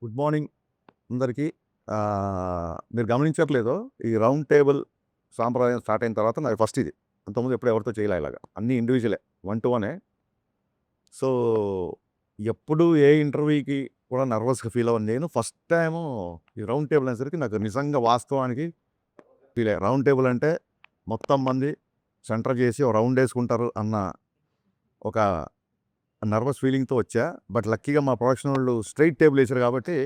Good morning అందరికీ. మీరు గమనించట్లేదో ఈ రౌండ్ టేబుల్ సాంప్రదాయం స్టార్ట్ అయిన తర్వాత నాది ఫస్ట్ ఇది. అంతకుముందు ఎప్పుడు ఎవరితో చేయలే ఇలాగా. అన్నీ ఇండివిజువలే, 1 to 1. సో, ఎప్పుడు ఏ ఇంటర్వ్యూకి కూడా నర్వస్‌గా ఫీల్ అవ్వను నేను. ఫస్ట్ టైము ఈ రౌండ్ టేబుల్ అనేసరికి నాకు నిజంగా వాస్తవానికి ఫీల్ అయ్యా. రౌండ్ టేబుల్ అంటే మొత్తం మంది సెంటర్ చేసి ఒక రౌండ్ వేసుకుంటారు అన్న ఒక నర్వస్ ఫీలింగ్‌తో వచ్చా. బట్ లక్కీగా మా ప్రొడక్షన్ వాళ్ళు స్ట్రెయిట్ టేబుల్ వేశారు కాబట్టి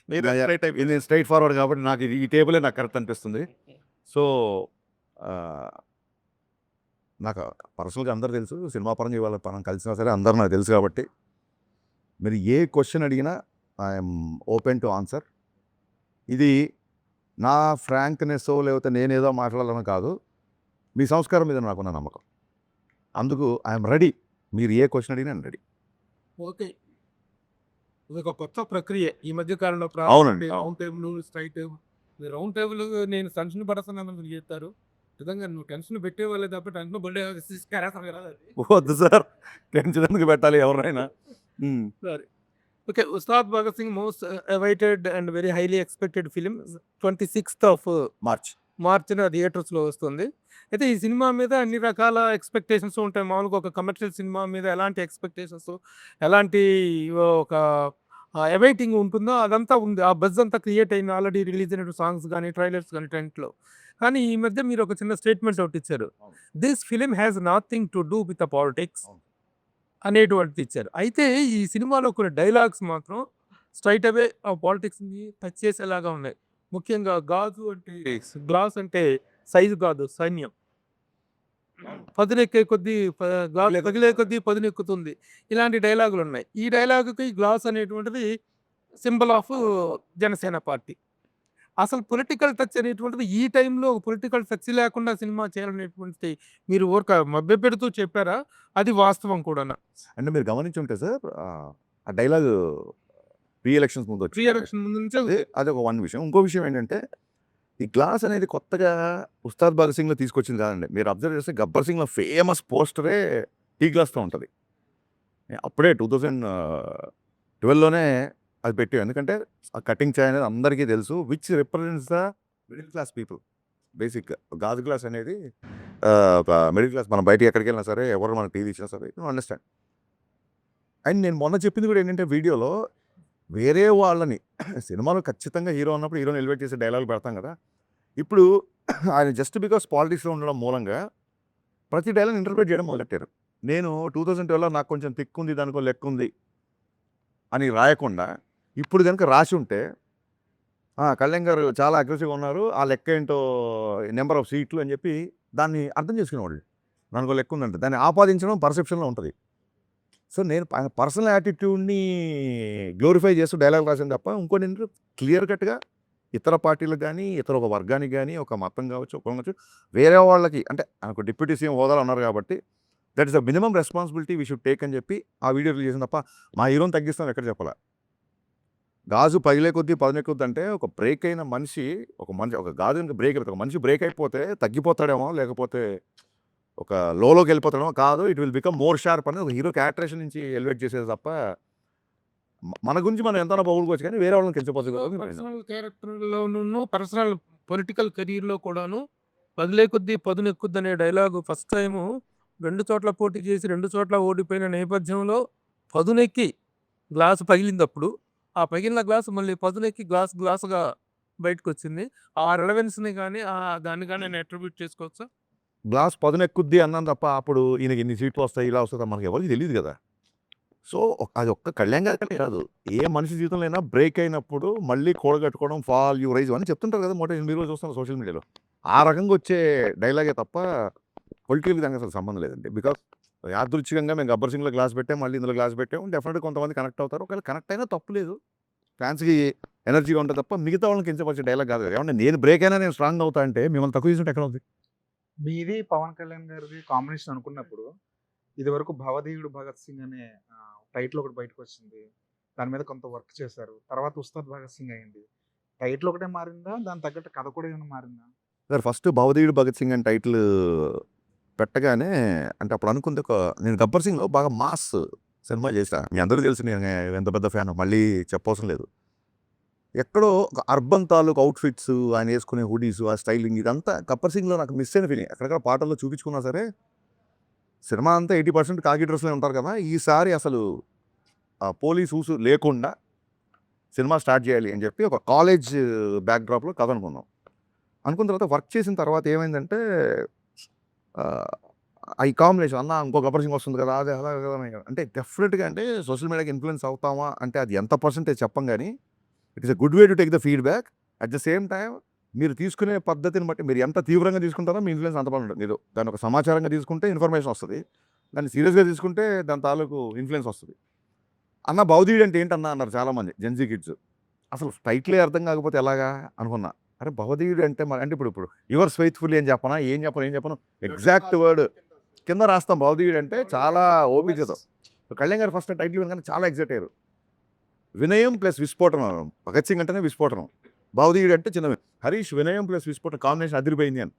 నేను స్ట్రైట్ ఫార్వర్డ్ కాబట్టి నాకు ఈ టేబులే నాకు కరెక్ట్ అనిపిస్తుంది. సో, నాకు పర్సనల్గా అందరు తెలుసు. సినిమా పరంగా ఇవాళ మనం కలిసినా సరే అందరు నాకు తెలుసు కాబట్టి మీరు ఏ క్వశ్చన్ అడిగినా ఐఎమ్ ఓపెన్ టు ఆన్సర్. ఇది నా ఫ్రాంక్నెస్సో లేకపోతే నేనేదో మాట్లాడాలని కాదు, మీ సంస్కారం మీద నాకున్న నమ్మకం. అందుకు ఐఎమ్ రెడీ. మీరు ఏ క్వశ్చన్ అడిగినా నేను రెడీ. ఓకే. ఇదొక కొత్త ప్రక్రియ. ఈ మధ్య కాలంలో అవునండి. Round table, straight table. ఈ రౌండ్ టేబుల్ నేను టెన్షన్ పడతానని మీరు చెప్తారు. నిజంగా నువ్వు టెన్షన్ పెట్టేవాళ్ళే తప్ప టెన్షన్ పడే క్యారెక్టర్ కాదు అది. వద్దు సార్, టెన్షన్ ఎందుకు పెట్టాలి ఎవరినైనా. సరే. Okay. 'Ustaad Bhagat Singh' most awaited and very highly expected film 26th of మార్చ్‌న థియేటర్స్‌లో వస్తుంది. అయితే ఈ సినిమా మీద అన్ని రకాల ఎక్స్‌పెక్టేషన్స్ ఉంటాయి. మామూలుగా ఒక కమర్షియల్ సినిమా మీద ఎలాంటి ఎక్స్‌పెక్టేషన్స్, ఎలాంటి ఒక అవైటింగ్ ఉంటుందో అదంతా ఉంది. ఆ బజ్ అంతా క్రియేట్ అయింది. ఆల్రెడీ రిలీజ్ అయిన సాంగ్స్ గాని, ట్రైలర్స్ గాని టెంట్‌లో. కానీ ఈ మధ్య మీరు ఒక చిన్న స్టేట్మెంట్ ఒకటి ఇచ్చారు. అవును. This film has nothing to do with the politics అవును. అనేటువంటిది ఇచ్చారు. అయితే ఈ సినిమాలో కొన్ని డైలాగ్స్ మాత్రం స్ట్రెయిట్ అవే ఆ పాలిటిక్స్‌ని టచ్ చేసేలాగా ఉన్నాయి. ముఖ్యంగా గాజు అంటే గ్లాస్ అంటే సైజు కాదు సైన్యం. పదునెక్కే కొద్దీ గాజు పగిలే కొద్దీ పదునెక్కుతుంది. ఇలాంటి డైలాగులున్నాయి. ఈ డైలాగుకి గ్లాస్ అనేటువంటిది సింబల్ ఆఫ్ జనసేన పార్టీ. అసలు పొలిటికల్ టచ్ అనేటువంటిది ఈ టైంలో పొలిటికల్ టచ్ లేకుండా సినిమా చేయాలనేటువంటిది మీరు ఊరక మభ్యపెడుతూ చెప్పారా? అది వాస్తవం కూడానా? అంటే మీరు గమనించుంటే సార్, ఆ డైలాగ్ ప్రీ ఎలక్షన్స్ ముందు ప్రీ ఎలక్షన్ ముందు నుంచే అదొక వన్ విషయం. ఇంకో విషయం ఏంటంటే, ఈ గ్లాస్ అనేది కొత్తగా 'ఉస్తాద్ భగత్ సింగ్'లో తీసుకొచ్చింది కాదండి. మీరు అబ్జర్వ్ చేస్తే 'గబ్బర్ సింగ్'లో ఫేమస్ పోస్టరే టీ గ్లాస్‌తో ఉంటది. అప్పుడే 2012లోనే అది పెట్టాం. ఎందుకంటే ఆ కటింగ్ చాయ్ అనేది అందరికీ తెలుసు. Which represents the middle class people. బేసిక్‌గా గాజు గ్లాస్ అనేది ఒక మిడిల్ క్లాస్, మనం బయటకి ఎక్కడికెళ్ళినా సరే, ఎవరు మనకు టీవీ ఇచ్చినా సరే యూ అండర్‌స్టాండ్. అండ్ నేను మొన్న చెప్పింది కూడా ఏంటంటే వీడియోలో, వేరే వాళ్ళని సినిమాలో ఖచ్చితంగా హీరో ఉన్నప్పుడు హీరోని ఎలివేట్ చేసే డైలాగులు పెడతాం కదా! ఇప్పుడు ఆయన జస్ట్ బికాస్ పాలిటిక్స్‌లో ఉండడం మూలంగా ప్రతి డైలాగ్‌ని ఇంటర్ప్రెట్ చేయడం మొదలెట్టారు. నేను 2012లో నాకు కొంచెం తిక్కుంది, దానికో లెక్కుంది అని రాయకుండా, ఇప్పుడు గనుక రాసి ఉంటే, కళ్యాణ్ గారు చాలా అగ్రెసివ్‌గా ఉన్నారు, ఆ లెక్క ఏంటో నంబర్ ఆఫ్ సీట్లు అని చెప్పి దాన్ని అర్థం చేసుకునేవాళ్ళు. దానికో లెక్కుందంటే దాన్ని ఆపాదించడం పర్సెప్షన్‌లో ఉంటది. సో, నేను పర్సనల్ యాటిట్యూడ్‌ని గ్లోరిఫై చేస్తూ డైలాగ్ రాసాను తప్ప, ఇంకోటి ఏంటంటే క్లియర్ కట్‌గా ఇతర పార్టీలకు గానీ, ఇతర ఒక వర్గానికి గానీ, ఒక మతం కావచ్చు, ఒక కులం కావచ్చు, వేరే వాళ్ళకి అంటే ఆయనకు డిప్యూటీ సీఎం హోదాలో ఉన్నారు కాబట్టి, that is the minimum responsibility we should take అని చెప్పి ఆ వీడియో రిలీజ్ చేశాను తప్ప, మా హీరోని తగ్గిస్తాం ఎక్కడ చెప్పలా. గాజు పగిలే కొద్దీ పదునెక్కుద్ది అంటే, ఒక బ్రేక్ అయిన మనిషి, ఒక గాజు గనుక బ్రేక్ అయిపోతే, ఒక మనిషి బ్రేక్ అయిపోతే తగ్గిపోతాడేమో, లేకపోతే ఒక లోలోకి వెళ్ళిపోతాడేమో, కాదు it will become more sharp అని ఒక హీరో క్యారెక్టరేషన్ నుంచి ఎలివేట్ చేసేది తప్ప, మన గురించి మనం ఎంతైనా పొగుడుకోవచ్చు కానీ వేరే వాళ్ళని కించపరచకూడదు అని నేను. పర్సనల్ క్యారెక్టర్‌లోను, పర్సనల్ పొలిటికల్ కెరియర్‌లో కూడాను పదిలే కొద్దీ పదునెక్కుద్దనే డైలాగు ఫస్ట్ టైము 2 చోట్ల పోటీ చేసి 2 చోట్ల ఓడిపోయిన నేపథ్యంలో పదునెక్కి గ్లాస్ పగిలిందప్పుడు, ఆ పగిలిన గ్లాస్ మళ్ళీ పదునెక్కి గ్లాస్‌గా బయటకొచ్చింది. ఆ రెలెవెన్స్‌ని గాని, దాన్ని గాని నేను అట్రిబ్యూట్ చేసుకోవచ్చా? గ్లాస్ పదునెక్కుద్ది అన్నాను తప్ప, అప్పుడు ఈయనకి ఇన్ని సీట్లు వస్తాయి, ఇలా వస్తాయి మనకి ఎవరికీ తెలీదు కదా! సో, అది ఒక్క కళ్యాణ్ గారికనే కాదు, ఏ మనిషి జీవితంలో అయినా బ్రేక్ అయినప్పుడు మళ్ళీ కూడగట్టుకోవడం, ఫాల్ యూ రైజ్ అని చెప్తుంటారు కదా! మీరు కూడా చూస్తున్నారు సోషల్ మీడియాలో. ఆ రకంగా వచ్చే డైలాగే తప్ప, పొలిటికల్‌కి దానికి అసలు సంబంధం లేదండి. బికాస్ యాదృచ్ఛికంగా మేము 'గబ్బర్ సింగ్'లో గ్లాస్ పెట్టాం, మళ్ళీ ఇందులో గ్లాస్ పెట్టాం. డెఫినెట్‌గా కొంతమంది కనెక్ట్ అవుతారు. ఒకవేళ కనెక్ట్ అయినా తప్పు లేదు. ఫ్యాన్స్‌కి ఎనర్జీగా ఉంటది తప్ప, మిగతా వాళ్ళని కించపరిచే డైలాగ్ కాదు కదా! ఏవండీ నేను బ్రేక్ అయినా నేను స్ట్రాంగ్ అవుతా అంటే, మిమ్మల్ని తక్కువ చేసినట్టు ఎక్కడ ఉంది? మీది పవన్ కళ్యాణ్ గారిది కాంబినేషన్ అనుకున్నప్పుడు, ఇదివరకు 'భవధీయుడు భగత్ సింగ్' అనే టైటిల్ ఒకటి బయటకొచ్చింది. దాని మీద కొంత వర్క్ చేశారు. తర్వాత 'ఉస్తాద్ భగత్ సింగ్' అయింది. టైటిల్ ఒకటే మారిందా? దానికి తగ్గట్టు కథ కూడా ఏమైనా మారిందా? సార్ ఫస్ట్ 'భవధీయుడు భగత్ సింగ్' అని టైటిల్ పెట్టగానే, అంటే అప్పుడు అనుకుంది నేను 'గబ్బర్ సింగ్'లో బాగా మాస్ సినిమా చేశా. మీ అందరికీ తెలుసు నేను ఎంత పెద్ద ఫ్యానో. మళ్ళీ చెప్పవసరం లేదు. ఎక్కడో ఒక అర్బన్ తాలూకు అవుట్‌ఫిట్స్, ఆయన యేసుకునే హుడీస్, ఆ స్టైలింగ్ ఇదంతా 'గబ్బర్ సింగ్'లో నాకు మిస్ అయిన ఫీలింగ్. అక్కడక్కడ పాటల్లో చూపించుకున్నా సరే, సినిమా అంతా 80% ఖాకీ డ్రెస్‌లోనే ఉంటారు కదా! ఈసారి అసలు ఆ పోలీస్ ఊసు లేకుండా సినిమా స్టార్ట్ చేయాలి అని చెప్పి ఒక కాలేజ్ బ్యాక్‌డ్రాప్‌లో కథ అనుకున్నాం. అనుకున్న తర్వాత వర్క్ చేసిన తర్వాత ఏమైందంటే ఆహ్, ఈ కాంబినేషన్ అన్న ఇంకో 'గబ్బర్ సింగ్' వస్తుంది కదా! అది అలా కదా అని అంటే డెఫినిట్‌గా అంటే సోషల్ మీడియాకి ఇన్‌ఫ్లూయెన్స్ అవుతామా అంటే అది ఎంత పర్సెంటేజ్ చెప్పం గానీ, it is a good way to take the feedback. At the same time మీరు తీసుకునే పద్ధతిని బట్టి మీరు ఎంత తీవ్రంగా తీసుకుంటారో మీ ఇన్‌ఫ్లూయెన్స్ అంత బాగుంటది. మీరు దాన్ని ఒక సమాచారంగా తీసుకుంటే ఇన్ఫర్మేషన్ వస్తది. దాన్ని సీరియస్‌గా తీసుకుంటే దాని తాలూకు ఇన్‌ఫ్లూయెన్స్ వస్తది. అన్న భవదీయుడు అంటే ఏంటన్నా అన్నారు చాలామంది జెన్‌జీ కిడ్స్. అసలు టైటిలే అర్థం కాకపోతే ఎలాగా అనుకున్నా. అరే భవదీయుడు అంటే అంటే ఇప్పుడు యువర్స్ ఫెయిత్‌ఫుల్లీ అని చెప్పనా? ఏం చెప్పను? ఎగ్జాక్ట్ వర్డ్ కింద రాస్తాం భవదీయుడు అంటే చాలా ఓపికతో. కళ్యాణ్ గారు ఫస్ట్ టైటిల్ వినగానే చాలా ఎక్సైట్ అయ్యారు. వినయం ప్లస్ విస్ఫోటనం. భగత్ సింగ్ అంటేనే విస్ఫోటనం. భవదీయుడు అంటే చిన్న హరీష్ వినయం ప్లస్ విస్ఫోటనం కాంబినేషన్ అదిరిపోయింది అని.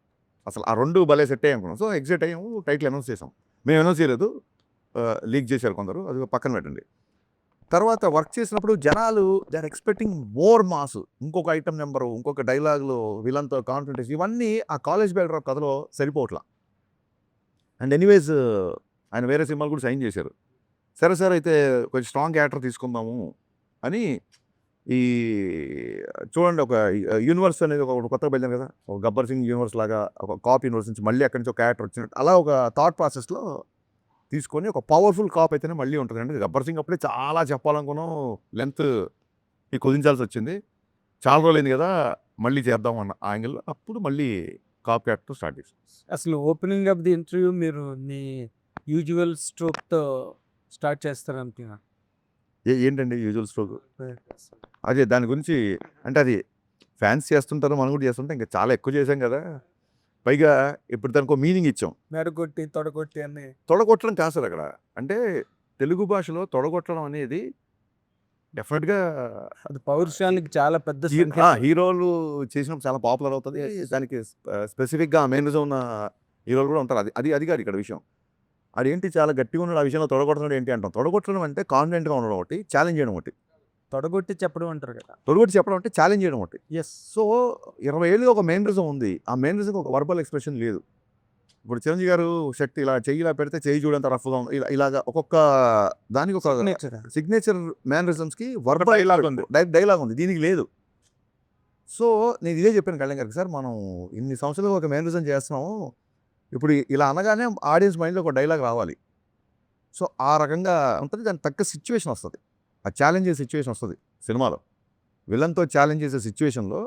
అసలు ఆ 2 భలే సెట్ అయ్యాయి అనుకున్నాం. సో ఎక్సైట్ అయ్యాము. టైటిల్ అనౌన్స్ చేసాం. మేము అనౌన్స్ చేయలేదు. లీక్ చేశారు కొందరు. అది పక్కన పెట్టండి. తర్వాత వర్క్ చేసినప్పుడు జనాలు they are expecting more mass. ఇంకొక ఐటెమ్ నంబరు, ఇంకొక డైలాగ్‌లు, విలన్‌తో కాన్ఫ్రంటేషన్ ఇవన్నీ ఆ కాలేజ్ బ్యాక్‌డ్రాప్ కథలో సరిపోవట్ల. అండ్ ఎనీవేస్ ఆయన వేరే సినిమాలు కూడా సైన్ చేశారు. సరే సార్ అయితే కొంచెం స్ట్రాంగ్ యాక్టర్ తీసుకుందాము అని ఈ చూడండి ఒక యూనివర్స్ అనేది ఒకటి కొత్తగా బయలుదేరింది కదా! ఒక 'గబ్బర్ సింగ్' యూనివర్స్ లాగా ఒక కాప్ యూనివర్స్ నుంచి మళ్ళీ అక్కడి నుంచి ఒక క్యారెక్టర్ వచ్చినట్టు అలా ఒక థాట్ ప్రాసెస్‌లో తీసుకొని ఒక పవర్‌ఫుల్ కాప్ అయితేనే మళ్ళీ ఉంటదండి. 'గబ్బర్ సింగ్' అప్పుడే చాలా చెప్పాలనుకున్నాం. లెంత్ కుదించాల్సొచ్చింది. చాలా రోజులైంది కదా! మళ్ళీ చేద్దాం అన్న యాంగిల్‌లో అప్పుడు మళ్ళీ కాప్ క్యారెక్టర్ స్టార్ట్ చేసాం. అసలు ఓపెనింగ్ ఆఫ్ ది ఇంటర్వ్యూ మీరు మీ యూజువల్ స్ట్రోక్‌తో స్టార్ట్ చేస్తారనుకున్నా. ఏంటండి యూజువల్ స్ట్రోక్? అదే దాని గురించి అంటే అది ఫ్యాన్స్ చేస్తుంటారు. మనం కూడా చేస్తుంటాం. ఇంకా చాలా ఎక్కువ చేశాం కదా! పైగా ఇప్పుడు దానికో మీనింగ్ ఇచ్చాం. మెడగొట్టి, తొడగొట్టి అన్నీ. తొడగొట్టడం కాదు సార్ అక్కడ. అంటే తెలుగు భాషలో తొడగొట్టడం అనేది డెఫినిట్‌గా అది పౌరుషానికి చాలా పెద్ద సంకేతం. హీరోలు చేసినప్పుడు చాలా పాపులర్ అవుతది. దానికి స్పెసిఫిక్‌గా ఆ మేనరిజం ఉన్న హీరోలు కూడా ఉంటారు. అది కాదు ఇక్కడ విషయం. ఆడేంటి చాలా గట్టిగా ఉన్నాడు. ఆ విషయంలో తొడగొడుతున్నాడు ఏంటి అంటాం. తొడగొట్టడం అంటే కాన్ఫిడెంట్‌గా ఉండడం ఒకటి, ఛాలెంజ్ చేయడం ఒకటి. తొడగొట్టి చెప్పడం అంటారు కదా! తొడగొట్టి చెప్పడం అంటే ఛాలెంజ్ చేయడం ఒకటి. యెస్. సో 20 ఏళ్ళుగా ఒక మేనరిజం ఉంది. ఆ మేనరిజంకి ఒక వర్బల్ ఎక్స్‌ప్రెషన్ లేదు. ఇప్పుడు చిరంజీవి గారు షర్ట్ ఇలా చెయ్యి ఇలా పెడితే చెయ్యి చూడంత రఫ్‌గా ఉంది. ఇలాగా ఒక్కొక్క దానికి ఒక సిగ్నేచర్. సిగ్నేచర్ మేనరిజమ్స్‌కి వర్బల్ డైలాగ్ ఉంది. డైలాగ్ ఉంది. దీనికి లేదు. సో నేను ఇదే చెప్పాను కళ్యాణ్ గారికి. సార్ మనం ఇన్ని సంవత్సరాలుగా ఒక మేనరిజం చేస్తున్నాము. ఇప్పుడు ఇలా అనగానే ఆడియన్స్ మైండ్‌లో ఒక డైలాగ్ రావాలి. సో ఆ రకంగా ఉంటది. దానికి తగ్గ సిట్యుయేషన్ వస్తది. ఆ ఛాలెంజ్ చేసే సిట్యుయేషన్ వస్తది సినిమాలో. విలన్‌తో ఛాలెంజ్ చేసే సిట్యుయేషన్‌లో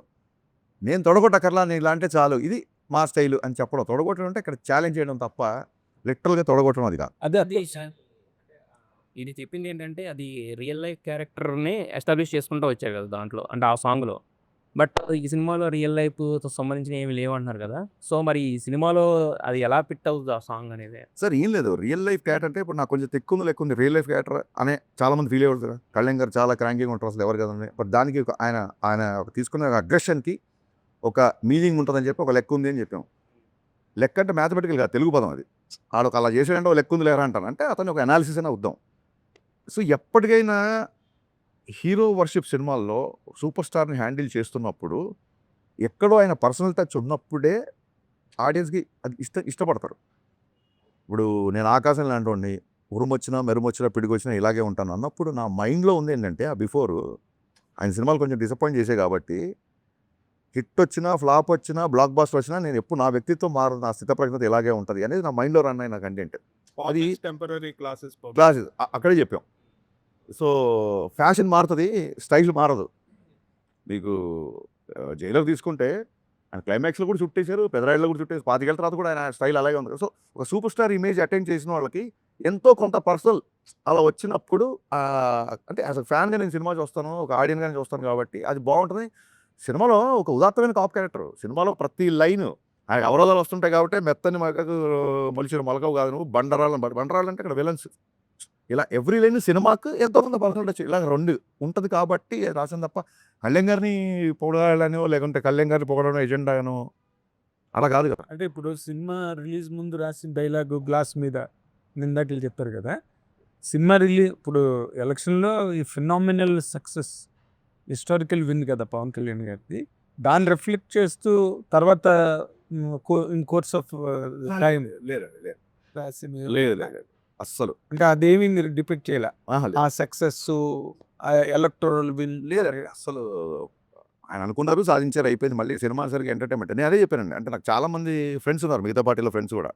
నేను తొడగొట్టక్కర్లా నేను ఇలా అంటే చాలు. ఇది మా స్టైలు అని చెప్పడం. తొడగొట్టడం అంటే ఇక్కడ ఛాలెంజ్ చేయడం తప్ప లిటరల్‌గా తొడగొట్టడం అది కాదు. అదే అదే సార్. ఇది చెప్పిందేంటంటే, అది రియల్ లైఫ్ క్యారెక్టర్‌ని ఎస్టాబ్లిష్ చేసుకుంటూ వచ్చారు కదా దాంట్లో. అంటే ఆ సాంగ్‌లో. బట్ ఈ సినిమాలో రియల్ లైఫ్‌తో సంబంధించినవి ఏమి లేవంటున్నారు కదా! సో, మరి ఈ సినిమాలో అది ఎలా ఫిట్ అవుతది ఆ సాంగ్ అనేది? సార్ ఏం లేదు. రియల్ లైఫ్ క్యారెక్టర్ అంటే ఇప్పుడు నాకు కొంచెం తెక్కుంది, లెక్కుంది. రియల్ లైఫ్ క్యారెక్టర్ అనే చాలామంది ఫీల్ అయ్యేవారు కదా! కళ్యాణ్ గారు చాలా క్రాంకీగా ఉంటారు అసలు ఎవరు కదండి. బట్ దానికి ఆయన తీసుకున్న అగ్రెషన్‌కి ఒక మీనింగ్ ఉంటదని చెప్పి ఒక లెక్క ఉంది అని చెప్పాం. లెక్క అంటే మ్యాథమెటికల్ కాదు తెలుగు పదం అది. ఆడొక అలా చేసాడంటే ఒక లెక్క ఉంది లేరా అంటాను. అంటే అతను ఒక అనాలిసిస్ అనే ఉద్దాం. సో ఎప్పటికైనా హీరో వర్షిప్ సినిమాల్లో సూపర్ స్టార్‌ని హ్యాండిల్ చేస్తున్నప్పుడు ఎక్కడో ఆయన పర్సనల్ టచ్ ఉన్నప్పుడే ఆడియన్స్‌కి అది ఇష్టపడతారు. ఇప్పుడు నేను ఆకాశం లాంటోడిని. ఉరుమొచ్చినా, మెరుమొచ్చినా, పిడుగొచ్చినా ఇలాగే ఉంటాను అన్నప్పుడు నా మైండ్‌లో ఉంది ఏంటంటే ఆ బిఫోరు ఆయన సినిమాలు కొంచెం డిసప్పాయింట్ చేసాయి కాబట్టి హిట్ వచ్చినా, ఫ్లాప్ వచ్చినా, బ్లాక్ బస్టర్ వచ్చినా నేను ఎప్పుడు నా వ్యక్తిత్వం మారదు. నా స్థితప్రజ్ఞత ఇలాగే ఉంటది అనేది నా మైండ్‌లో రన్ అయిన కంటెంట్. అది టెంపరరీ క్లాసెస్ క్లాసెస్ అక్కడే చెప్పాం. So fashion మారుతది. స్టైల్ మారదు. మీకు 'జైలర్' తీసుకుంటే ఆయన క్లైమాక్స్‌లో కూడా చుట్టేసారు. పెదరాయుడులో కూడా చుట్టేసారు. 25 ఏళ్ల తర్వాత కూడా ఆయన స్టైల్ అలాగే ఉంది. సో ఒక సూపర్ స్టార్ ఇమేజ్ అటెండ్ చేసిన వాళ్ళకి ఎంతో కొంత పర్సనల్ అలా వచ్చినప్పుడు అంటే యాస్ ఎ ఫ్యాన్‌గా నేను సినిమా చూస్తాను. ఒక ఆడియన్‌గానే చూస్తాను కాబట్టి అది బావుంటది. సినిమాలో ఒక ఉదాత్తమైన కాప్ క్యారెక్టర్. సినిమాలో ప్రతి లైను ఆయనకు అవరోధాలు వస్తుంటాయి కాబట్టి మెత్తని మగకు మొలిచిన మొలకవు కాదు నువ్వు బండరాళ్ళు అంటే ఇక్కడ విలన్స్. ఇలా ఎవ్రీ లైన్ సినిమాకు ఎంతో కొంత పర్సనల్ టచ్ ఇలా 2 ఉంటది కాబట్టి రాసాను తప్ప కళ్యాణ్ గారిని పొగడాలనో లేకుంటే కళ్యాణ్ గారిని పొగడడం ఎజెండానో అలా కాదు కదా! అంటే ఇప్పుడు సినిమా రిలీజ్ ముందు రాసిన డైలాగు గ్లాస్ మీద ఇందాకలు చెప్పారు కదా! సినిమా ఇప్పుడు ఎలక్షన్‌లో ఈ ఫినామినల్ సక్సెస్ హిస్టారికల్ విన్ కదా పవన్ కళ్యాణ్ గారిది. దాన్ని రిఫ్లెక్ట్ చేస్తూ తర్వాత ఇన్ కోర్స్ ఆఫ్ టైమ్ లేదు లేదు అస్సలు అంటే అదేమి మీరు డిపెక్ట్ చేయలే. ఆహా, లేదు. ఆ సక్సెస్సు, ఆ ఎలక్టోరల్ విన్ లేదండి అసలు ఆయన అనుకున్నారు సాధించారు అయిపోయింది. మళ్ళీ సినిమా సరిగ్గా ఎంటర్టైన్మెంట్ నేను అదే చెప్పానండి. అంటే నాకు చాలా మంది ఫ్రెండ్స్ ఉన్నారు మిగతా పార్టీలో ఫ్రెండ్స్ కూడా.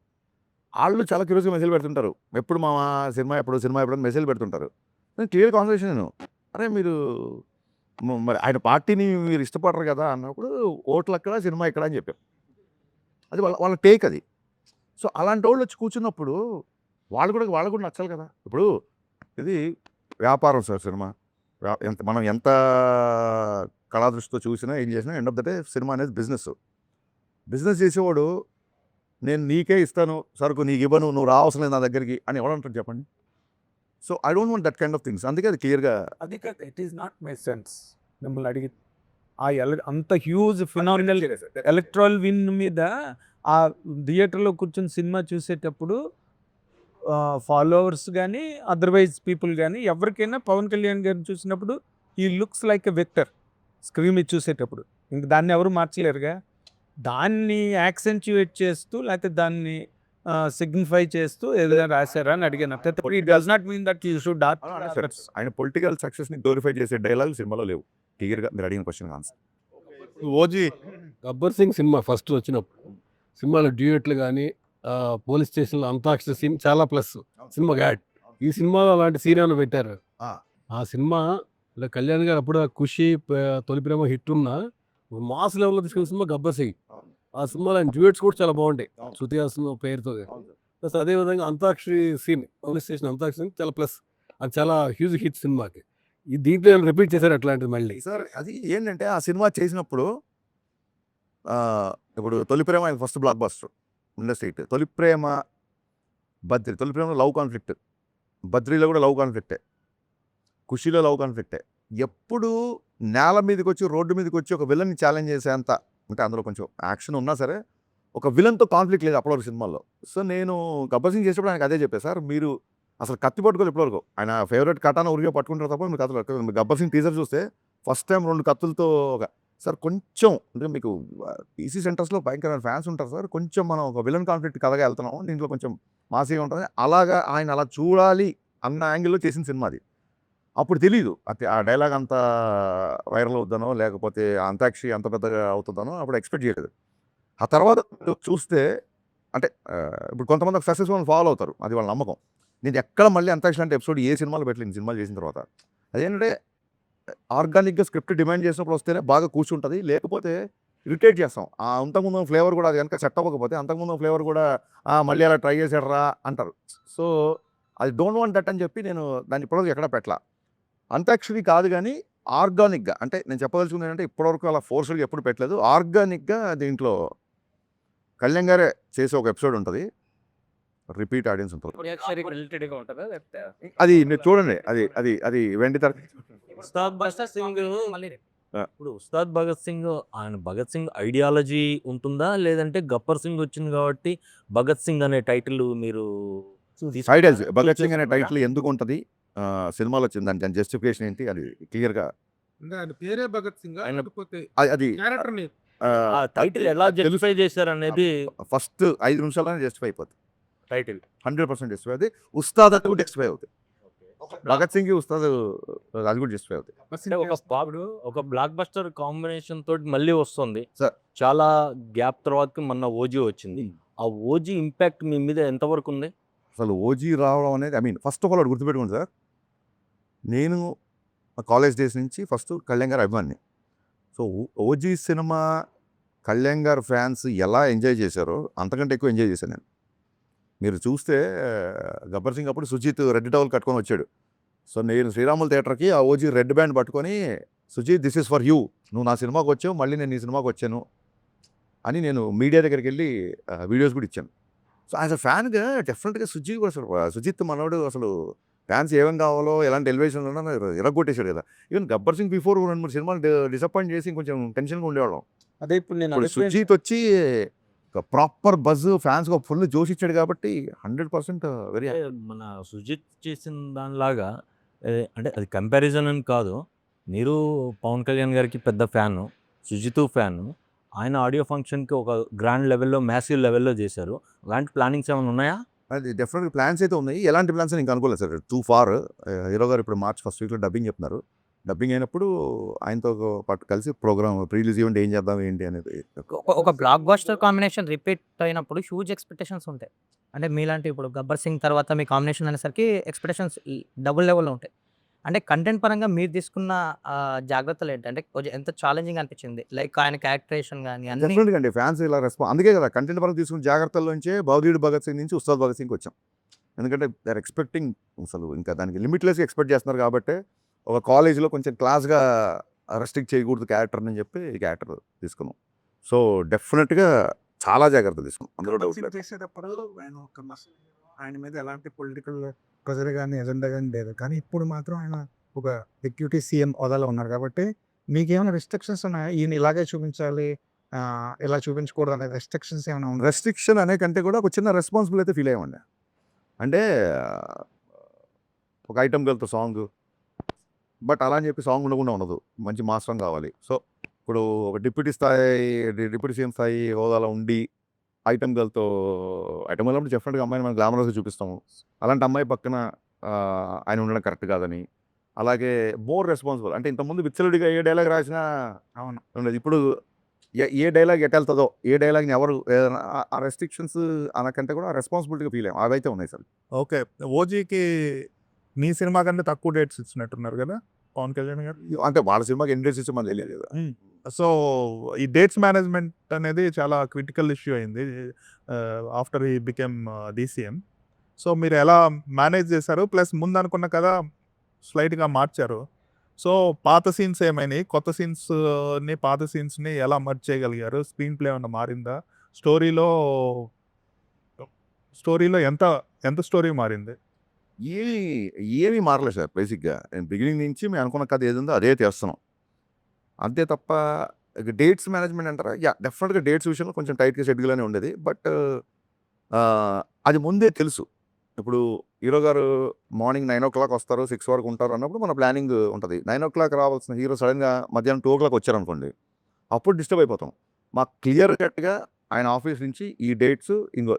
వాళ్ళు చాలా క్యూరియస్గా మెసేజ్ పెడుతుంటారు. ఎప్పుడు మా సినిమా ఎప్పుడు మెసేజ్ పెడుతుంటారు. నేను క్లియర్ కాన్వర్సేషన్ నేను అరే మీరు మరి ఆయన పార్టీని మీరు ఇష్టపడరు కదా అన్నప్పుడు ఓట్లు అక్కడ సినిమా ఇక్కడ అని చెప్పారు. అది వాళ్ళ టేక్ అది. సో అలాంటి వాళ్ళు వచ్చి కూర్చున్నప్పుడు వాళ్ళు కూడా నచ్చాలి కదా. ఇప్పుడు ఇది వ్యాపారం సార్ సినిమా. మనం ఎంత కళా దృష్టితో చూసినా ఏం చేసినా end of the day cinema అనేది బిజినెస్ చేసేవాడు నేను నీకే ఇస్తాను సరుకు నీకు ఇవ్వను నువ్వు రావసరం లేదు నా దగ్గరికి అని ఎవడంటారు చెప్పండి. So I don't want that kind of things. అందుకే అది క్లియర్గా అది కాదు, it is not my sense. మిమ్మల్ని అడిగి ఆ అంత హ్యూజ్ ఫినామినల్ ఎలక్ట్రల్ విన్ మీద ఆ థియేటర్లో కూర్చొని సినిమా చూసేటప్పుడు ఫాలోవర్స్ కానీ అదర్వైజ్ పీపుల్ కానీ ఎవరికైనా పవన్ కళ్యాణ్ గారిని చూసినప్పుడు ఈ looks like a vector screen మీద చూసేటప్పుడు ఇంక దాన్ని ఎవరు మార్చలేరుగా. దాన్ని యాక్సెంచుయేట్ చేస్తూ లేకపోతే దాన్ని సిగ్నిఫై చేస్తూ ఏదైనా రాశారా అని అడిగాను. It does not mean that you should ఆయన పొలిటికల్ సక్సెస్ని గ్లోరిఫై చేసే డైలాగ్ సినిమాలో లేవు. క్లియర్గా మీరు అడిగిన question answer. OG Gabbar Singh cinema first వచ్చినప్పుడు సినిమాలో డ్యూయెట్లు కానీ పోలీస్ స్టేషన్లో అంతాక్షరి సీన్ చాలా ప్లస్ సినిమాకి యాడ్. ఈ సినిమాలో అలాంటి సీన్ ఏమైనా పెట్టారు? ఆ సినిమా కళ్యాణ్ గారు అప్పుడు ఖుషి తొలి ప్రేమ హిట్ ఉన్న మాస్ లెవెల్లో తీసుకున్న సినిమా గబ్బర్ సింగ్. ఆ సినిమాలో ఆయన డ్యూయెట్స్ కూడా చాలా బాగుంటాయి శృతి హాసన్ పేరుతో. ప్లస్ అదేవిధంగా antakshari scene police station antakshari scene చాలా ప్లస్. అది చాలా హ్యూజ్ హిట్ సినిమాకి. ఈ దీంట్లో రిపీట్ చేశారు అట్లాంటిది మళ్ళీ. సార్ అది ఏంటంటే ఆ సినిమా చేసినప్పుడు ఇప్పుడు తొలి ప్రేమ ఆయన ఫస్ట్ బ్లాక్ బస్టర్ ఇండస్ట్రీ. తొలి ప్రేమ బద్రి, తొలి ప్రేమలో లవ్ కాన్ఫ్లిక్ట్, బద్రీలో కూడా లవ్ కాన్ఫ్లిక్టే, ఖుషీలో లవ్ కాన్ఫ్లిక్టే. ఎప్పుడు నేల మీదకి వచ్చి రోడ్డు మీదకి వచ్చి ఒక విలన్ని ఛాలెంజ్ చేసేంత అంటే అందులో కొంచెం యాక్షన్ ఉన్నా సరే ఒక విలన్తో కాన్ఫ్లిక్ట్ లేదు అప్పటివరకు సినిమాల్లో. సో నేను గబ్బర్ సింగ్ చేసేప్పుడు ఆయనకు అదే చెప్పాను సార్ మీరు అసలు కత్తి పట్టుకోలేదు ఇప్పటివరకు. ఆయన ఫేవరెట్ కటాన ఉరిగా పట్టుకుంటారు తప్ప మీరు కత్తులు. గబ్బర్ సింగ్ టీజర్ చూస్తే ఫస్ట్ టైం 2 కత్తులతో సార్ కొంచెం అంటే మీకు ఈసీ సెంటర్స్లో భయంకరమైన ఫ్యాన్స్ ఉంటారు సార్. కొంచెం మనం ఒక విలన్ కాన్ఫ్లిక్ట్ కథగా వెళ్తున్నాం దీంట్లో కొంచెం మాసీగా ఉంటుంది అలాగా ఆయన అలా చూడాలి అన్న యాంగిల్లో చేసిన సినిమా అది. అప్పుడు తెలీదు ఆ డైలాగ్ అంత వైరల్ అవుతానో లేకపోతే అంతాక్షరి అంత పెద్దగా అవుతుందనో అప్పుడు ఎక్స్పెక్ట్ చేయలేదు. ఆ తర్వాత చూస్తే అంటే ఇప్పుడు కొంతమంది ఒక సక్సెస్ఫుల్ ఫాలో అవుతారు అది వాళ్ళ నమ్మకం. నేను ఎక్కడ మళ్ళీ అంతాక్షరి అంటే ఎపిసోడ్ ఏ సినిమాలో పెట్టలేదు సినిమాలు చేసిన తర్వాత. అదేంటంటే ఆర్గానిక్గా స్క్రిప్ట్ డిమాండ్ చేసినప్పుడు వస్తేనే బాగా కూర్చుంటుంది లేకపోతే ఇరిటేట్ చేస్తాం. అంతకుముందు ఫ్లేవర్ కూడా అది కనుక సెట్ అవ్వకపోతే అంతకుముందు ఫ్లేవర్ కూడా మళ్ళీ అలా ట్రై చేసాడరా అంటారు. సో అది డోంట్ వాంట్ దట్ అని చెప్పి నేను దాన్ని ఇప్పటివరకు ఎక్కడ పెట్టలా. అంతాక్షరి కాదు కానీ ఆర్గానిక్గా అంటే నేను చెప్పదలుచుకుంది ఏంటంటే ఇప్పటివరకు అలా ఫోర్స్గా ఎప్పుడు పెట్టలేదు. ఆర్గానిక్గా దీంట్లో కళ్యాణ్ గారే చేసే ఒక ఎపిసోడ్ ఉంటుంది రిపీట్ ఆడియన్స్ ఉంటుంది. రిలేటెడ్గా ఉంటుందా లేకపోతే అది మీరు చూడండి అది అది అది వెండి తర ఉస్తాద్ భగత్ సింగ్ మళ్ళీ ఇప్పుడు ఉస్తాద్ భగత్ సింగ్ ఆయన భగత్ సింగ్ ఐడియాలజీ ఉంటుందా లేదంటే గబ్బర్ సింగ్ వచ్చింది కాబట్టి భగత్ సింగ్ అనే టైటిల్ మీరు ఐడియాలజీ భగత్ సింగ్ అనే టైటిల్ ఎందుకు ఉంటుంది సినిమాలో వచ్చింది దాని జస్టిఫికేషన్ ఏంటి అది క్లియర్గా ఆయన పేరే భగత్ సింగ్ లేకపోతే అది క్యారెక్టర్ నేమ్ ఆ టైటిల్ ఎలా జస్టిఫై చేశారు అనేది ఫస్ట్ 5 నిమిషాలనే జస్టిఫై అయిపోతుంది. టైటిల్ 100% జస్టిఫై అవుతుంది. ఉస్తాద్ అది కూడా జస్టిఫై అవుతుంది. భగత్ సింగ్ ఉస్తాద్ అది కూడా జస్టిఫై అవుతుంది. అంటే ఒక బ్లాక్ బస్టర్ కాంబినేషన్ తోటి మళ్ళీ వస్తుంది సార్. చాలా గ్యాప్ తర్వాత మొన్న ఓజీ వచ్చింది. ఆ ఓజీ ఇంపాక్ట్ మీ మీద ఎంతవరకు ఉంది? అసలు ఓజీ రావడం అనేది I mean first of all అది గుర్తుపెట్టుకోండి సార్. నేను కాలేజ్ డేస్ నుంచి ఫస్ట్ కళ్యాణ్ గారు అభిమాని. సో ఓజీ సినిమా కళ్యాణ్ గారు ఫ్యాన్స్ ఎలా ఎంజాయ్ చేశారో అంతకంటే ఎక్కువ ఎంజాయ్ చేశాను నేను. మీరు చూస్తే గబ్బర్ సింగ్ అప్పుడు సుజిత్ రెడ్ టవల్ కట్టుకొని వచ్చాడు. సో నేను శ్రీరాములు థియేటర్కి ఆ ఓజీ రెడ్ బ్యాండ్ పట్టుకొని Sujeeth this is for you నువ్వు నా సినిమాకి వచ్చావు మళ్ళీ నేను ఈ సినిమాకి వచ్చాను అని నేను మీడియా దగ్గరికి వెళ్ళి వీడియోస్ కూడా ఇచ్చాను. సో యాజ్ అ ఫ్యాన్గా డెఫినెట్గా సుజిత్ కూడా అసలు సుజిత్ మనోడు అసలు ఫ్యాన్స్ ఏమేం కావాలో ఎలాంటి ఎలివేషన్ ఉన్నా ఎరగొట్టేశాడు కదా. ఈవెన్ గబ్బర్ సింగ్ బిఫోర్ 2-3 సినిమాలు డిసప్పాయింట్ చేసి కొంచెం టెన్షన్గా ఉండేవాళ్ళం. అదే ఇప్పుడు నేను ఇప్పుడు సుజిత్ వచ్చి ఒక ప్రాపర్ బజ్ ఫ్యాన్స్‌కి ఒక ఫుల్ జోష్ ఇచ్చాడు కాబట్టి 100% వెరీ అంటే మన 'సుజిత్' చేసిన దానిలాగా అంటే అది కంపారిజన్ అని కాదు. మీరు 'పవన్ కళ్యాణ్' గారికి పెద్ద ఫ్యాను. 'సుజిత్' ఫ్యాను. ఆయన ఆడియో ఫంక్షన్‌కి ఒక గ్రాండ్ లెవెల్‌లో, మ్యాసివ్ లెవెల్‌లో చేశారు. అలాంటి ప్లానింగ్స్ ఏమైనా ఉన్నాయా? అది డెఫినెట్‌గా ప్లాన్స్ అయితే ఉన్నాయి. ఎలాంటి ప్లాన్స్ అని ఇంకా అనుకోలేదు సార్. Two far. హీరో గారు ఇప్పుడు మార్చ్ ఫస్ట్ వీక్‌లో డబ్బింగ్ చెప్తున్నారు. డబ్బింగ్ అయినప్పుడు ఆయనతో పాటు కలిసి ప్రోగ్రామ్ ప్రీ రిలీజ్ ఈవెంట్ ఏం చేద్దాం ఏంటి అనేది. ఒక బ్లాక్ బస్టర్ కాంబినేషన్ రిపీట్ అయినప్పుడు హ్యూజ్ ఎక్స్పెక్టేషన్స్ ఉంటాయి. అంటే మీలాంటి ఇప్పుడు 'గబ్బర్ సింగ్' తర్వాత మీ కాంబినేషన్ అనేసరికి ఎక్స్పెక్టేషన్స్ డబుల్ లెవెల్‌లో ఉంటాయి. అంటే కంటెంట్ పరంగా మీరు తీసుకున్న జాగ్రత్తలు ఏంటి? అంటే కొంచెం ఎంత ఛాలెంజింగ్ అనిపించింది? లైక్ ఆయన క్యారెక్టరైజేషన్ గాని అన్నీ డెఫినెట్‌గా అండి. ఫ్యాన్స్ ఇలా అందుకే కదా కంటెంట్ పరంగా తీసుకున్న జాగ్రత్తల్లోంచే 'భవదీయుడు భగత్ సింగ్' నుంచి 'ఉస్తాద్ భగత్ సింగ్‌కి' వచ్చాం. ఎందుకంటే దే ఆర్ ఎక్స్‌పెక్టింగ్ అసలు ఇంకా దానికి లిమిట్‌లెస్‌గా ఎక్స్‌పెక్ట్ చేస్తున్నారు కాబట్టి ఒక కాలేజ్‌లో కొంచెం క్లాస్‌గా రెస్ట్రిక్ట్ చేయకూడదు క్యారెక్టర్‌ని అని చెప్పి ఈ క్యారెక్టర్ తీసుకున్నాం. సో డెఫినెట్‌గా చాలా జాగ్రత్తలు తీసుకున్నాం. అందులో డౌట్ లేదు. చేసేటప్పుడు ఆయన మీద ఎలాంటి పొలిటికల్ ప్రెజర్ కానీ ఎజెండా కానీ లేదు. కానీ ఇప్పుడు మాత్రం ఆయన ఒక డిప్యూటీ సీఎం హోదాలో ఉన్నారు కాబట్టి మీకేమైనా రెస్ట్రిక్షన్స్ ఉన్నాయా? ఈయన ఇలాగే చూపించాలి, ఇలా చూపించకూడదు అనే రెస్ట్రిక్షన్స్ ఏమైనా ఉన్నాయా? రెస్ట్రిక్షన్ అనే కంటే కూడా ఒక చిన్న రెస్పాన్సిబుల్ అయితే ఫీల్ అయ్యామండి. అంటే ఒక ఐటమ్ గర్ల్‌తో సాంగ్. బట్ అలా అని చెప్పి సాంగ్ ఉండకుండా ఉండదు. మంచి మాస్ సాంగ్ కావాలి. సో ఇప్పుడు ఒక డిప్యూటీ సీఎం స్థాయి హోదాలో ఉండి ఐటమ్ గర్ల్‌తో ఐటమ్ గర్ల్ అంటే డెఫినెట్‌గా అమ్మాయిని మనం గ్లామరస్‌గా చూపిస్తాము. అలాంటి అమ్మాయి పక్కన ఆయన ఉండడం కరెక్ట్ కాదని. అలాగే మోర్ రెస్పాన్సిబుల్ అంటే ఇంతకుముందు విచ్చలవిడిగా ఏ డైలాగ్ రాసినా అవును. ఉండేది. ఇప్పుడు ఏ డైలాగ్ ఎటెళ్తదో, ఏ డైలాగ్‌ని ఎవరు ఏదైనా ఆ రెస్ట్రిక్షన్స్ అనకంటే కూడా రెస్పాన్సిబిలిటీగా ఫీల్ అయ్యాం. అవైతే ఉన్నాయి సార్. ఓకే. 'ఓజీకి' మీ సినిమా కంటే తక్కువ డేట్స్ ఇచ్చినట్టున్నారు కదా పవన్ కళ్యాణ్ గారు? అంటే వాళ్ళ సినిమాకి ఎన్ని డేట్స్ ఇచ్చామో మనకు తెలియదు కదా. సో, ఈ డేట్స్ మేనేజ్మెంట్ అనేది చాలా క్రిటికల్ ఇష్యూ అయింది ఆఫ్టర్ హి బికేమ్ డీసీఎం. సో, మీరు ఎలా మేనేజ్ చేశారు? ప్లస్ ముందు అనుకున్న కథ స్లైట్‌గా మార్చారు. సో, పాత సీన్స్ ఏమైనాయి? కొత్త సీన్స్‌ని, పాత సీన్స్‌ని ఎలా మర్జ్ చేయగలిగారు? స్క్రీన్ ప్లే ఏమన్నా మారిందా? స్టోరీలో ఎంత స్టోరీ మారింది? ఏమీ మారలేదు సార్ బేసిక్‌గా. బిగినింగ్ నుంచి మేము అనుకున్న కథ ఏదుందో అదే చేస్తున్నాం. అంతే తప్ప డేట్స్ మేనేజ్మెంట్ అంటారా? యాహ్! డెఫినెట్‌గా డేట్స్ విషయంలో కొంచెం టైట్‌గా షెడ్యూల్‌గానే ఉండేది. బట్ అది ముందే తెలుసు. ఇప్పుడు హీరో గారు మార్నింగ్ 9:00 వస్తారు, 6 వరకు ఉంటారు అన్నప్పుడు మన ప్లానింగ్ ఉంటది. 9:00 రావాల్సిన హీరో సడెన్‌గా మధ్యాహ్నం 2:00 వచ్చారనుకోండి, అప్పుడు డిస్టర్బ్ అయిపోతాం. మాకు క్లియర్ కట్‌గా ఆయన ఆఫీస్ నుంచి ఈ డేట్స్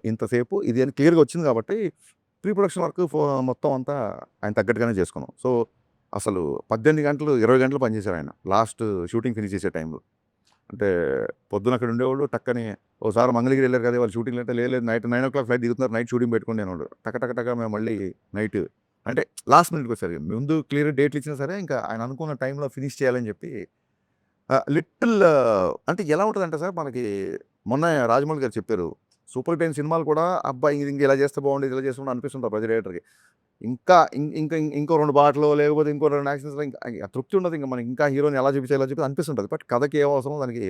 ఇంతసేపు ఇది అని క్లియర్‌గా వచ్చింది కాబట్టి ప్రీ ప్రొడక్షన్ వర్క్ మొత్తం అంతా ఆయన తగ్గట్టుగానే చేసుకున్నాం. సో అసలు 18 గంటలు, 20 గంటలు పనిచేశారు ఆయన లాస్ట్ షూటింగ్ ఫినిష్ చేసే టైంలో. అంటే పొద్దున అక్కడ ఉండేవాళ్ళు టక్కని ఓసారి మంగళగిరి వెళ్ళారు కదా వాళ్ళు షూటింగ్ అంటే లేదు నైట్ 9:00 ఫ్లైట్ దిగుతున్నారు, నైట్ షూటింగ్ పెట్టుకోండి అనేవాడు. టక మేము మళ్ళీ నైట్ అంటే లాస్ట్ మినిట్కి వచ్చారు. ముందు క్లియర్ డేట్లు ఇచ్చినా సరే ఇంకా ఆయన అనుకున్న టైంలో ఫినిష్ చేయాలని చెప్పి లిటిల్ అంటే ఎలా ఉంటుందంటే సార్ మనకి మొన్న రాజమౌళి గారు చెప్పారు. సూపర్ హిట్ అయిన సినిమాలు కూడా అబ్బాయి ఇది ఇలా చేస్తే బాగుండేది, ఇలా చేస్తే అనిపిస్తుంటారు ప్రతి డైరెక్టర్‌కి. ఇంకా ఇంకో 2 పాటలు లేకపోతే ఇంకో 2 యాక్షన్స్‌లో ఇంకా తృప్తి ఉండదు. ఇంకా మనకి ఇంకా హీరోని ఎలా చూపించాలి ఇలా చెప్పి అనిపిస్తుంటది. బట్ కథకి ఏం అవసరమో దానికి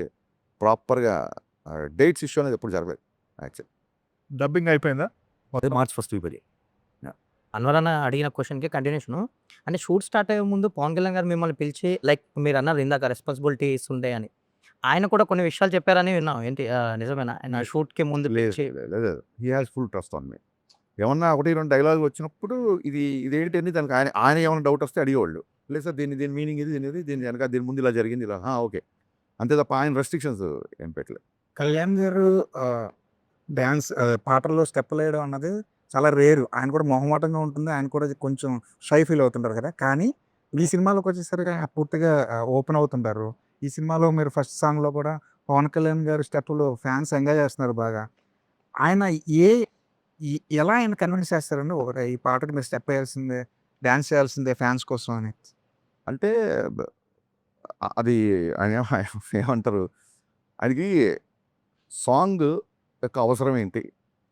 ప్రాపర్‌గా డేట్స్ ఇష్యూ అనేది ఎప్పుడు జరగలేదు యాక్చువల్లీ. డబ్బింగ్ అయిపోయిందా? మార్చ్ ఫస్ట్ వీక్ అది. అన్వర్ అన్న అడిగిన క్వెషన్‌కి కంటిన్యూషను. అంటే షూట్ స్టార్ట్ అయ్యే ముందు పవన్ కళ్యాణ్ గారు మిమ్మల్ని పిలిచి లైక్ మీరన్నారు ఇందాక రెస్పాన్సిబిలిటీస్ ఉంటాయి అని. ఆయన కూడా కొన్ని విషయాలు చెప్పారని విన్నాం. ఏంటి నిజమేనా? ఆయన షూట్‌కి ముందు పిలిచి లేదు. He has full trust on me. ఏమన్నా 1, 2 డైలాగులు వచ్చినప్పుడు ఇదేంటి అని దానికి ఆయన ఏమైనా డౌట్ వస్తే అడిగేవాళ్ళు. లేదు సార్ దీని మీనింగ్ ఇది, దీని వెనక దీని ముందు ఇలా జరిగింది ఇలా. ఓకే. అంతే తప్ప ఆయన రెస్ట్రిక్షన్స్ ఏం పెట్టలేదు. కళ్యాణ్ గారు డాన్స్ పాటల్లో స్టెప్పులేయడం అన్నది చాలా రేరు. ఆయన కూడా మొహమాటంగా ఉంటుంది. ఆయన కూడా కొంచెం షై ఫీల్ అవుతుంటారు కదా! కానీ ఈ సినిమాలోకి వచ్చేసరికి ఆయన పూర్తిగా ఓపెన్ అవుతుంటారు. ఈ సినిమాలో మీరు ఫస్ట్ సాంగ్‌లో కూడా పవన్ కళ్యాణ్ గారి స్టెప్పులు ఫ్యాన్స్ ఎంజాయ్ చేస్తున్నారు బాగా. ఆయన ఎలా ఆయన కన్విన్స్ చేస్తారండి? ఒకటి ఈ పాటకి మీరు స్టెప్ వేయాల్సిందే, డాన్స్ చేయాల్సిందే ఫ్యాన్స్ కోసం అని. అంటే అది ఆయన ఏమంటారు ఆయనకి సాంగ్ యొక్క అవసరం ఏంటి?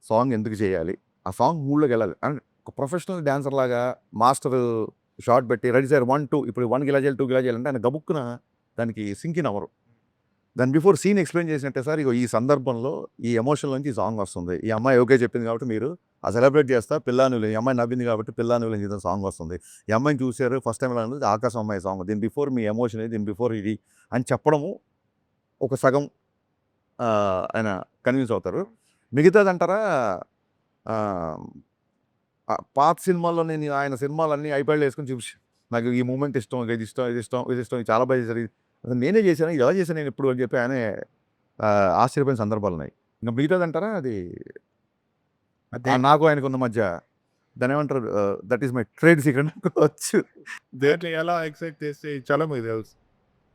సాంగ్ ఎందుకు చేయాలి? ఆ సాంగ్ మూడ్‌లోకి వెళ్ళాలి. అండ్ ఒక ప్రొఫెషనల్ డాన్సర్ లాగా మాస్టర్ షాట్ పెట్టి రెడీ సార్ 1, 2 ఇప్పుడు 1కి ఇలా చేయాలి, 2కి ఇలా చేయాలంటే ఆయన గబుక్కున దానికి సింక్ ఇన్ అవ్వరు. దాని బిఫోర్ సీన్ ఎక్స్‌ప్లెయిన్ చేసినట్టే సార్ ఇగో ఈ సందర్భంలో ఈ ఎమోషన్ నుంచి ఈ సాంగ్ వస్తుంది. ఈ అమ్మాయి ఓకే చెప్పింది కాబట్టి మీరు సెలబ్రేట్ చేస్తా పిల్లానులే ఈ అమ్మాయి నవ్వింది కాబట్టి పిల్లానులే అని సాంగ్ వస్తుంది. ఈ అమ్మాయిని చూసారు ఫస్ట్ టైం అనేది ఆకాశం అమ్మాయి సాంగ్. దీని బిఫోర్ మీ ఎమోషన్ దీని బిఫోర్ ఇది అని చెప్పడము ఒక సగం ఆయన కన్విన్స్ అవుతారు. మిగతాదంటారా పాత సినిమాల్లో నేను ఆయన సినిమాలన్నీ ఐప్యాడ్లో వేసుకొని చూసి నాకు ఈ మూమెంట్ ఇష్టం, ఇది ఇష్టం, ఇది ఇష్టం, ఇది ఇష్టం, ఇది చాలా బాగా చేశారు, అసలు నేనే చేశాను, ఇది ఎలా చేశాను నేను ఎప్పుడు అని చెప్పి ఆయనే ఆశ్చర్యపోయిన సందర్భాలు ఉన్నాయి. ఇంకా మిగతాదంటారా అది నాకు ఆయనకు ఉన్న మధ్య దాని ఏమంటారు, that is my trade secret వచ్చు. దేంట్లో ఎలా ఎక్సైట్ చేస్తే చాలా మీకు తెలుసు.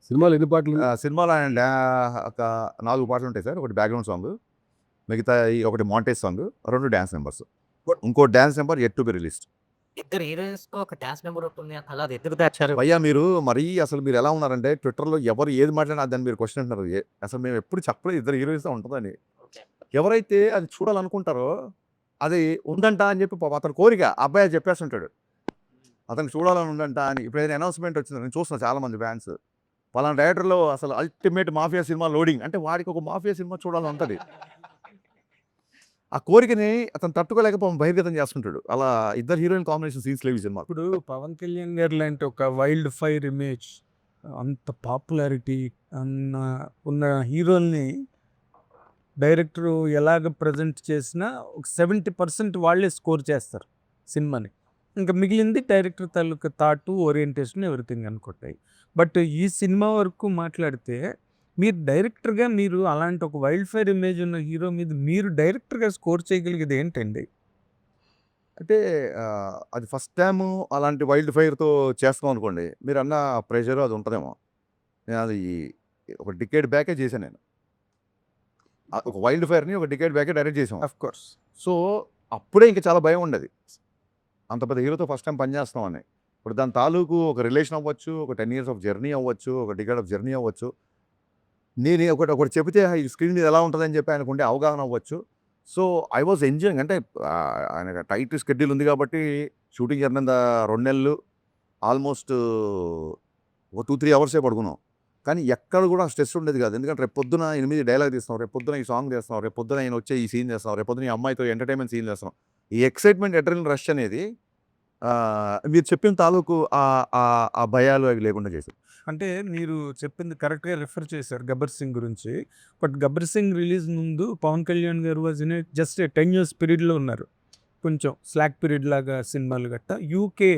సినిమాలు ఎన్ని పాటలు సినిమాలో ఆయన ఒక 4 పాటలు ఉంటాయి సార్. ఒకటి బ్యాక్గ్రౌండ్ సాంగ్, మిగతా ఒకటి మాంటేజ్ సాంగ్, 2 డ్యాన్స్ నెంబర్స్, ఇంకో dance number yet to be released. ఇద్దరు హీరోయిన్స్ తో ఒక డాన్స్ నెంబర్ ఉంటుంది అలా అది ఎదురు తెచ్చారు. భయ్యా మీరు మరీ అసలు మీరు ఎలా ఉన్నారంటే ట్విట్టర్లో ఎవరు ఏది మాట్లాడినా దాన్ని మీరు క్వశ్చన్ అంటున్నారు. అసలు మేము ఎప్పుడు చెప్పలేదు ఇద్దరు హీరోయిన్స్ ఉంటుందని. ఎవరైతే అది చూడాలనుకుంటారో అది ఉందంట అని చెప్పి అతని కోరిక అబ్బాయి చెప్పేస్తుంటాడు, అతను చూడాలని ఉందంట అని. ఇప్పుడు ఏదైనా అనౌన్స్మెంట్ వచ్చింది నేను చూస్తున్నా చాలా మంది ఫ్యాన్స్, పలానా డైరెక్టర్లో అసలు అల్టిమేట్ మాఫియా సినిమా లోడింగ్ అంటే వాడికి ఒక మాఫియా సినిమా చూడాలని ఉంటుంది. ఆ కోరికని అతను తట్టుకోలేకపోవడం బహిర్గతం చేస్తుంటాడు. అలా ఇద్దరు హీరోయిన్ కాంబినేషన్ సీన్స్ లేవు ఈ సినిమా. ఇప్పుడు పవన్ కళ్యాణ్ గారు లాంటి ఒక వైల్డ్ ఫైర్ ఇమేజ్, అంత పాపులారిటీ ఉన్న హీరోల్ని డైరెక్టర్ ఎలాగ ప్రజెంట్ చేసినా ఒక 70% వాళ్ళే స్కోర్ చేస్తారు సినిమాని. ఇంకా మిగిలింది డైరెక్టర్ తాలూకా థాటు, ఓరియంటేషన్, ఎవ్రీథింగ్ అనుకుంటాయి. బట్ ఈ సినిమా వరకు మాట్లాడితే మీరు డైరెక్టర్గా మీరు అలాంటి ఒక వైల్డ్ ఫైర్ ఇమేజ్ ఉన్న హీరో మీద మీరు డైరెక్టర్గా స్కోర్ చేయగలిగేది ఏంటండి? అంటే అది ఫస్ట్ టైం అలాంటి వైల్డ్ ఫైర్తో చేస్తాం అనుకోండి, మీరు అన్న ప్రెషర్ అది ఉంటుందేమో. నేను అది ఒక డికేడ్ బ్యాకే చేశాను నేను. ఒక వైల్డ్ ఫైర్ని ఒక డికేడ్ బ్యాకే డైరెక్ట్ చేసాం. Of course. సో అప్పుడే ఇంకా చాలా భయం ఉండేది, అంత పెద్ద హీరోతో ఫస్ట్ టైం పనిచేస్తామని. ఇప్పుడు దాని తాలూకు ఒక రిలేషన్ అవ్వచ్చు, ఒక 10 years ఆఫ్ జర్నీ అవ్వచ్చు, ఒక డికేడ్ ఆఫ్ జర్నీ అవ్వచ్చు. నేను ఒకటి చెబితే ఈ స్క్రీన్ మీద ఎలా ఉంటుందని చెప్పి ఆయనకు ఉండే అవగాహన అవ్వచ్చు. So I was enjoying. అంటే ఆయన టైట్ స్కెడ్యూల్ ఉంది కాబట్టి షూటింగ్ జరిగిన 2 నెలలు ఆల్మోస్ట్ ఒక 2-3 అవర్సే పడుకున్నాం. కానీ ఎక్కడ కూడా స్ట్రెస్ ఉండేది కాదు. ఎందుకంటే రేపు పొద్దున 8 డైలాగ్ తీస్తున్నాం, రేపు పొద్దున ఈ సాంగ్ చేస్తున్నాం, రేపు పొద్దున ఆయన వచ్చే ఈ సీన్ చేస్తున్నాం, రేపు పొద్దున ఈ అమ్మాయితో ఎంటర్టైన్మెంట్ సీన్ చేస్తున్నాం. ఈ ఎక్సైట్మెంట్, అడ్రినల్ రష్ అనేది మీరు చెప్పిన తాలూకు ఆ భయాలు అవి లేకుండా చేశారు. అంటే మీరు చెప్పింది కరెక్ట్గా రిఫర్ చేశారు గబ్బర్ సింగ్ గురించి. బట్ గబ్బర్ సింగ్ రిలీజ్ ముందు పవన్ కళ్యాణ్ గారు వాజ్ ఇన్ జస్ట్ 10 years పీరియడ్లో ఉన్నారు. కొంచెం స్లాక్ పీరియడ్ లాగా సినిమాలు గట్ట. యూకే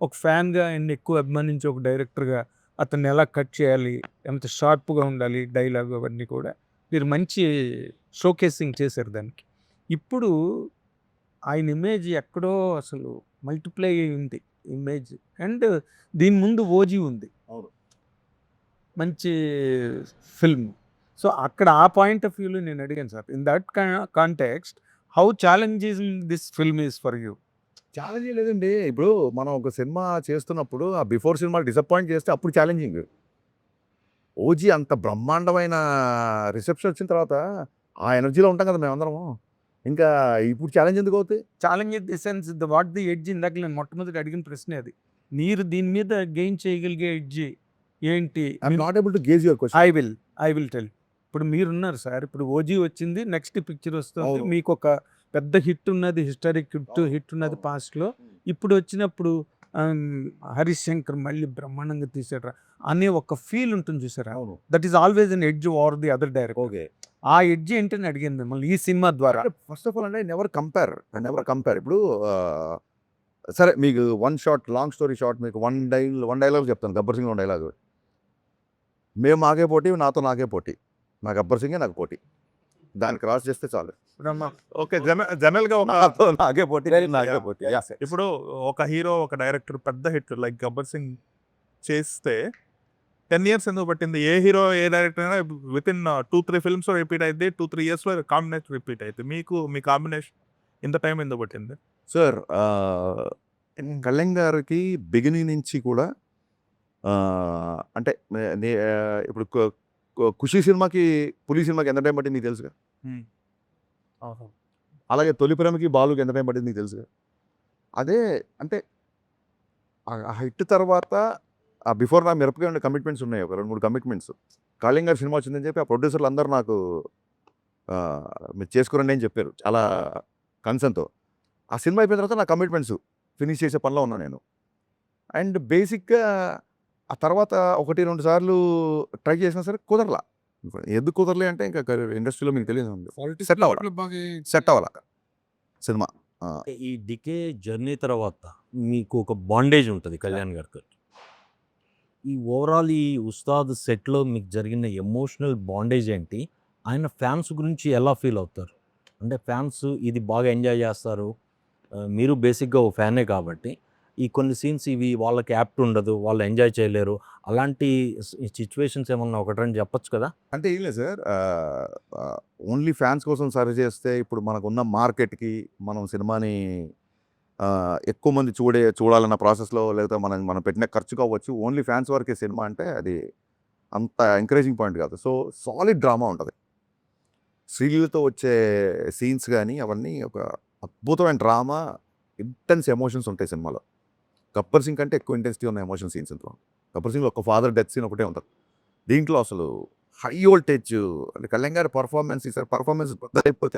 ఒక ఫ్యాన్గా ఆయన ఎక్కువ అభిమానించే ఒక డైరెక్టర్గా అతన్ని ఎలా కట్ చేయాలి, ఎంత షార్ప్గా ఉండాలి డైలాగ్, అవన్నీ కూడా మీరు మంచి షోకేసింగ్ చేశారు దానికి. ఇప్పుడు ఆయన ఇమేజ్ ఎక్కడో అసలు మల్టిప్లై ఉంది ఇమేజ్. అండ్ దీని ముందు ఓజీ ఉంది, అవును, మంచి ఫిల్మ్. సో అక్కడ ఆ పాయింట్ ఆఫ్ వ్యూలో నేను అడిగాను sir, in that context how challenging this film is for you? Challenge లేదండి. ఇప్పుడు మనం ఒక సినిమా చేస్తున్నప్పుడు ఆ బిఫోర్ సినిమా డిసప్పాయింట్ చేస్తే అప్పుడు ఛాలెంజింగ్. ఓజీ అంత బ్రహ్మాండమైన రిసెప్షన్ వచ్చిన తర్వాత ఆ ఎనర్జీలో ఉంటాం కదా మేమందరము. ఇంకా ఇప్పుడు ఛాలెంజ్ ఎందుకు అవుతాయి? Challenge in the sense what the edge, ఇందాక నేను మొట్టమొదటి అడిగిన ప్రశ్నే అది. మీరు దీని మీద గెయిన్ చేయగలిగే ఎడ్జ్ ఏంటి? I'm not able to gauge your question. I will tell. ఇప్పుడు మీరున్నారు సార్, ఇప్పుడు ఓజీ వచ్చింది, నెక్స్ట్ పిక్చర్ వస్తుంది, అవును. మీకు ఒక పెద్ద హిట్ ఉన్నది, హిస్టారిక్ హిట్ ఉన్నది పాస్ట్లో. ఇప్పుడు వచ్చినప్పుడు హరీష్ శంకర్ మళ్ళీ బ్రహ్మాండంగా తీసాడు అనే ఒక ఫీల్ ఉంటుంది చూసారా, అవును, that is always an edge or the other director. Okay. ఆ ఎడ్జ్ ఏంటని అడిగాను మిమ్మల్ని ఈ సినిమా ద్వారా. ఫస్ట్ ఆఫ్ ఆల్ అంటే నెవర్ కంపేర్. ఇప్పుడు సరే మీకు one shot, long story short, మీకు వన్ డైలాగ్ చెప్తాను. గబ్బర్ సింగ్ 1 డైలాగ్. మేము మాకే పోటీ, నాతో నాకే పోటీ, నా గబ్బర్ సింగే నాకు పోటీ, దాన్ని క్రాస్ చేస్తే చాలు. ఓకే, జనరల్గా ఒక నాతో నాకే పోటీ, నాకే పోటీ. ఇప్పుడు ఒక హీరో, ఒక డైరెక్టర్ పెద్ద హిట్ లైక్ గబ్బర్ సింగ్ చేస్తే 10 years ఎందుకు పట్టింది? ఏ హీరో, ఏ డైరెక్టర్ అయినా విత్ ఇన్ 2-3 films రిపీట్ అయితే 2-3 yearsలో కాంబినేషన్ రిపీట్ అయితే మీ కాంబినేషన్ ఇంత టైం ఎందుకు పట్టింది? సార్ కళ్యాణ్ గారికి బిగినింగ్ నుంచి కూడా అంటే ఇప్పుడు ఖుషి సినిమాకి, పులి సినిమాకి ఎంత టైం పట్టింది నీకు తెలుసుగా. అలాగే తొలి ప్రేమకి, బాలుకి ఎంత టైం పట్టింది నీకు తెలుసుగా. అదే అంటే ఆ హిట్ తర్వాత ఆ బిఫోర్ నా మిరపకాయ ఉండే కమిట్మెంట్స్ ఉన్నాయి, ఒక 2-3 కమిట్మెంట్స్. కళ్యాణ్ గారి సినిమా వచ్చిందని చెప్పి ఆ ప్రొడ్యూసర్లు అందరూ నాకు మీరు చేసుకురండి అని చెప్పారు చాలా కన్సర్న్తో. ఆ సినిమా అయిపోయిన తర్వాత నా కమిట్మెంట్స్ ఫినిష్ చేసే పనిలో ఉన్నాను నేను. అండ్ బేసిక్గా ఆ తర్వాత 1-2 సార్లు ట్రై చేసినా సరే కుదరలా. ఎందుకు కుదరలే అంటే ఇంకా ఇండస్ట్రీలో మీకు తెలియదు సెట్ అవ్వాలి సెట్ అవ్వాలి సినిమా. ఈ డికే జర్నీ తర్వాత మీకు ఒక బాండేజ్ ఉంటుంది కళ్యాణ్ గారికి. ఈ ఓవరాల్ ఈ ఉస్తాద్ సెట్లో మీకు జరిగిన ఎమోషనల్ బాండేజ్ ఏంటి? ఆయన ఫ్యాన్స్ గురించి ఎలా ఫీల్ అవుతారు? అంటే ఫ్యాన్స్ ఇది బాగా ఎంజాయ్ చేస్తారు. మీరు బేసిక్‌గా ఓ ఫ్యానే కాబట్టి ఈ కొన్ని సీన్స్ ఇవి వాళ్ళకి యాప్ట్ ఉండదు. వాళ్ళు ఎంజాయ్ చేయలేరు. అలాంటి సిట్యుయేషన్స్ ఏమన్నా ఒకటి రెండు చెప్పొచ్చు కదా? అంటే ఏం లేదు సార్. ఓన్లీ ఫ్యాన్స్ కోసం సర్వ్ చేస్తే ఇప్పుడు మనకున్న మార్కెట్‌కి మనం సినిమాని ఎక్కువ మంది చూడాలన్న ప్రాసెస్‌లో లేకపోతే మనం పెట్టిన ఖర్చుకు అవ్వచ్చు. ఓన్లీ ఫ్యాన్స్ వరకే సినిమా అంటే అది అంత ఎంకరేజింగ్ పాయింట్ కాదు. సో, సాలిడ్ డ్రామా ఉంటది. శ్రీలీలతో వచ్చే సీన్స్ గానీ అవన్నీ ఒక అద్భుతమైన డ్రామా, ఇంటెన్స్ ఎమోషన్స్ ఉంటాయి సినిమాలో. 'గబ్బర్ సింగ్' కంటే ఎక్కువ ఇంటెన్సిటీ ఉన్న ఎమోషన్ సీన్స్ ఇందులో. 'గబ్బర్ సింగ్'లో ఒక ఫాదర్ డెత్ సీన్ ఒకటే ఉంటది. దీంట్లో అసలు హై వోల్టేజ్ అంటే కళ్యాణ్ గారి పర్ఫార్మెన్స్ ఈసారి పర్ఫార్మెన్స్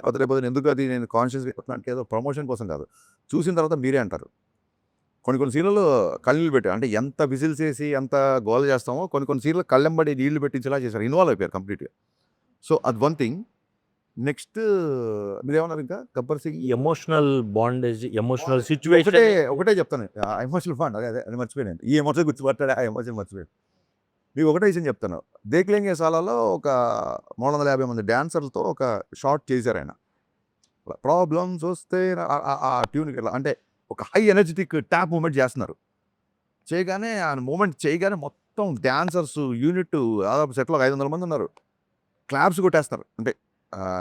వదిలేకపోతే ఎందుకు అది నేను కాన్షియస్‌గా చెప్తున్నా అంటే ఏదో ప్రమోషన్ కోసం కాదు. చూసిన తర్వాత మీరే అంటారు. కొన్ని సీన్‌లలో కన్నీళ్లు పెట్టారు. అంటే ఎంత విజిల్స్ ఏసి ఎంత గోల చేస్తామో కొన్ని సీన్‌లో కళ్ళెంబడి నీళ్లు పెట్టించేలా చేశారు. ఇన్వాల్వ్ అయిపోయారు కంప్లీట్‌గా. సో, అది వన్ థింగ్. నెక్స్ట్ మీరేమన్నారు ఇంకా 'Gabbar Singh' emotional bondage, emotional situation ఒకటే చెప్తాను. ఆ ఎమోషనల్ బాండ్ అది మర్చిపోయాను. ఈ ఎమోషన్ గుర్తుపట్టాడు, ఆ ఎమోషన్ మర్చిపోయాను. మీకు ఒకటే విషయం చెప్తాను. 'దేఖ్ లేంగే సాలా'లో ఒక 350 మంది డాన్సర్లతో ఒక షాట్ చేశారు ఆయన. ప్రాబ్లమ్స్ వస్తే ఆ ట్యూన్‌కి ఇట్లా అంటే ఒక హై ఎనర్జిటిక్ ట్యాప్ మూవ్‌మెంట్ చేస్తున్నారు. చేయగానే ఆ మూవ్‌మెంట్ చేయగానే మొత్తం డాన్సర్స్ యూనిట్ దాదాపు సెట్‌లో ఒక 500 మంది ఉన్నారు. క్లాప్స్ కొట్టేస్తారు. అంటే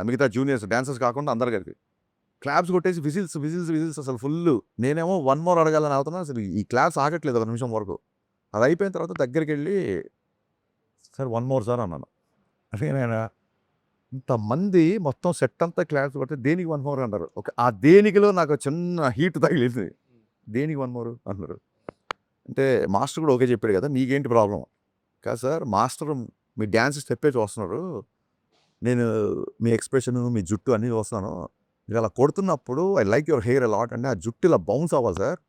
మిగతా జూనియర్స్ డాన్సర్స్ కాకుండా అందరు కలిపి. క్లాప్స్ కొట్టేసి విజిల్స్ అసలు ఫుల్లు. నేనేమో 1 మోర్ అడగాలని అవుతున్నా. అసలు ఈ క్లాప్స్ ఆగట్లేదు ఒక నిమిషం వరకు. అది అయిపోయిన తర్వాత దగ్గరికెళ్ళి సార్ 1 మోర్ సార్ అన్నాను. అంటే నేను ఇంతమంది మొత్తం సెట్ అంతా క్లాప్స్ కొడితే దేనికి 1 మోర్ అంటారు. ఆ దేనికిలో నాకు చిన్న హీట్ తగిలింది. దేనికి 1 మోర్ అన్నారు. అంటే మాస్టర్ కూడా ఓకే చెప్పాడు కదా! నీకేంటి ప్రాబ్లమ్? కాదు సార్ మాస్టర్ మీ డాన్స్ స్టెప్పే చూస్తున్నారు. నేను మీ ఎక్స్‌ప్రెషన్, మీ జుట్టు అన్నీ చూస్తున్నాను. మీరు అలా కొడుతున్నప్పుడు I like your hair a lot అంటే ఆ జుట్టు ఇలా బౌన్స్ అవ్వాలి సార్.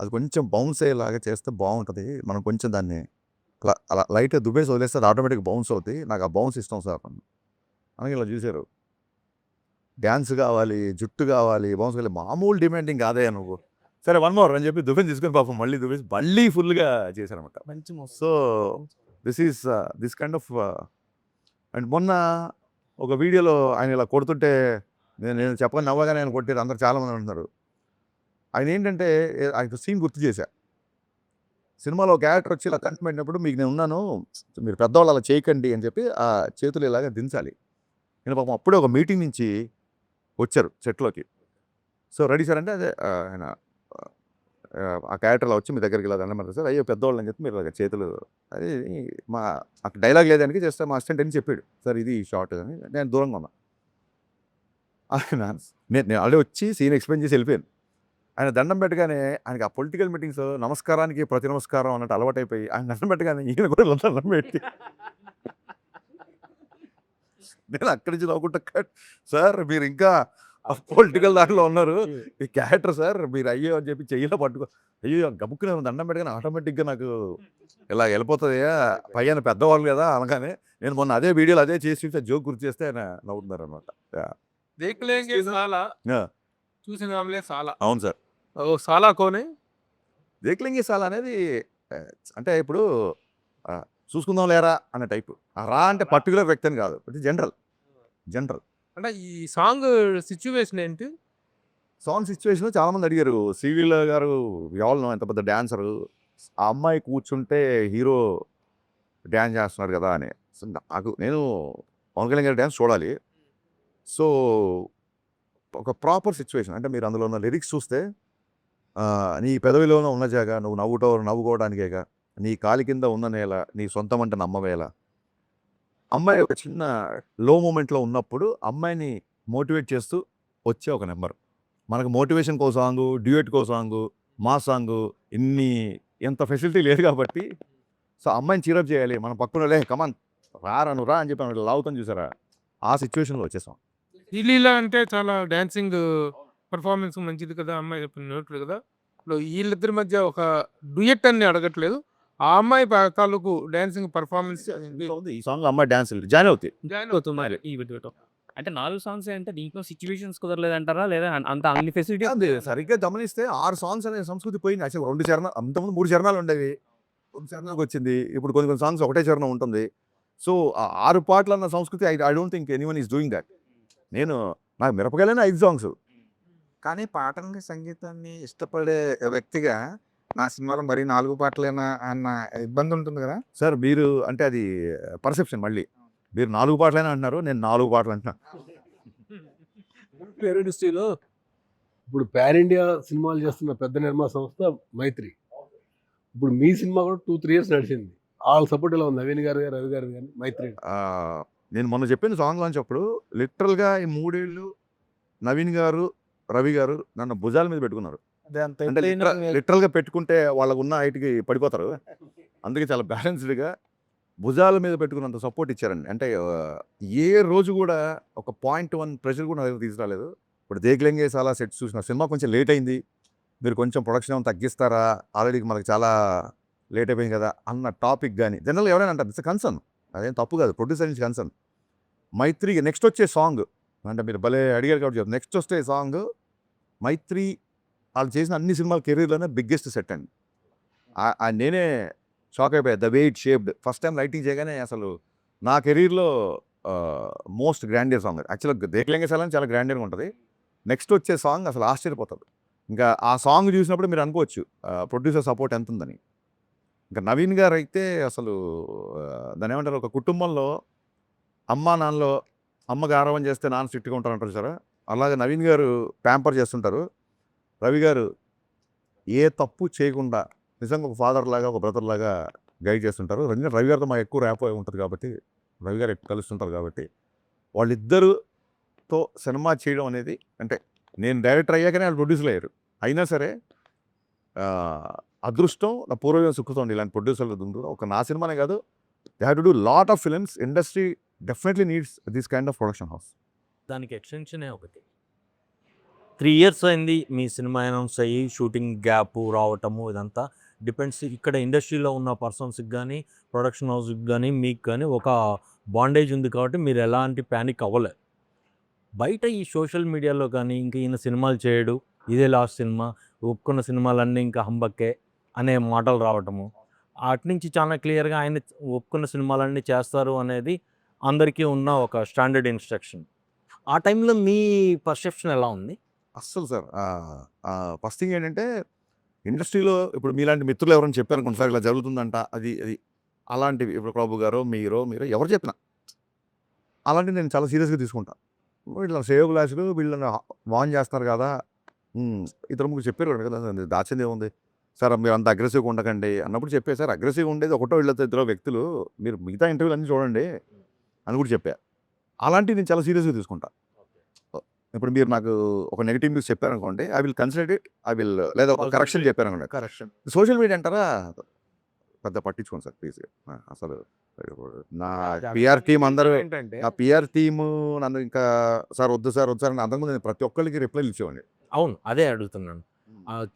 అది కొంచెం బౌన్స్ అయ్యేలాగా చేస్తే బాగుంటది. మనం కొంచెం దాన్ని అలా లైట్‌గా దువ్వేసి వదిలేస్తే అది ఆటోమేటిక్‌గా బౌన్స్ అవుద్ది. నాకు ఆ బౌన్స్ ఇష్టం సార్ అని ఇలా చూసారు. డాన్స్ కావాలి, జుట్టు కావాలి, బౌన్స్ కావాలి. మామూలు డిమాండింగ్ కాదయ్యా నువ్వు. సరే 1 మోర్ అని చెప్పి దువ్వెన తీసుకొని పాపం మళ్ళీ దువ్వేసి మళ్ళీ ఫుల్‌గా చేశారనమాట. So, this kind of and మొన్న ఒక వీడియోలో ఆయన ఇలా కొడుతుంటే నేను చెప్పగానే నవ్వగానే ఆయన కొట్టారు. అందరూ చాలామంది అంటున్నారు. ఆయన ఏంటంటే ఆయన సీన్ గుర్తు చేశా. సినిమాలో ఒక క్యారెక్టర్ వచ్చి ఇలా కంటి పెట్టినప్పుడు మీకు నేను ఉన్నాను, మీరు పెద్దవాళ్ళు అలా చేయకండి అని చెప్పి ఆ చేతులు ఇలాగా దించాలి. నేను పాపం అప్పుడే ఒక మీటింగ్ నుంచి వచ్చారు సెట్‌లోకి. సో, రెడీ సార్ అంటే అదే ఆయన ఆ క్యారెక్టర్ అలా వచ్చి మీ దగ్గరికి ఇలా దండం పెడతారు సార్. అయ్యో పెద్దవాళ్ళు అని చెప్పి మీరు ఇలాగ చేతులు అది అక్కడ డైలాగ్ లేదానికి జస్ట్ మా అసిస్టెంట్ అని చెప్పాడు. సార్ ఇది షార్ట్ అని. నేను దూరంగా ఉన్నా. నేను ఆల్రెడీ వచ్చి సీన్ ఎక్స్‌ప్లెయిన్ చేసి వెళ్ళిపోయాను. ఆయన దండం పెట్టగానే ఆయనకి ఆ పొలిటికల్ మీటింగ్స్‌లో నమస్కారానికి ప్రతి నమస్కారం అన్నట్టు అలవాటైపోయి ఆయన దండం పెట్టగానే ఈయన కూడా ఇలా దండం పెట్టి నేను అక్కడి నుంచి నవ్వుకుంటా సార్ మీరు ఇంకా పొలిటికల్ దాంట్లో ఉన్నారు. ఈ క్యారెక్టర్ సార్ మీరు అయ్యో అని చెప్పి చెయ్యిలో పట్టుకో అయ్యో గబుక్కునే దండం పెట్టగానే ఆటోమేటిక్‌గా నాకు ఇలా వెళ్ళిపోతుందయ్యా పైన పెద్దవాళ్ళు కదా అనగానే నేను మొన్న అదే వీడియోలో అదే చేసి జోక్ గుర్తు చేస్తే ఆయన నవ్వుతున్నారనమాట. 'దేఖ్ లేంగే సాలా' యాహ్! చూసినాంలే 'సాలా'. అవును సార్. ఓహ్! 'సాలా' కౌన్ హై? 'దేఖ్ లేంగే సాలా' అనేది అంటే ఇప్పుడు చూసుకుందాం లేరా అనే టైపు. ఆ రా అంటే పర్టిక్యులర్ వ్యక్తి అని కాదు. ఇది జనరల్. అంటే ఈ సాంగ్ సిట్యుయేషన్ ఏంటి? సాంగ్ సిచ్యువేషన్ చాలామంది అడిగారు. శ్రీలీల గారు వి ఆల్ నో ఎంత పెద్ద డాన్సరు. ఆ అమ్మాయి కూర్చుంటే హీరో డాన్స్ చేస్తున్నాడు కదా అని. సో, నేను పవన్ కళ్యాణ్ గారి డాన్స్ చూడాలి. సో, ఒక ప్రాపర్ సిచ్యువేషన్ అంటే మీరు అందులో ఉన్న లిరిక్స్ చూస్తే నీ పెదవిలోన ఉన్న జాగ నువ్వు నవ్వుకోవడానికేగా, నీ కాలి కింద ఉన్న నేల నీ సొంతమంట నమ్మవేళ. అమ్మాయి ఒక చిన్న లో మూమెంట్‌లో ఉన్నప్పుడు అమ్మాయిని మోటివేట్ చేస్తూ వచ్చే ఒక నంబర్. మనకు మోటివేషన్‌కో సాంగు, డ్యూయెట్‌కో సాంగు, మాస్ సాంగు ఇంత ఫెసిలిటీ లేదు కాబట్టి సో, అమ్మాయిని చీరప్ చేయాలి. మన పక్కనోళ్ళే కమాన్ రారా నువ్వు రా అని చెప్పి ఆమె లాగుతాం చూసారా? ఆ సిచ్యువేషన్‌లో వచ్చేసాం. 'శ్రీలీల' అంటే చాలా డాన్సింగ్ పెర్ఫార్మెన్స్ మంచిది కదా! అమ్మాయి చెప్పినట్లు కదా! ఇప్పుడు వీళ్ళిద్దరి మధ్య ఒక డ్యూయెట్ అని అడగట్లేదు. ఆ అమ్మాయి తాలూకు డాన్సింగ్ పర్ఫార్మెన్స్ ఈ సాంగ్ అమ్మాయి డాన్స్ జాయిన్ అవుతాయి. జాయిన్ అవుతున్నారు. ఈ వీడియోతో అంటే 4 సాంగ్స్ అంటే దీంట్లో సిచ్యువేషన్స్ కుదరలేదంటారా? లేదా అంత అన్ని ఫెసిలిటీ అది సరిగ్గా గమనిస్తే 6 సాంగ్స్ అనే సంస్కృతి పోయింది. అసలు 2 చరణాలు అంతకుముందు 3 చరణాలు ఉండేవి. 2 చరణాలకు వచ్చింది. ఇప్పుడు కొన్ని కొన్ని సాంగ్స్ ఒకటే చరణం ఉంటుంది. సో, ఆ 6 పాటలు అన్న సంస్కృతి I don't think anyone is doing that. నాకు మిరపకాయలనే 5 సాంగ్స్. కానీ పాటల్ని, సంగీతాన్ని ఇష్టపడే వ్యక్తిగా నా సినిమాలో మరీ 4 పాటలేనా అన్న ఇబ్బంది ఉంటుంది కదా! సార్ మీరు అంటే అది పర్సెప్షన్ మళ్ళీ. మీరు 4 పాటలైనా అంటున్నారు. నేను 4 పాటలు అంటున్నా. పేరు ఇండస్ట్రీలో ఇప్పుడు పాన్ ఇండియా సినిమాలు చేస్తున్న పెద్ద నిర్మాణ సంస్థ మైత్రి. ఇప్పుడు మీ సినిమా కూడా 2-3 ఇయర్స్ నడిచింది. వాళ్ళ సపోర్ట్ ఎలా ఉంది? నవీన్ గారు, రవి గారు కానీ మైత్రి. నేను మొన్న చెప్పిన సాంగ్ లాంచ్ అప్పుడు లిటరల్‌గా ఈ 3 ఏళ్ళు నవీన్ గారు, రవి గారు నన్ను భుజాల మీద పెట్టుకున్నారు. అంటే లిటరల్‌గా పెట్టుకుంటే వాళ్ళకున్న హైట్‌కి పడిపోతారు. అందుకే చాలా బ్యాలెన్స్‌డ్‌గా భుజాల మీద పెట్టుకున్నంత సపోర్ట్ ఇచ్చారండి. అంటే ఏ రోజు కూడా ఒక 0.1 ప్రెషర్ కూడా నా దగ్గర తీసుకురాలేదు. ఇప్పుడు 'దేఖ్లెంగే సాలా' సెట్స్ చూసిన సినిమా కొంచెం లేట్ అయింది. మీరు కొంచెం ప్రొడక్షన్ ఏమైనా తగ్గిస్తారా? ఆల్రెడీ మనకు చాలా లేట్ అయిపోయింది కదా! అన్న టాపిక్ గాని జనరల్‌గా ఎవరైనా అంటారు. It's concern. అదేం తప్పు కాదు. ప్రొడ్యూసర్ నుంచి కన్సర్న్. మైత్రి నెక్స్ట్ వచ్చే సాంగ్ అంటే మీరు భలే అడిగారు కాబట్టి చెప్తాను. నెక్స్ట్ వచ్చే సాంగ్ మైత్రి వాళ్ళు చేసిన అన్ని సినిమాల కెరీర్‌లోనే బిగ్గెస్ట్ సెట్ అండి. నేనే షాక్ అయిపోయా. 'The way it shaped' first time writing చేయగానే అసలు నా కెరీర్‌లో మోస్ట్ గ్రాండియర్ సాంగ్. యాక్చువల్‌గా 'దేఖ్లెంగే సాలా' చాలా గ్రాండియర్‌గా ఉంటుంది. నెక్స్ట్ వచ్చే సాంగ్ అసలు ఆశ్చర్యపోతారు. ఇంకా ఆ సాంగ్ చూసినప్పుడు మీరు అనుకోవచ్చు ప్రొడ్యూసర్ సపోర్ట్ ఎంత ఉందని. ఇంకా నవీన్ గారు అయితే అసలు దాన్ని ఏమంటారు, ఒక కుటుంబంలో అమ్మా నాన్నలో అమ్మ గారాబం చేస్తే నాన్న స్ట్రిక్ట్‌గా ఉంటారంటారు చూసారా? అలాగే నవీన్ గారు ప్యాంపర్ చేస్తుంటారు. రవి గారు ఏ తప్పు చేయకుండా నిజంగా ఒక ఫాదర్ లాగా, ఒక బ్రదర్ లాగా గైడ్ చేస్తుంటారు. రవి గారితో మాకు ఎక్కువ ర్యాపో ఉంటుంది కాబట్టి, రవి గారు ఎక్కువ కలుస్తుంటారు కాబట్టి, వాళ్ళిద్దరితో సినిమా చేయడం అనేది అంటే నేను డైరెక్టర్ అయ్యాకనే వాళ్ళు ప్రొడ్యూసర్లు అయ్యారు. అయినా సరే అదృష్టం నా పూర్వజం సుఖతం ఇలాంటి ప్రొడ్యూసర్లు ఉంటుంది. ఒక నా సినిమానే కాదు, they have to do lot of films. Industry definitely needs this kind of production house. దానికి ఎక్స్టెన్షనే ఒకటి. 3 ఇయర్స్ అయింది మీ సినిమా అనౌన్స్ అయ్యి, షూటింగ్ గ్యాప్ రావటము ఇదంతా డిపెండ్స్. ఇక్కడ ఇండస్ట్రీలో ఉన్న పర్సన్స్కి కానీ, ప్రొడక్షన్ హౌస్కి కానీ, మీకు కానీ ఒక బాండేజ్ ఉంది కాబట్టి మీరు ఎలాంటి ప్యానిక్ అవ్వలే. బయట ఈ సోషల్ మీడియాలో కానీ ఇంక ఈయన సినిమాలు చేయడు, ఇదే లాస్ట్ సినిమా, ఒప్పుకున్న సినిమాలన్నీ ఇంకా హంబక్కే అనే మాటలు రావటము, అటు నుంచి చాలా క్లియర్గా ఆయన ఒప్పుకున్న సినిమాలన్నీ చేస్తారు అనేది అందరికీ ఉన్న ఒక స్టాండర్డ్ ఇన్స్ట్రక్షన్. ఆ టైంలో మీ పర్సెప్షన్ ఎలా ఉంది? అస్సలు సార్ ఫస్ట్ థింగ్ ఏంటంటే ఇండస్ట్రీలో ఇప్పుడు మీలాంటి మిత్రులు ఎవరైనా చెప్పారనుకోండి, సార్ ఇలా జరుగుతుందంట, అది అలాంటివి ఇప్పుడు ప్రభు గారో మీరు ఎవరు చెప్పినా అలాంటివి నేను చాలా సీరియస్గా తీసుకుంటాను. వీళ్ళ సేవ్ గ్లాసులు వీళ్ళని వాన్ చేస్తున్నారు కదా, ఇద్దరు ముగ్గురు చెప్పారు కదా, దాచింది ఏముంది సార్, మీరు అంత అగ్రెసివ్గా ఉండకండి అన్నప్పుడు చెప్పే సార్, అగ్రెసివ్గా ఉండేది ఒకటో వీళ్ళతో ఇద్దరు వ్యక్తులు, మీరు మిగతా ఇంటర్వ్యూలు అన్నీ చూడండి అని కూడా చెప్పా. అలాంటివి నేను చాలా సీరియస్గా తీసుకుంటా. ఇప్పుడు మీరు నాకు ఒక నెగిటివ్ న్యూస్ చెప్పారనుకోండి, ఐ విల్ కన్సిడర్ ఇట్, లేదా ఒక కరెక్షన్ చెప్పారనుకోండి. కరెక్షన్. సోషల్ మీడియా అంటారా, పెద్ద పట్టించుకోండి సార్ ప్లీజ్. అసలు నా పిఆర్ టీం అందరూ, ఏంటంటే నా పిఆర్ టీము నన్ను ఇంకా సార్ వద్దు సార్ అని అంతకుముందు నేను ప్రతి ఒక్కరికి రిప్లైలు ఇచ్చేవాడిని. అవును, అదే అడుగుతున్నాను.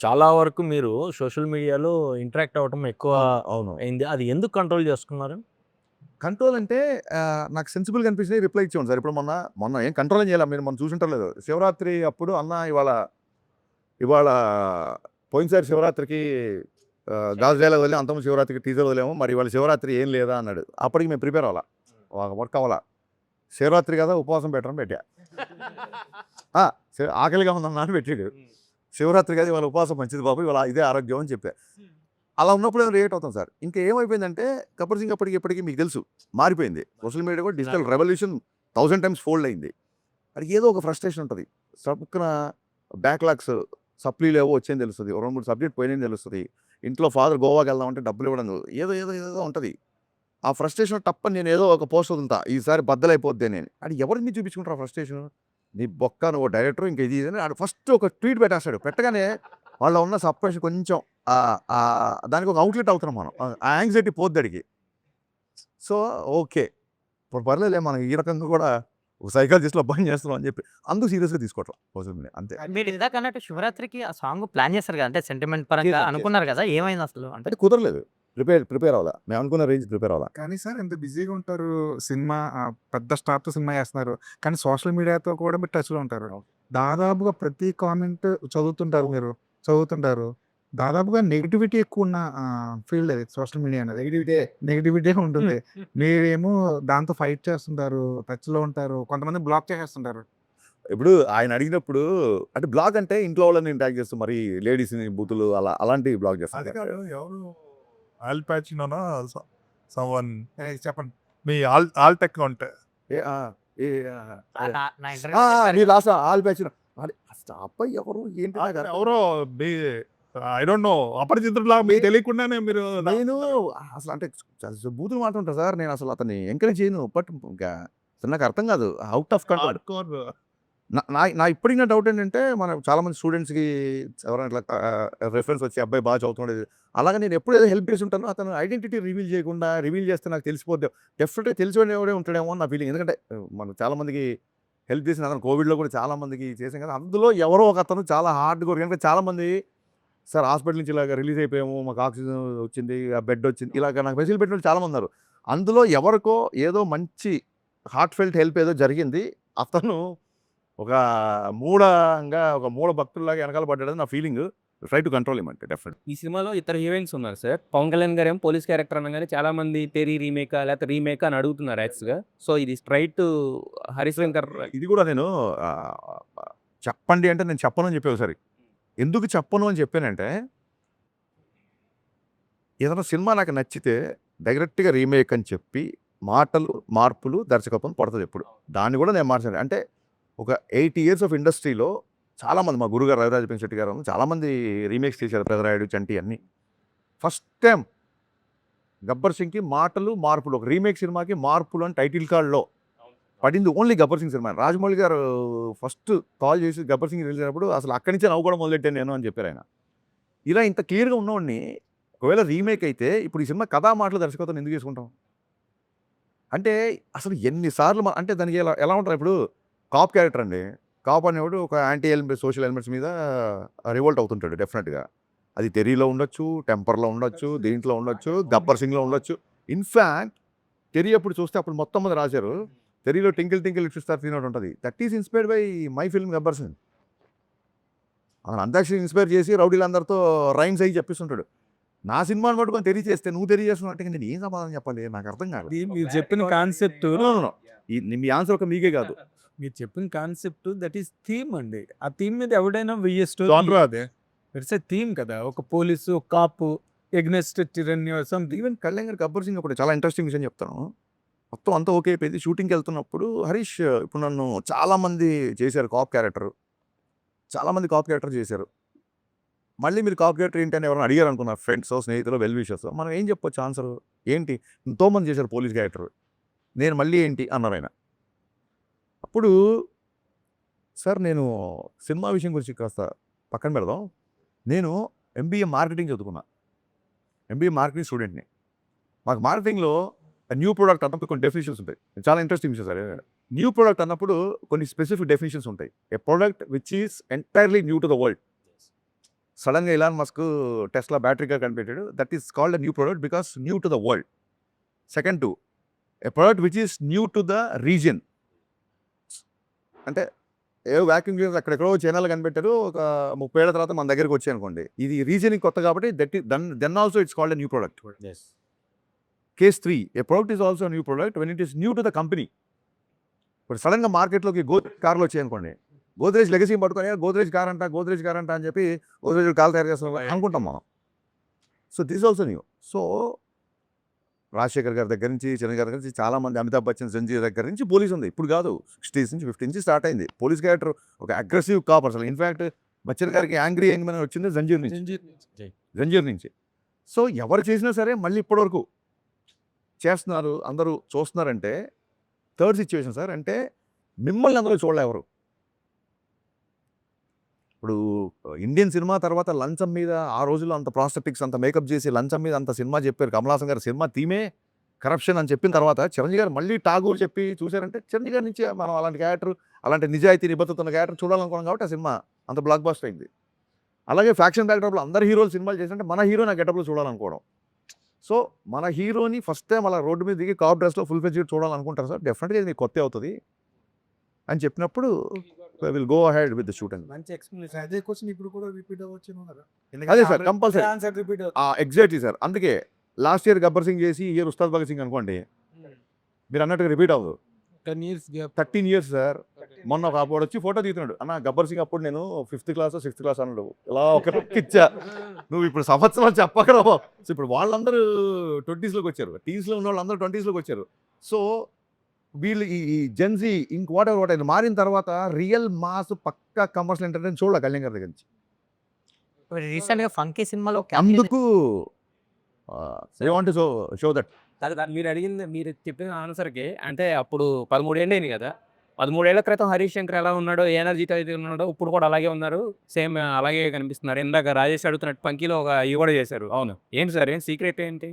చాలా వరకు మీరు సోషల్ మీడియాలో ఇంటరాక్ట్ అవ్వటం ఎక్కువ అవును, అయింది. అది ఎందుకు కంట్రోల్ చేసుకున్నారు? కంట్రోల్ అంటే నాకు సెన్సిబుల్గా అనిపించినవి రిప్లై ఇచ్చేవాడు సార్. ఇప్పుడు మొన్న ఏం కంట్రోల్ ఏం చేయాలి, మీరు మనం చూసుంటారు లేదు, శివరాత్రి అప్పుడు అన్న ఇవాళ పోయినసారి శివరాత్రికి గాజు డైలాగ్ వదిలేము, అంతకుముందు శివరాత్రికి టీజర్ వదిలేము, మరి ఇవాళ శివరాత్రి ఏం లేదా అన్నాడు. అప్పటికి మేము ప్రిపేర్ అవ్వాలా, వర్క్ అవ్వాలా. శివరాత్రి కదా ఉపవాసం పెట్టడం పెట్టా, ఆకలిగా ఉందన్నా అని పెట్టాడు. శివరాత్రి కదా ఇవాళ ఉపవాసం మంచిది బాబు, ఇవాళ ఇదే ఆరోగ్యం అని చెప్పా. అలా ఉన్నప్పుడు ఏమైనా రియాక్ట్ అవుతాం సార్. ఇంకా ఏమైపోయిందంటే గబ్బర్ సింగ్ అప్పటికి మీకు తెలుసు మారిపోయింది. సోషల్ మీడియా కూడా డిజిటల్ రెవల్యూషన్ 1000 times ఫోల్డ్ అయింది. అది ఏదో ఒక ఫ్రస్ట్రేషన్ ఉంటుంది. సప్పున బ్యాక్లాగ్స్ సప్లీలు ఏవో వచ్చేది తెలుస్తుంది, 2-3 సబ్జెక్ట్ పోయినని తెలుస్తుంది. ఇంట్లో ఫాదర్ గోవాకి వెళ్దామంటే డబ్బులు ఇవ్వడం ఏదో ఉంటుంది. ఆ ఫ్రస్ట్రేషన్ తప్ప నేను ఏదో ఒక పోస్ట్ వదులుతా, ఈసారి బద్దలైపోద్ది నేను. అది ఎవరికి మీరు చూపించుకుంటారు ఆ ఫ్రస్ట్రేషన్? నీ బొక్క, నువ్వు డైరెక్టర్ ఇంకా ఇది అని ఫస్ట్ ఒక ట్వీట్ పెట్టేస్తాడు. పెట్టగానే వాళ్ళ ఉన్న సప్రెషన్ కొంచెం దానికి ఒక అవుట్లెట్ అవుతున్నాం మనం, ఆ యాంగ్జైటీ పోద్ది అడిగి. సో ఓకే, ఇప్పుడు పర్లేదులే, మనం ఈ రకంగా కూడా ఒక సైకాలజిస్ట్లో పని చేస్తున్నాం అని చెప్పి అందుకు సీరియస్గా తీసుకోవటం సోషల్ మీడియా అంతే. మీరు ఇందాక అన్నట్టు శివరాత్రికి ఆ సాంగ్ ప్లాన్ చేస్తారు కదా, అంటే సెంటిమెంట్ పరంగా చేశారు. అనుకున్నారు కదా, ఏమైంది అసలు? అంటే అంటే కుదరలేదు. ప్రిపేర్ అవ్వాలా. మేము అనుకున్న రేంజ్ ప్రిపేర్ అవ్వాలా. కానీ సార్ ఎంత బిజీగా ఉంటారు. సినిమా పెద్ద స్టార్‌తో సినిమా చేస్తున్నారు. కానీ సోషల్ మీడియాతో కూడా మీరు టచ్‌లో ఉంటారు. దాదాపుగా ప్రతి కామెంట్ చదువుతుంటారు. దాదాపుగా నెగటివిటీ ఎక్కువ ఉన్న ఫీల్డ్ అది సోషల్ మీడియా అనేది. నెగటివిటీ ఉంటుంది. మీరేమో దాంతో ఫైట్ చేస్తుంటారు. టచ్‌లో ఉంటారు. కొంతమంది బ్లాక్ చేసేస్తుంటారు. ఇప్పుడు ఆయన అడిగినప్పుడు అంటే బ్లాగ్ అంటే ఇంట్లో వాళ్ళని ఇంటాక్ట్ చేస్తూ మరి లేడీస్‌ని బూతులు అలాంటివి బ్లాక్ అది చేస్తారు. కాదు ఎవరు ఆల్ ప్యాచినోనా సమ్‌వన్ చెప్పండి. మీ ఆల్ట్ అకౌంట్ ఏ ఆ! ఏ నా మీరు లాస్ట్ ఆల్ బ్యాచ్ అరే అసలు ఆ అబ్బాయి ఎవరు ఏంటి నాకు అర్థం ఎవరో మీ ఐ డోంట్ నో అపరిచితుడిలా మీకు తెలియకుండానే మీరు నేను అసలు అంటే బూతులు మాట్లాడుంటా సార్. నేను అసలు అతన్ని ఎంకరేజ్ చేయను. బట్ ఇంకా అసలు నాకు అర్థం కాదు. Out of control. హార్డ్‌కోర్ నా ఇప్పటికి నా డౌట్ ఏంటంటే మన చాలా మంది స్టూడెంట్స్‌కి ఎవరైనా ఇట్లా రిఫరెన్స్ వచ్చి అబ్బాయి బాగా చదువుతున్నాడు. అలాగే నేను ఎప్పుడు ఏదో హెల్ప్ చేసి ఉంటానో అతను ఐడెంటిటీ రివీల్ చేస్తే నాకు తెలిసిపోద్ది. డెఫినెట్‌గా తెలిసినోడే ఉంటాడేమో అని నా ఫీలింగ్. ఎందుకంటే మనం చాలా మందికి హెల్ప్ చేసిన అతను కోవిడ్‌లో కూడా చాలా మందికి చేసాం కదా! అందులో ఎవరో ఒక అతను చాలా హార్డ్‌కోర్ కనుక చాలా మంది సార్ హాస్పిటల్ నుంచి ఇలాగ రిలీజ్ అయిపోయాము. మాకు ఆక్సిజన్ వచ్చింది. ఆ బెడ్ వచ్చింది. ఇలాగ నాకు మెసేజ్‌లు పెట్టిన వాళ్ళు చాలా మంది ఉన్నారు. అందులో ఎవరికో ఏదో మంచి హార్ట్ ఫెల్ట్ హెల్ప్ ఏదో జరిగింది. అతను ఒక మూఢ భక్తుల్లాగా వెనకాల పడ్డాడని నా feeling. Try to control him అంటే డెఫినెట్. ఈ సినిమాలో ఇద్దరు హీరోయిన్స్ ఉన్నారు సార్. పవన్ కళ్యాణ్ గారేమో పోలీస్ క్యారెక్టర్ అనగానే చాలా మంది తెరీ రీమేకా లేకపోతే రీమేకా అని అడుగుతున్నారు యాక్చువల్‌గా. సో ఇది స్ట్రైట్ హరిశంకర్ ఇది కూడా నేను చెప్పండి అంటే నేను చెప్పను అని చెప్పా ఒకసారి. ఎందుకు చెప్పను అని చెప్పానంటే ఏదైనా సినిమా నాకు నచ్చితే డైరెక్ట్‌గా రీమేక్ అని చెప్పి మాటలు, మార్పులు, దర్శకత్వం పడతది ఎప్పుడు. దాన్ని కూడా నేను మార్చాను. అంటే ఒక 8 ఇయర్స్ ఆఫ్ ఇండస్ట్రీలో చాలామంది మా గురుగారు రవిరాజ పెంశెట్టి గారు చాలామంది రీమేక్స్ చేశారు. పెదరాయుడు, చంటి అన్నీ. ఫస్ట్ టైం 'గబ్బర్ సింగ్'కి మాటలు, మార్పులు ఒక రీమేక్ సినిమాకి మార్పులు అని టైటిల్ కార్డ్‌లో పడింది ఓన్లీ 'గబ్బర్ సింగ్' సినిమా. రాజమౌళి గారు ఫస్ట్ కాల్ చేసి 'గబ్బర్ సింగ్' రిలీజ్ అయినప్పుడు అసలు అక్కడి నుంచే నవ్వుకోవడం మొదలెట్టాను నేను అని చెప్పారు ఆయన. ఇలా ఇంత క్లియర్‌గా ఉన్నవాడిని ఒకవేళ రీమేక్ అయితే ఇప్పుడు ఈ సినిమా కథా, మాటలు, దర్శకత్వం ఎందుకు చేసుకుంటాం? అంటే అసలు ఎన్ని సార్లు అంటే దానికి ఎలా ఉంటారు ఇప్పుడు కాప్ క్యారెక్టర్ అండి. కాప్ అనేవాడు ఒక యాంటీ సోషల్ ఎలిమెంట్స్ మీద రివోల్ట్ అవుతుంటాడు డెఫినెట్‌గా. అది 'తెరీ'లో ఉండొచ్చు, 'టెంపర్'లో ఉండొచ్చు, దీంట్లో ఉండొచ్చు, 'గబ్బర్ సింగ్'లో ఉండొచ్చు. ఇన్‌ఫాక్ట్ 'తెరీ' అప్పుడు చూస్తే అప్పుడు మొత్తం మంది రాశారు. 'తెరీ'లో 'twinkle twinkle little star' scene ఒకటి ఉంటది. That is inspired by my film 'Gabbar Singh'. అతను అంతాక్షరి ఇన్‌స్పైర్ చేసి రౌడీలందరితో రైమ్స్ అయ్యి చెప్పిస్తుంటాడు. నా సినిమాని పట్టుకొని 'తెరీ' చేస్తే నువ్వు 'తెరీ' చేస్తున్నావు అంటే నేను ఏం సమాధానం చెప్పాలి? నాకు అర్థం కాదు. ఇది మీరు చెప్పిన కాన్సెప్ట్ నో. మీ ఆన్సర్ ఒక మీకే కాదు. మీరు చెప్పిన కాన్సెప్ట్ దట్ ఈస్ థీమ్ అండి. ఆ థీమ్ మీద ఎవడైనా వెయ్యి జాన్రా స్టోరీ అదే. ఇట్స్ ఎ థీమ్ కదా. ఒక పోలీసు, ఒక కాపు ఎగ్నెస్ట్ టిరన్నీ సంథింగ్. ఈవెన్ కళ్యాణ్ గారు 'గబ్బర్ సింగ్' ఒకటి చాలా ఇంట్రెస్టింగ్ విషయం చెప్తాను. మొత్తం అంతా ఓకే అయిపోయింది. షూటింగ్‌కి వెళ్తున్నప్పుడు హరీష్ ఇప్పుడు నన్ను చాలామంది చేశారు కాప్ క్యారెక్టర్. చాలామంది కాప్ క్యారెక్టర్ చేశారు. మళ్ళీ మీరు కాప్ క్యారెక్టర్ ఏంటి అని ఎవరైనా అడిగారు అనుకున్న ఫ్రెండ్సో, స్నేహితులో, వెల్ విషర్సో మనం ఏం చెప్పొచ్చు ఆన్సర్? ఏంటి ఎంతోమంది చేశారు పోలీస్ క్యారెక్టర్. నేను మళ్ళీ ఏంటి అన్నారు ఆయన. అప్పుడు సార్ నేను సినిమా విషయం గురించి కాస్త పక్కన పెడదాం. నేను ఎంబీఏ మార్కెటింగ్ చదువుకున్నా. ఎంబీఏ మార్కెటింగ్ స్టూడెంట్‌ని. మాకు మార్కెటింగ్‌లో న్యూ ప్రొడక్ట్ అన్నప్పుడు కొన్ని డెఫినిషన్స్ ఉంటాయి. చాలా ఇంట్రెస్టింగ్ విషయం సార్. న్యూ ప్రొడక్ట్ అన్నప్పుడు కొన్ని స్పెసిఫిక్ డెఫినిషన్స్ ఉంటాయి. A product which is entirely new to the world. సడన్‌గా Elon Musk Tesla battery car కనిపెట్టాడు. That is called a new product because new to the world. Second to a product which is new to the region. అంటే ఏవో vacuum cleaners ఎక్కడెక్కడో చైనాలో కనిపెట్టారు. ఒక 30 ఏళ్ల తర్వాత మన దగ్గరికి వచ్చాయి అనుకోండి. ఇది రీజియన్‌కి కొత్త కాబట్టి then also it's called a new product. Case 3 a product is also new product when it is new to the company. ఇప్పుడు సడన్‌గా మార్కెట్‌లోకి గోద్రేజ్ కార్లు వచ్చాయనుకోండి. గోద్రేజ్ లెగసీ పట్టుకొని గోద్రేజ్ కార్ అంట అని చెప్పి గోద్రేజ్ కార్ తయారు చేస్తున్నారు అనుకుంటాం మనం. So this also new. So Rajasekhar గారి దగ్గర నుంచి, చిరంజీవి గారి దగ్గర నుంచి చాలామంది, అమితాబ్ బచ్చన్, సంజయ్ దగ్గర నుంచి పోలీస్ ఉంది. ఇప్పుడు కాదు 60s నుంచి 50 నుంచి స్టార్ట్ అయింది. పోలీస్ క్యారెక్టర్ ఒక అగ్రెసివ్ కాప్ అసలు. ఇన్ఫాక్ట్ బచ్చన్ గారికి యాంగ్రీ యంగ్ మ్యాన్ వచ్చింది జంజీర్ నుంచి. సో ఎవరు చేసినా సరే మళ్ళీ ఇప్పటివరకు చేస్తున్నారు, అందరూ చూస్తున్నారంటే థర్డ్ సిచ్యువేషన్ సార్. అంటే మిమ్మల్ని అందరూ చూడలే ఎవరు. ఇప్పుడు ఇండియన్ సినిమా తర్వాత లంచం మీద ఆ రోజుల్లో అంత ప్రాస్టెటిక్స్ అంత మేకప్ చేసి లంచం మీద అంత సినిమా చెప్పారు. కమలాసన్ గారు సినిమా థీమే కరప్షన్ అని చెప్పిన తర్వాత చిరంజీవి గారు మళ్ళీ ఠాగూర్ చెప్పి చూశారంటే చిరంజీవి గారి నుంచి మనం అలాంటి క్యారెక్టర్, అలాంటి నిజాయితీ నిబద్ధత ఉన్న క్యారెక్టర్ చూడాలనుకున్నాం కాబట్టి ఆ సినిమా అంత బ్లాక్ బస్టర్ అయింది. అలాగే ఫ్యాక్షన్ బ్యాక్డ్రాప్లో అందరు హీరోలు సినిమాలు చేసినట్టే మన హీరో నా గెటప్లో చూడాలనుకోవడం. సో మన హీరోని ఫస్ట్ టైం అలా రోడ్డు మీద దిగి కాప్ డ్రెస్లో ఫుల్ ఫ్లెడ్జ్ చూడాలనుకుంటారు సార్, డెఫినెట్గా ఇది మీకు కొత్త అవుతుంది అని చెప్పినప్పుడు will go ahead with the shoot and మంచి ఎక్స్ప్లెనేషన్. అదే క్వశ్చన్ ఇప్పుడు కూడా రిపీట్ అవ్వచ్చు కదా. అదే sir compulsory answer repeat exactly sir. అందుకే లాస్ట్ ఇయర్ గబ్బర్ సింగ్ చేసి ఈ ఇయర్ ఉస్తాద్ భగత్ సింగ్ అనుకోండి, మీరు అన్నట్టుగా రిపీట్ అవ్వదు. 10 years gap. 13 years sir. మొన్న ఒక అప్పుడు వచ్చి ఫోటో తీస్తున్నాడు, అన్న గబ్బర్ సింగ్ అప్పుడు నేను 5th క్లాస్ 6th క్లాస్ అన్నాడు. ఇలా ఒక ఇచ్చా, నువ్వు ఇప్పుడు సంవత్సరాలు చెప్పకరా. సో ఇప్పుడు వాళ్ళందరూ 20sలోకి వచ్చారు, టీన్స్లో ఉన్న వాళ్ళందరూ 20sలోకి వచ్చారు. సో వీళ్ళు ఈ జెన్సీ ఇంక వాట్ ఎవర్ మారిన తర్వాత రియల్ మాస్ పక్కా కమర్షియల్ ఎంటర్టైన్మెంట్ చూడాలి కళ్యాణ్ గారి దగ్గర నుంచి. రీసెంట్గా ఫంకీ సినిమాలో అందుకు I want to show that. మీరు అడిగింది, మీరు చెప్పిన ఆన్సర్కి అంటే అప్పుడు 13 ఏళ్ళు అయింది కదా. 13 ఏళ్ల క్రితం హరీష్ శంకర్ ఎలా ఉన్నాడో, ఏ ఎనర్జీతో అయితే ఉన్నాడో ఇప్పుడు కూడా అలాగే ఉన్నారు. సేమ్ అలాగే కనిపిస్తున్నారు. ఇందాక రాజేష్ అడుగుతున్నట్టు పంకీలో ఒక ఇవి కూడా చేశారు. అవును, ఏంటి సార్, ఏం సీక్రెట్ ఏంటి?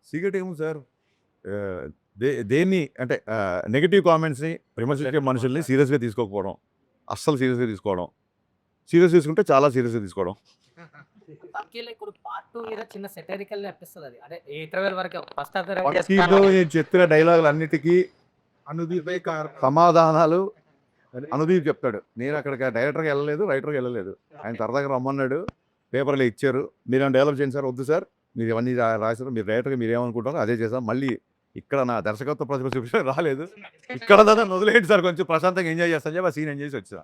సీక్రెట్ ఏమో సార్, దేన్ని అంటే నెగిటివ్ కామెంట్స్ని విమర్శించే మనుషుల్ని సీరియస్గా తీసుకోకపోవడం, అస్సలు సీరియస్గా తీసుకోవడం, సీరియస్ తీసుకుంటే చాలా సీరియస్గా తీసుకోవడం. పంకీలో ఇప్పుడు పార్ట్ 2 మీద చిన్న సెటరికల్ అనిపిస్తుంది. అది అదే ఇంటర్వెల్ వరకు ఫస్ట్ హాఫ్ పక్కీలో నేను చెప్పిన డైలాగులు అన్నిటికీ సమాధానాలు అనుదీప్ చెప్తాడు. నేను అక్కడికి డైరెక్టర్కి వెళ్ళలేదు, రైటర్కి వెళ్ళలేదు, ఆయన సరదాగా రమ్మన్నాడు, పేపర్లో ఇచ్చారు, మీరు డెవలప్ చేయండి సార్. వద్దు సార్, మీరు ఇవన్నీ రాశారు, మీరు రైటర్గా మీరు ఏమనుకుంటారో అదే చేసాం. మళ్ళీ ఇక్కడ నా దర్శకత్వ ప్రతిభ చూపించడం రాలేదు, ఇక్కడ దాన్ని వదిలేయండి సార్, కొంచెం ప్రశాంతంగా ఎంజాయ్ చేస్తాను చెప్పి ఆ సీన్ ఎంజాయ్ చేసి వచ్చా.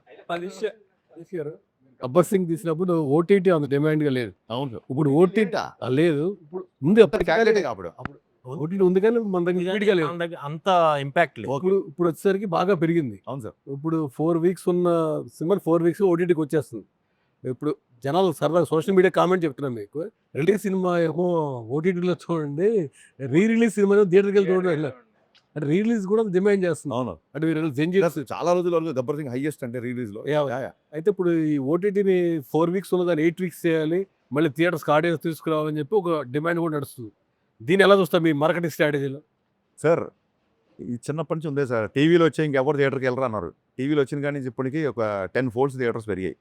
గబ్బర్ సింగ్ తీసినప్పుడు ఓటీటీ అంత డిమాండ్గా లేదు. అవును, ఇప్పుడు ఓటీటీ లేదు. ఇప్పుడు ముందు అప్పుడు ఓటీటీ ఉంది కానీ మన దగ్గర speed గా లేదు. అంత ఇంపాక్ట్ లేదు. ఇప్పుడు వచ్చేసరికి బాగా పెరిగింది. అవును సార్. ఇప్పుడు 4 weeks ఉన్న సినిమా 4 weeks ఓటీటీకి వచ్చేస్తుంది. ఇప్పుడు జనాలు సరదాగా సోషల్ మీడియా కామెంట్ చెప్తున్నాను మీకు, రిలీజ్ సినిమా ఏమో ఓటీటీలో చూడండి, రిలీజ్ సినిమా ఏమో థియేటర్కి వెళ్ళి చూడండి. అంటే రిలీజ్ కూడా డిమాండ్ చేస్తుంది. అవును, అంటే మీరు జంజీర్స్ చాలా రోజుల వరకు గబ్బర్ సింగ్ హైయెస్ట్ అంటే రిలీజ్లో. అయితే ఇప్పుడు ఈ ఓటీటీని 4 weeks ఉన్నదాన్ని 8 weeks చేయాలి, మళ్ళీ థియేటర్స్కి ఆడియన్స్ తీసుకురావాలని చెప్పి ఒక డిమాండ్ కూడా నడుస్తుంది. దీన్ని ఎలా చూస్తారు మీ మార్కెటింగ్ స్ట్రాటజీలో? సార్ ఈ చిన్నప్పటి నుంచి ఉందే సార్, టీవీలో వచ్చే ఇంకెవరు థియేటర్కి వెళ్ళరు అన్నారు. టీవీలో వచ్చిన కానీ నుంచి ఇప్పటికి ఒక 10 folds థియేటర్స్ పెరిగాయి.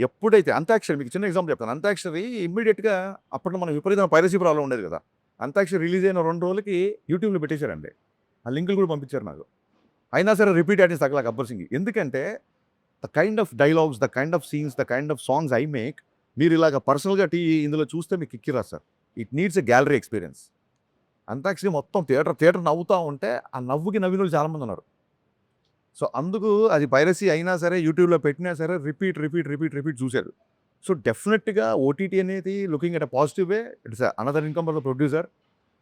ఎప్పుడైతే అంతాక్షరి, మీకు చిన్న ఎగ్జాంపుల్ చెప్తాను, అంతాక్షరి ఇమ్మీడియట్గా అప్పట్లో మనం విపరీతమైన పైరసీ ప్రాబ్లం ఉండేది కదా. అంతాక్షరి రిలీజ్ అయిన 2 రోజులకి యూట్యూబ్లో పెట్టేశారండి, ఆ లింకులు కూడా పంపించారు నాకు. అయినా సరే రిపీట్ యాడ్స్ తగ్గల గబ్బర్ సింగ్. ఎందుకంటే the kind of dialogues, the kind of scenes, the kind of songs I make, మీరు ఇలాగ పర్సనల్గా ఇందులో చూస్తే మీకు కిక్కిరా sir. It needs a gallery experience. Antakshari మొత్తం థియేటర్ నవ్వుతూ ఉంటే ఆ నవ్వుకి నవ్విన వాళ్ళు చాలామంది ఉన్నారు. సో అందుకు అది పైరసీ అయినా సరే యూట్యూబ్లో పెట్టినా సరే రిపీట్ చూశారు. సో డెఫినెట్గా ఓటీటీ అనేది looking at a positive way. It's another income for the producer,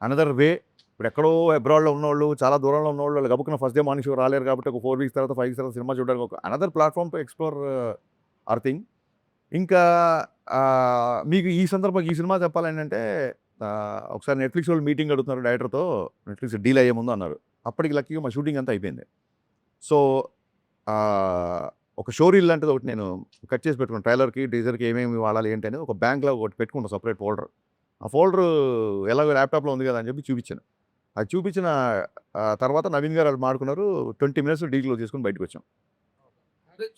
another way. ఇప్పుడు ఎక్కడో అబ్రాడ్లో ఉన్నవాళ్ళు, చాలా దూరంలో ఉన్నవాళ్ళు, వాళ్ళు గబుక్కున ఫస్ట్ డే మార్నింగ్ షో రాలేరు కాబట్టి ఒక 4 weeks తర్వాత 5 weeks తర్వాత సినిమా చూడడానికి ఒక another platform to explore hour thing. ఇంకా మీకు ఈ సందర్భంగా ఈ సినిమా చెప్పాలంటే ఒకసారి నెట్ఫ్లిక్స్ వాళ్ళు మీటింగ్ అడుగుతున్నారు డైరెక్టర్తో, నెట్ఫ్లిక్స్ డీల్ అయ్యే ముందు అన్నారు. అప్పటికి లక్కీగా మా షూటింగ్ అంతా అయిపోయింది. సో ఒక షో రీల్ లాంటిది ఒకటి నేను కట్ చేసి పెట్టుకున్నాను, ట్రైలర్కి టీజర్కి ఏమేమి వాడాలి ఏంటి అనేది ఒక బ్యాంక్లో ఒకటి పెట్టుకుంటాను, సపరేట్ ఫోల్డర్. ఆ ఫోల్డర్ ఎలాగో ల్యాప్టాప్లో ఉంది కదా అని చెప్పి చూపించాను. అది చూపించిన తర్వాత నవీన్ గారు వాళ్ళు మాడుకున్నారు, 20 minutes డీల్ క్లోజ్ చేసుకుని బయటకు వచ్చాం.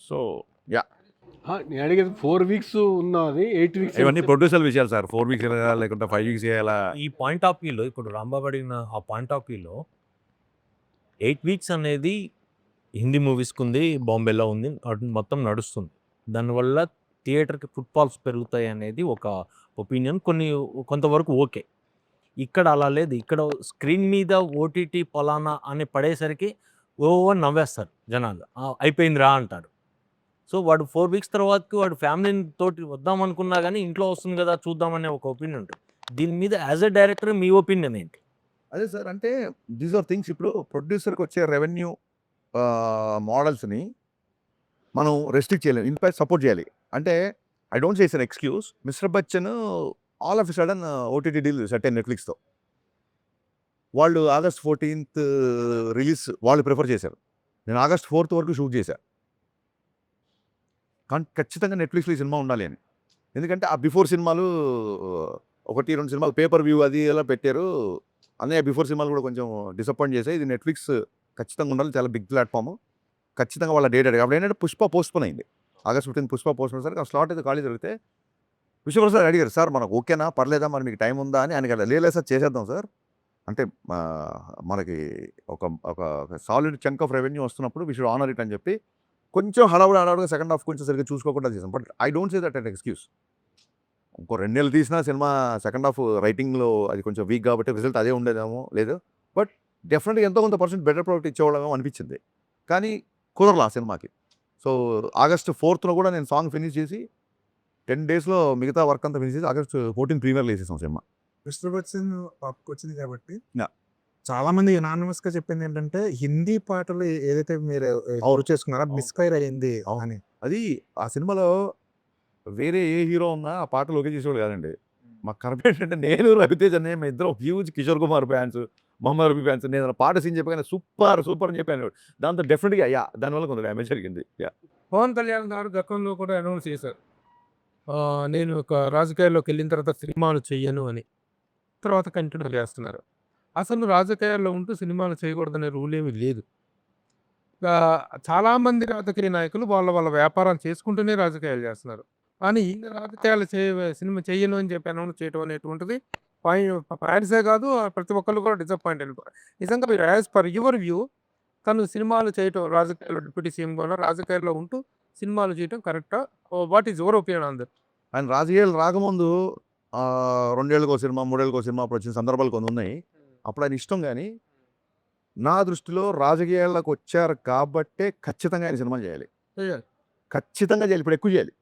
సో నేను అడిగేది 4 weeks ఉన్నది 8 weeks. ఇవన్నీ ప్రొడ్యూసర్ విషయాలు సార్. 4 weeks చేయాలా లేకుంటే 5 weeks చేయాలా? ఈ పాయింట్ ఆఫ్ వ్యూలో ఇప్పుడు రాంబాబు అడిగిన ఆ పాయింట్ ఆఫ్ వ్యూలో 8 weeks అనేది హిందీ మూవీస్కి ఉంది, బాంబేలో ఉంది, మొత్తం నడుస్తుంది. దానివల్ల థియేటర్కి ఫుట్ఫాల్స్ పెరుగుతాయి అనేది ఒక ఒపీనియన్, కొంతవరకు ఓకే. ఇక్కడ అలా లేదు. ఇక్కడ స్క్రీన్ మీద ఓటీటీ పలానా అని పడేసరికి అని నవ్వేస్తారు జనాలు, అయిపోయిందిరా అంటారు. సో వాడు 4 weeks తర్వాతకి వాడు ఫ్యామిలీ తోటి వద్దామనుకున్నా కానీ ఇంట్లో వస్తుంది కదా చూద్దామనే ఒక ఒపీనియన్ ఉంటుంది. దీని మీద as a director me opinion ఏంటి? అదే సార్, అంటే దీస్ ఆర్ థింగ్స్. ఇప్పుడు ప్రొడ్యూసర్కి వచ్చే రెవెన్యూ మోడల్స్ని మనం రెస్ట్రిక్ట్ చేయలేము, ఇన్ఫాక్ట్ సపోర్ట్ చేయాలి. అంటే I don't say it's an excuse. Mister Bachchan all of a sudden OTT deal set అయిన నెట్ఫ్లిక్స్తో. వాళ్ళు August 14th రిలీజ్ వాళ్ళు ప్రిఫర్ చేశారు. నేను August 4th వరకు షూట్ చేశాను. కానీ ఖచ్చితంగా నెట్ఫ్లిక్స్లో ఈ సినిమా ఉండాలి అని. ఎందుకంటే ఆ బిఫోర్ సినిమాలు 1-2 సినిమాలు పేపర్ వ్యూ అది ఎలా పెట్టారు, అన్నయ్య బిఫోర్ సినిమాలు కూడా కొంచెం డిసప్పాయింట్ చేశాయి. ఇది నెట్ఫ్లిక్స్ ఖచ్చితంగా ఉండాలి, చాలా బిగ్ ప్లాట్ఫామ్. ఖచ్చితంగా వాళ్ళ డేట్ అడిగి అప్పుడు ఏంటంటే పుష్ప పోస్ట్పోన్ అయింది. August 15 పుష్ప పోస్ట్పోన్ సరికి ఆ స్లాట్ అయితే ఖాళీ జరిగితే విశ్వప్రసాద్ అడిగారు, సార్ మనకు ఓకేనా, పర్లేదా, మరి మీకు టైం ఉందా అని ఆయనకి. లేదు సార్ చేసేద్దాం సార్, అంటే మనకి ఒక ఒక సాలిడ్ చంక్ ఆఫ్ రెవెన్యూ వస్తున్నప్పుడు వి షుడ్ ఆనర్ ఇట్ అని చెప్పి కొంచెం హడావుడిగా సెకండ్ హాఫ్ కొంచెం సరిగ్గా చూసుకోకుండా చేసాం. But I don't say that and excuse. ఇంకో 2 నెలలు తీసినా సినిమా సెకండ్ హాఫ్ రైటింగ్లో అది కొంచెం వీక్ కాబట్టి రిజల్ట్ అదే ఉండేదేమో లేదు. బట్ డెఫినెట్గా ఎంతో కొంత పర్సెంట్ బెటర్ ప్రోడక్ట్ ఇచ్చేవాళ్ళమేమో అనిపించింది. కానీ కుదరలా ఆ సినిమాకి. సో ఆగస్టు 4th కూడా నేను సాంగ్ ఫినిష్ చేసి 10 డేస్లో మిగతా వర్క్ అంతా ఫినిష్ చేసి ఆగస్టు 14 ప్రీమియర్లో వేసేసాం సినిమా. మిస్టర్ బచ్చన్ టాప్కి వచ్చింది కాబట్టి Yeah. చాలా మంది యునానిమస్ గా చెప్పింది ఏంటంటే హిందీ పాటలు ఏదైతే మీరు ఎవరు చేసుకున్నారో అవును. మిస్ఫైర్ అయ్యింది అవును. అని. అది ఆ సినిమాలో వేరే ఏ హీరో ఉన్నా ఆ పాటలు ఓకే చేసేవాడు కాదండి. మాకు కరెక్ట్ ఏంటంటే నేను రవితేజ్ అనే మేము ఇద్దరం huge Kishore Kumar fans, Mohammed Rafi fans. నేను పాట సీన్ చెప్పగానే సూపర్ సూపర్ అని చెప్పాను. దాంతో డెఫినెట్గా దానివల్ల కొంత డ్యామేజ్ జరిగింది. పవన్ కళ్యాణ్ గారు గతంలో కూడా అనౌన్స్ చేశారు, నేను ఒక రాజకీయాల్లోకి వెళ్ళిన తర్వాత సినిమాలు చెయ్యను అని. తర్వాత కంటిన్యూ చేస్తున్నారు. అసలు రాజకీయాల్లో ఉంటూ సినిమాలు చేయకూడదనే రూల్ ఏమీ లేదు. చాలామంది రాజకీయ నాయకులు వాళ్ళ వ్యాపారాలు చేసుకుంటూనే రాజకీయాలు చేస్తున్నారు. కానీ ఈయన రాజకీయాలు సినిమా చెయ్యను అని చెప్పి అనౌన్స్ చేయడం అనేటువంటిది ఫ్యాన్సే కాదు, ప్రతి ఒక్కళ్ళు కూడా డిసప్పాయింట్ అయిపోయారు. నిజంగా మీరు యాజ్ పర్ యువర్ వ్యూ, తను సినిమాలు చేయటం, రాజకీయాల్లో డిప్యూటీ సీఎం కూడా రాజకీయాల్లో ఉంటూ సినిమాలు చేయటం కరెక్టా? What is your opinion on that? ఆయన రాజకీయాలు రాకముందు 2 ఏళ్ళకో సినిమా, 3 ఏళ్ళకో సినిమా అప్పుడు వచ్చిన సందర్భాలు కొన్ని ఉన్నాయి. అప్పుడు ఆయన ఇష్టం. కానీ నా దృష్టిలో రాజకీయాల్లోకి వచ్చారు కాబట్టే ఖచ్చితంగా ఆయన సినిమా చేయాలి. ఖచ్చితంగా చేయాలి. ఇప్పుడు ఎక్కువ చేయాలి.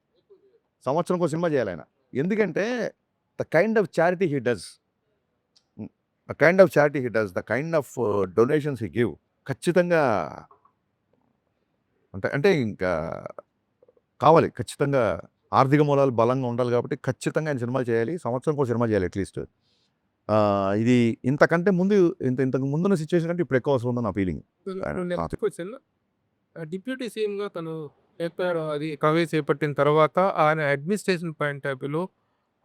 సంవత్సరంకో సినిమా చేయాలి ఆయన. ఎందుకంటే the kind of charity he does, the kind of charity he does, the kind of donations he give, ఖచ్చితంగా అంటే ఇంకా కావాలి. ఖచ్చితంగా ఆర్థిక మూలాలు బలంగా ఉండాలి కాబట్టి ఖచ్చితంగా ఆయన సినిమాలు చేయాలి. సంవత్సరంకో సినిమా చేయాలి అట్లీస్ట్. ఇది ఇంతకంటే ముందు ఇంతకు ముందున్న సిచ్యువేషన్ కంటే ఇప్పుడు ఎక్కువ అవసరం ఉందని నా ఫీలింగ్. నెక్స్ట్ క్వశ్చన్, డిప్యూటీ సీఎంగా తను చెప్పారు, అది కవే చేపట్టిన తర్వాత ఆయన అడ్మినిస్ట్రేషన్ పాయింట్ ఆఫ్ వ్యూలో,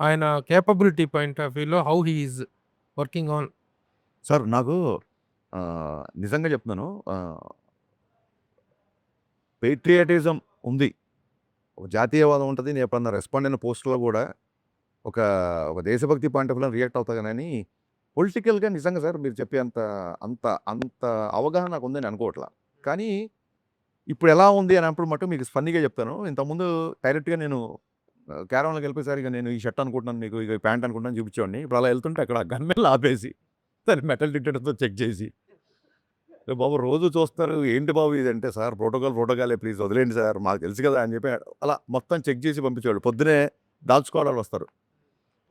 ఆయన కేపబిలిటీ పాయింట్ ఆఫ్ వ్యూలో how he is working on? Sir నాకు నిజంగా చెప్తున్నాను, పేట్రియాటిజం ఉంది, ఒక జాతీయవాదం ఉంటుంది. నేను ఎప్పుడన్నా రెస్పాండ్ అయిన పోస్టులో కూడా ఒక దేశభక్తి పాయింట్ ఆఫ్ వ్యూలో రియాక్ట్ అవుతా. కానీ పొలిటికల్గా నిజంగా సార్ మీరు చెప్పే అంత అంత అంత అవగాహన నాకు ఉందని అనుకోవట్లా. కానీ ఇప్పుడు ఎలా ఉంది అని అప్పుడు మటు మీకు ఫన్నీగా చెప్తాను. ఇంతకుముందు డైరెక్ట్గా నేను క్యారవాన్లోకి వెళ్ళిపోయేసరికి నేను ఈ షర్ట్ అనుకుంటున్నాను, మీకు ఇక ప్యాంట్ అనుకుంటున్నాను చూపించేవాడిని. ఇప్పుడు అలా వెళ్తుంటే అక్కడ గన్మెన్లు ఆపేసి దాన్ని మెటల్ డిటెక్టర్తో చెక్ చేసి, బాబు రోజు చూస్తారు ఏంటి బాబు ఇదంటే, సార్ ప్రోటోకాలే ప్లీజ్ వదిలేండి సార్, మాకు తెలుసు కదా అని చెప్పి అలా మొత్తం చెక్ చేసి పంపించేవాడు. పొద్దునే దాల్చుకోవడాలు వస్తారు,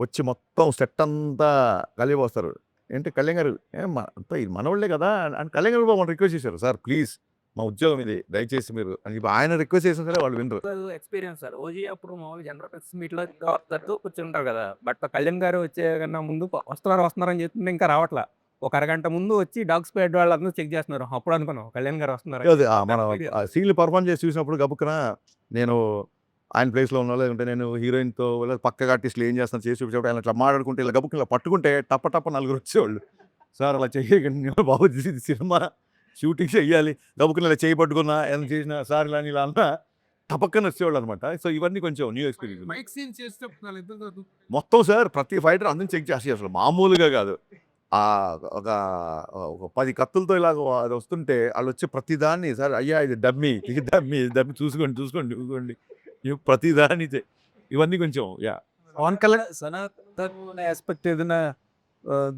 వచ్చి మొత్తం సెట్ అంతా కలిగి వస్తారు. ఏంటి కళ్యాణ్ గారు అంతా ఇది మనవాళ్ళే కదా అని కళ్యాణ్ గారు బాబు రిక్వెస్ట్ చేశారు, సార్ ప్లీజ్ మా ఉద్యోగం ఇది దయచేసి మీరు అని చెప్పి ఆయన రిక్వెస్ట్ చేసిన సరే వాళ్ళు వినరు. Experience sir. ఓజీ అప్పుడు మామూలు జనరల్ ప్రెస్ మీట్లో కూర్చుంటారు కదా, బట్ కళ్యాణ్ గారు వచ్చే కన్నా ముందు వస్తున్నారని చెప్తుంటే ఇంకా రావట్లా. ఒక అరగంట ముందు వచ్చి డాగ్స్ పేడ్ వాళ్ళందరూ చెక్ చేస్తున్నారు. అప్పుడు అనుకున్నాం కళ్యాణ్ గారు వస్తున్నారు. అదే మన సీన్లు పర్ఫార్మ్ చేసి చూసినప్పుడు గబుక్కున నేను ఆయన ప్లేస్లో ఉన్నా, లేదంటే నేను హీరోయిన్తో పక్కగా ఆర్టిస్టులు ఏం చేస్తున్నారు చేసి చూపించేప్పుడు ఆయన ఇట్లా మాట్లాడుకుంటే ఇలా గబుక్కున ఇలా పట్టుకుంటే టప్ప నలుగురు వచ్చేవాళ్ళు, సార్ అలా చేయకండి బాబు, సినిమా షూటింగ్ చెయ్యాలి, గబుక్కున ఇలా చేయి పట్టుకున్నా ఏమైనా చేసినా సార్ ఇలా అన్నా టపక్కన వచ్చేవాళ్ళు అనమాట. సో ఇవన్నీ కొంచెం న్యూ ఎక్స్పీరియన్స్. మైక్ సీన్ చేసేటప్పుడు మొత్తం సార్ ప్రతి ఫైటర్ అందరిని చెక్ చేసి అసలు మామూలుగా కాదు. ఒక 10 కత్తులతో ఇలాగ అది వస్తుంటే వాళ్ళు వచ్చి ప్రతిదాన్ని, సార్ అయ్యా ఇది డమ్మీ చూసుకోండి ప్రతిదాన్ని ఇవన్నీ కొంచెం పవన్ కళ్యాణ్ సనాతన ఆస్పెక్ట్ ఏదైనా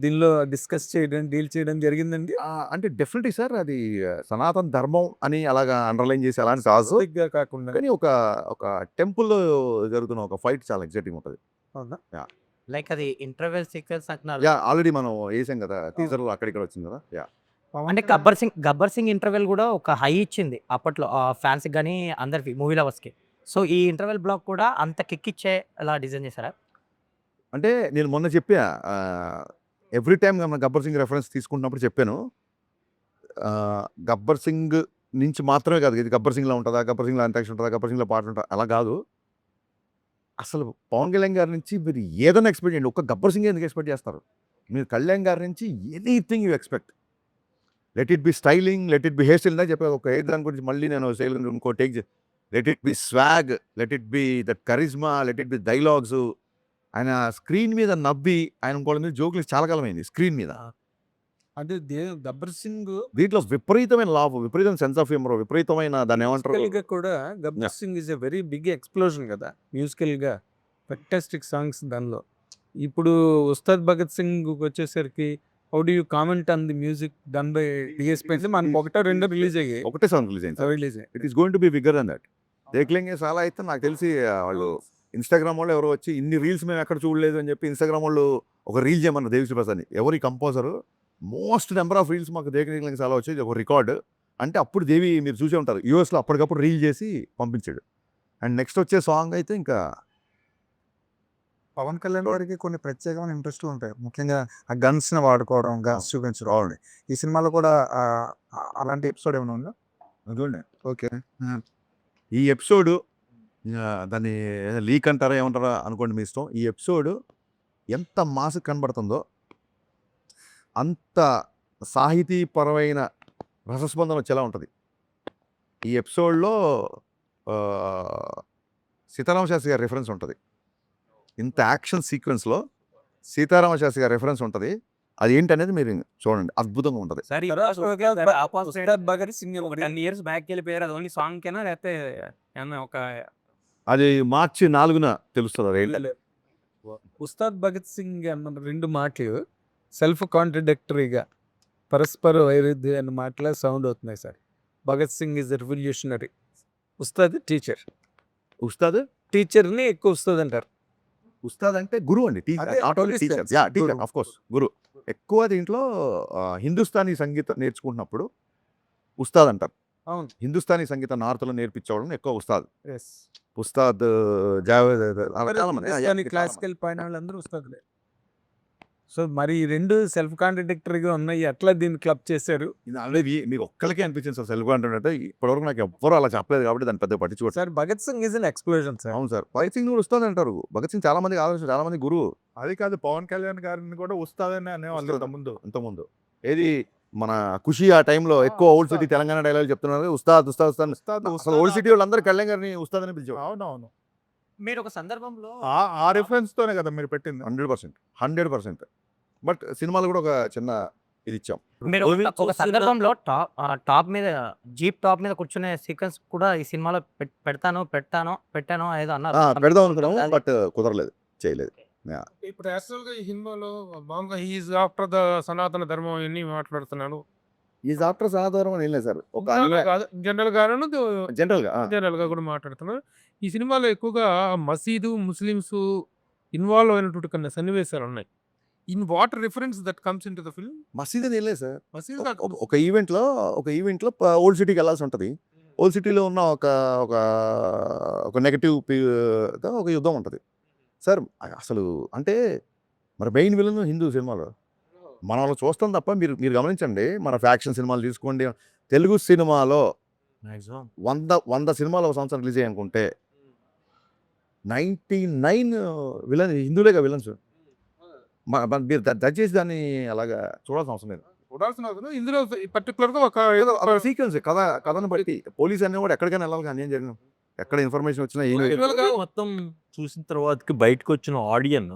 దీనిలో డిస్కస్ చేయడం, డీల్ చేయడం జరిగిందండి? అంటే డెఫినెట్లీ సార్ అది సనాతన ధర్మం అని అలాగా అండర్లైన్ చేసి అలాంటి కాదు, కాకుండా కానీ ఒక టెంపుల్లో జరుగుతున్న ఒక ఫైట్ చాలా ఎగ్జైటింగ్ ఉంటుంది. లైక్ అది ఇంటర్వెల్ సీక్వెన్స్ అంటున్నారు. ఆల్రెడీ మనం వేసాం కదా టీజర్లో, అక్కడిక్కడ వచ్చింది కదా. అంటే గబ్బర్ సింగ్ ఇంటర్వెల్ కూడా ఒక హై ఇచ్చింది అప్పట్లో ఫ్యాన్స్ కానీ అందరికి, మూవీ లవర్స్కి. సో ఈ ఇంటర్వెల్ బ్లాక్ కూడా అంత కిక్ ఇచ్చే అలా డిజైన్ చేశారా? అంటే నేను మొన్న చెప్పా, ఎవ్రీ టైం మనం గబ్బర్ సింగ్ రెఫరెన్స్ తీసుకుంటున్నప్పుడు చెప్పాను, గబ్బర్ సింగ్ నుంచి మాత్రమే కాదు, ఇది గబ్బర్ సింగ్లో ఉంటుందా, గబ్బర్ సింగ్లో అంతాక్షరి ఉంటుందా, గబ్బర్ సింగ్లో పాట ఉంటుందా, అలా కాదు. అసలు పవన్ కళ్యాణ్ గారి నుంచి మీరు ఏదైనా ఎక్స్పెక్ట్ చేయండి, ఒక్క గబ్బర్ సింగ్ ఎందుకు ఎక్స్పెక్ట్ చేస్తారు మీరు? కళ్యాణ్ గారి నుంచి anything you expect. Let it be styling, let it be hair style. చెప్పాను ఒక ఎయిర్ దాని గురించి మళ్ళీ నేను స్టైల్ ఇంకో take. Let it be swag, let it be that charisma, let it be dialogues, ఆయన స్క్రీన్ మీద నవ్వి ఆయన ఇంకోళ్ళ మీద జోకులు చాలా కాలమైంది స్క్రీన్ మీద. అంటే గబ్బర్ సింగ్ దీంట్లో విపరీతమైన లాభం, విపరీతమైన సెన్స్ ఆఫ్ హ్యూమర్, విపరీతమైన దాన్ని ఏమంటారు గా కూడా Gabbar Singh is a very big explosion కదా మ్యూజికల్ గా. ఫెంటాస్టిక్ సాంగ్స్ దానిలో. ఇప్పుడు ఉస్తాద్ భగత్ సింగ్ వచ్చేసరికి how do you comment on the music done by DSP అంటే మనకు ఒకటో రెండో రిలీజ్ అయ్యాయి. ఒకటే సాంగ్ రిలీజ్ అయింది. Release it is going to be bigger than that. దేఖ్లేంగే సాలా అయితే నాకు తెలిసి వాళ్ళు ఇన్స్టాగ్రామ్ వాళ్ళు ఎవరో వచ్చి ఇన్ని రీల్స్ మేము ఎక్కడ చూడలేదు అని చెప్పి ఇన్స్టాగ్రామ్ వాళ్ళు ఒక రీల్ చేయమన్నారు దేవిశ్రీ ప్రసాద్ని. ఎవరి composer most number of reels మాకు దేఖ్లేంగే సాలా వచ్చి ఒక రికార్డ్. అంటే అప్పుడు దేవి మీరు చూసే ఉంటారు యూఎస్లో అప్పటికప్పుడు రీల్ చేసి పంపించాడు. అండ్ నెక్స్ట్ వచ్చే సాంగ్ అయితే ఇంకా పవన్ కళ్యాణ్ గారికి కొన్ని ప్రత్యేకమైన ఇంట్రెస్ట్ ఉంటాయి, ముఖ్యంగా ఆ గన్స్ ని వాడుకోవడం, గన్స్ చూపించడం. ఈ సినిమాలో కూడా అలాంటి ఎపిసోడ్ ఏమైనా ఉందా? చూడండి ఓకే. ఈ ఎపిసోడ్ దాన్ని లీక్ అంటారా ఏమంటారా అనుకోండి మీ ఇష్టం. ఈ ఎపిసోడ్ ఎంత మాస్ కనబడుతుందో అంత సాహితీపరమైన రసస్పందన వచ్చేలా ఉంటుంది. ఈ ఎపిసోడ్లో సీతారామ శాస్త్రి గారి రెఫరెన్స్ ఉంటుంది. ఇంత యాక్షన్ సీక్వెన్స్లో సీతారామ శాస్త్రి గారి రెఫరెన్స్ ఉంటుంది. అది ఏంటనేది మీరు చూడండి, అద్భుతంగా ఉంటుంది. సరే ఉస్తాద్ భగత్ సింగ్ 10 years బ్యాక్ వెళ్ళిపోయారు. అది ఓన్లీ సాంగ్ కేనా లేకపోతే ఏమన్నా ఒక అది మార్చి 4న తెలుస్తుంది. అది ఉస్తాద్ భగత్ సింగ్ అన్న రెండు మాటలు సెల్ఫ్ కాంట్రడిక్టరీగా పరస్పర వైరుధ్యమైన మాటలా సౌండ్ అవుతున్నాయి sir. Bhagat Singh is revolutionary, ustaad teacher. Ustaad టీచర్ని ఎక్కువ ఉస్తాద్ అంటారు. ఉస్తాద్ అంటే గురువు అండి. అదే, నాట్ ఓన్లీ టీచర్, గురువు. Ya teacher of course guru. ఎక్కువ దీంట్లో హిందుస్థానీ సంగీతం నేర్చుకుంటున్నప్పుడు ఉస్తాద్ అంటారు. అవును. హిందుస్థానీ సంగీతం నార్త్లో నేర్పించేవాళ్ళని ఎక్కువ ఉస్తాద్. ఎస్. ఉస్తాద్ జావేద్ అలా చాలా మంది. క్లాసికల్ పైన వాళ్ళందరూ ఉస్తాదులే. సో మరి ఈ రెండు సెల్ఫ్ కాంట్రడిక్టరీగా ఉన్నాయి, ఎట్లా దీన్ని క్లబ్ చేశారు ఇది ఆల్రెడీ మీకు ఒక్కరికే అనిపించింది సార్ సెల్ఫ్ కాంటెంట్ అంటే. ఇప్పటివరకు నాకు ఎవ్వరు అలా చెప్పలేదు కాబట్టి దాన్ని పెద్ద పట్టించుకోవచ్చు. Sir? Bhagat Singh is an explosion sir. అవును సార్, భగత్ సింగ్ కూడా ఉస్తాద్ అంటారు. భగత్ సింగ్ చాలా మందికి ఆలోచన, చాలా మంది గురువు. అది కాదు, పవన్ కళ్యాణ్ గారిని కూడా ఉస్తాదనే అనేవాళ్ళు ఇంతకుముందు. ఇంతకుముందు ఏది మన ఖుషి ఆ టైంలో ఎక్కువ ఓల్డ్ సిటీ తెలంగాణ డైలాగ్ చెప్తున్నారు, ఉస్తాద్ ఉస్తాద్ ఉస్తాద్. ఉస్తాద్ అసలు ఓల్డ్ సిటీ వాళ్ళందరూ కళ్యాణ్ గారిని ఉస్తాద్ అని పిలిచేవారు. అవునవును. మీరు ఒక సందర్భంలో ఆ రిఫరెన్స్ తోనే కదా మీరు పెట్టింది. 100%. బట్ సినిమాలు కూడా ఒక చిన్న ఇది ఇచ్చాం. మీరు ఒక సందర్భంలో టాప్ మీద జీప్ టాప్ మీద కూర్చునే సీక్వెన్స్ కూడా ఈ సినిమాలో పెట్టాను ఏదో అన్నారు. పెడదాం అనుకున్నాము బట్ కుదరలేదు, చేయలేదు. ఇప్పుడు యాక్చువల్గా ఈ సినిమాలో మామూలుగా హీఈస్ ఆఫ్టర్ ద సనాతన ధర్మం ఇవన్నీ మాట్లాడుతున్నాను. ఈ ఆఫ్టర్ సాధారణం ఏం లేదు సార్, ఒక జనరల్ గాను జనరల్గా జనరల్ గా కూడా మాట్లాడుతున్నారు. ఈ సినిమాలో ఎక్కువగా మసీదు, ముస్లిమ్స్ ఇన్వాల్వ్ అయినటువంటి కొన్ని సన్నివేశాలు ఉన్నాయి. In what reference that comes in to the film? మసీద్ అని వెళ్ళలేదు సార్. మసీదు ఒక ఈవెంట్లో ఓల్డ్ సిటీకి వెళ్ళాల్సి ఉంటుంది. ఓల్డ్ సిటీలో ఉన్న ఒక నెగటివ్ ఒక యుద్ధం ఉంటుంది సార్. అసలు అంటే మరి మెయిన్ విలన్ హిందూ సినిమాలో మన వాళ్ళు చూస్తాం తప్ప మీరు గమనించండి. మన ఫ్యాక్షన్ సినిమాలు తీసుకోండి, తెలుగు సినిమాలో 100 సినిమాలు ఒక సంవత్సరం రిలీజ్ అయ్యానుకుంటే 99 విలన్ హిందువులేగా విలన్స్. మీరు దయచేసి దాన్ని అలాగా చూడాల్సిన అవసరం లేదు. చూడాల్సిన అవసరం ఇందులో పర్టికులర్ గా ఒక సీక్వెన్స్ కథను బట్టి పోలీస్ అనే కూడా ఎక్కడికైనా వెళ్ళాలి, కానీ ఏం జరిగిన ఎక్కడ ఇన్ఫర్మేషన్ వచ్చినా ఏం మొత్తం చూసిన తర్వాతకి బయటకు వచ్చిన ఆడియన్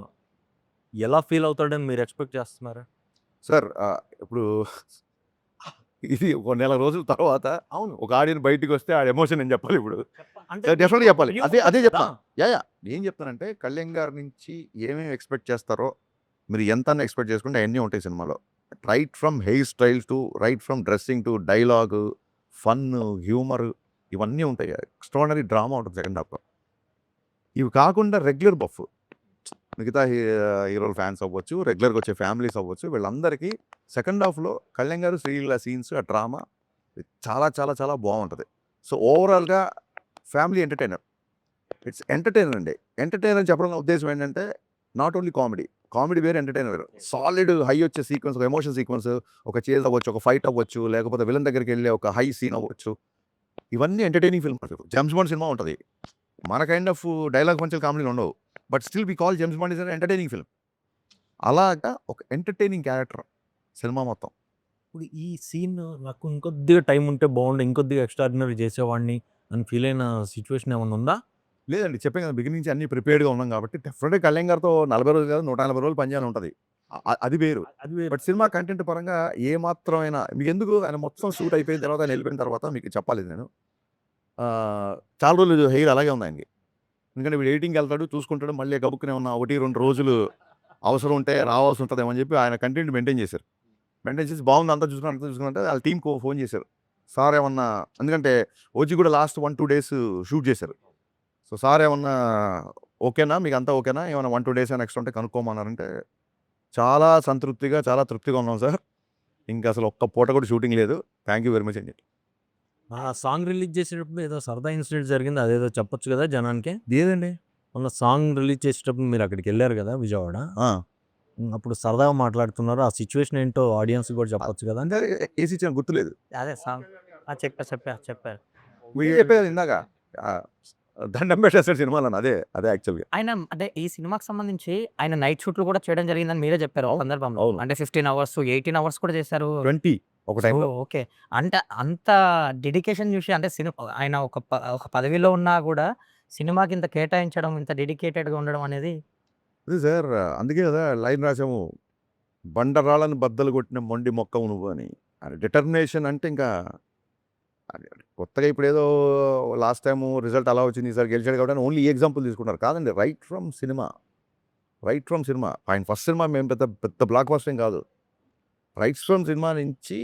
ఎలా ఫీల్ అవుతాడని మీరు ఎక్స్పెక్ట్ చేస్తున్నారా సార్? ఇప్పుడు ఇది ఒక నెల రోజుల తర్వాత అవును ఒక ఆడియన్ బయటికి వస్తే ఆ ఎమోషన్ నేను చెప్పాలి. ఇప్పుడు డెఫినెట్గా చెప్పాలి. అదే చెప్తాను. యా ఏం చెప్తానంటే కళ్యాణ్ గారి నుంచి ఏమేమి ఎక్స్పెక్ట్ చేస్తారో మీరు ఎంత ఎక్స్పెక్ట్ చేసుకుంటే అవన్నీ ఉంటాయి సినిమాలో. Right from hair style to right from dressing to dialogue, fun, humour ఇవన్నీ ఉంటాయి. ఎక్స్ట్రాడినరీ డ్రామా ఉంటుంది సెకండ్ హాఫ్లో. ఇవి కాకుండా రెగ్యులర్ బఫ్ మిగతా హీరోల ఫ్యాన్స్ అవ్వచ్చు, రెగ్యులర్గా వచ్చే ఫ్యామిలీస్ అవ్వచ్చు, వీళ్ళందరికీ సెకండ్ హాఫ్లో కళ్యాణ్ గారు శ్రీలీల సీన్స్, ఆ డ్రామా చాలా చాలా చాలా బాగుంటుంది. సో ఓవరాల్గా ఫ్యామిలీ ఎంటర్టైనర్. ఇట్స్ ఎంటర్టైనర్ అండి. ఎంటర్టైనర్ చెప్పడం ఉద్దేశం ఏంటంటే నాట్ ఓన్లీ కామెడీ వేరే, ఎంటర్టైనర్ వేరు. సాలిడ్ హై వచ్చే సీక్వెన్స్, ఒక ఎమోషన్ సీక్వెన్స్, ఒక చేజ్ అవ్వచ్చు, ఒక ఫైట్ అవ్వచ్చు, లేకపోతే విలన్ దగ్గరికి వెళ్ళే ఒక హై సీన్ అవ్వచ్చు. ఇవన్నీ ఎంటర్టైనింగ్ ఫిల్మ్. జేమ్స్ బాండ్ సినిమా ఉంటుంది, మన కైండ్ ఆఫ్ డైలాగ్ పంచులు కామెడీలు ఉండవు, but still we call James Bond is an entertaining film. అలాగా ఒక ఎంటర్టైనింగ్ క్యారెక్టర్ సినిమా మొత్తం. ఇప్పుడు ఈ సీన్ నాకు ఇంకొద్దిగా టైం ఉంటే బాగుండు, ఇంకొద్దిగా ఎక్స్ట్రాడినరీ చేసేవాడిని అని ఫీల్ అయిన సిచ్యువేషన్ ఏమైనా ఉందా? లేదండి చెప్పాను కదా బిగినింగ్ నుంచి అన్ని ప్రిపేర్డ్గా ఉన్నాం కాబట్టి డెఫినెట్గా కళ్యాణ్ గారితో 40 రోజులు కాదు 140 రోజులు పనిచేయాలని ఉంటుంది. అది వేరు. అది వేరు. బట్ సినిమా కంటెంట్ పరంగా ఏ మాత్రమైనా మీకు ఎందుకు ఆయన మొత్తం షూట్ అయిపోయిన తర్వాత ఆయన వెళ్ళిపోయిన తర్వాత మీకు చెప్పాలి నేను చాలా రోజులు హెయిర్ అలాగే ఉంది ఆయనకి. ఎందుకంటే వీడు ఎడిటింగ్కి వెళ్తాడు చూసుకుంటాడు మళ్ళీ గబుక్కునే ఉన్న 1-2 రోజులు అవసరం ఉంటే రావాల్సి ఉంటుందేమో అని చెప్పి ఆయన కంటెంట్ మెయింటైన్ చేశారు. మెయింటైన్ చేసి బాగుంది అంతా చూసుకున్నట్టే వాళ్ళ టీంకి ఫోన్ చేశారు. సార్ ఏమన్నా ఎందుకంటే ఓజీ కూడా లాస్ట్ 1-2 డేస్ షూట్ చేశారు. సో సార్ ఏమన్నా ఓకేనా మీకు అంతా ఓకేనా ఏమైనా 1-2 డేస్ నెక్స్ట్ ఉంటే కనుక్కోమన్నారంటే చాలా సంతృప్తిగా చాలా తృప్తిగా ఉన్నాం సార్. ఇంకా అసలు ఒక్క పూట కూడా షూటింగ్ లేదు. థ్యాంక్ యూ వెరీ మచ్ అండి. ఆ సాంగ్ రిలీజ్ చేసేటప్పుడు ఏదో సరదా ఇన్సిడెంట్ జరిగింది అదేదో చెప్పొచ్చు కదా జనానికి. ఏదండి మొన్న సాంగ్ రిలీజ్ చేసేటప్పుడు మీరు అక్కడికి వెళ్ళారు కదా విజయవాడ. అప్పుడు సరదాగా మాట్లాడుతున్నారు. ఆ సిచ్యువేషన్ ఏంటో ఆడియన్స్ కూడా చెప్పొచ్చు కదా. అంటే ఏసీ ఇచ్చిన గుర్తులేదు. అదే సాంగ్ చెప్పారు. మీరు చెప్పేది ఇందాక దండం పెట్టేస్తాడు సినిమాలో అదే యాక్చువల్గా. ఆయన అంటే ఈ సినిమాకి సంబంధించి ఆయన నైట్ షూట్లు కూడా చేయడం జరిగిందని మీరే చెప్పారు ఒక సందర్భంలో. అవును. అంటే 15 అవర్స్ 18 అవర్స్ కూడా చేశారు. 20 ఒక టైంలో. ఓకే. అంటే అంత డెడికేషన్ చూసి అంటే ఆయన ఒక పదవిలో ఉన్నా కూడా సినిమాకి ఇంత కేటాయించడం, ఇంత డెడికేటెడ్‌గా ఉండడం అనేది అదే సార్ అందుకే కదా లైన్ రాసాము బండరాళ్ళని బద్దలు కొట్టిన మొండి మొక్కవు నువ్వు అని. డిటర్మినేషన్ అంటే ఇంకా కొత్తగా ఇప్పుడు ఏదో లాస్ట్ టైం రిజల్ట్ అలా వచ్చింది ఈసారి గెలిచాడు కాబట్టి ఓన్లీ ఈ ఎగ్జాంపుల్ తీసుకుంటారు కాదండి. రైట్ ఫ్రమ్ సినిమా ఆయన ఫస్ట్ సినిమా మేము పెద్ద బ్లాక్ బస్టర్ ఏం కాదు. రైట్ ఫ్రమ్ సినిమా నుంచి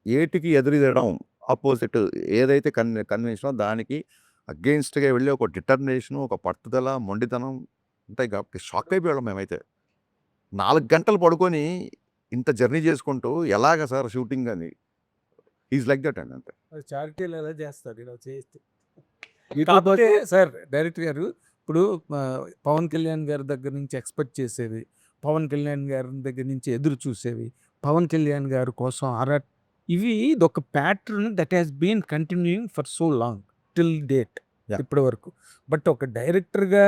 ఏటికి ఎదురుదడం ఆపోజిట్ ఏదైతే కన్వెన్షనో దానికి అగెయిన్స్ట్గా వెళ్ళి ఒక డిటర్మినేషను ఒక పట్టుదల మొండితనం ఉంటాయి కాబట్టి షాక్ అయిపోయాం మేమైతే. 4 గంటలు పడుకొని ఇంత జర్నీ చేసుకుంటూ ఎలాగ సార్ షూటింగ్ అని ఈజ్ లైక్ దట్ అండి అంతే. చారిటీలు ఎలా చేస్తారు ఇలా చేస్తే. కాకపోతే సార్ డైరెక్టర్ గారు ఇప్పుడు పవన్ కళ్యాణ్ గారి దగ్గర నుంచి ఎక్స్పెక్ట్ చేసేవి, పవన్ కళ్యాణ్ గారి దగ్గర నుంచి ఎదురు చూసేవి, పవన్ కళ్యాణ్ గారి కోసం ఇవి ఒక pattern that has been continuing for so long till date ఇప్పటి వరకు. బట్ ఒక డైరెక్టర్గా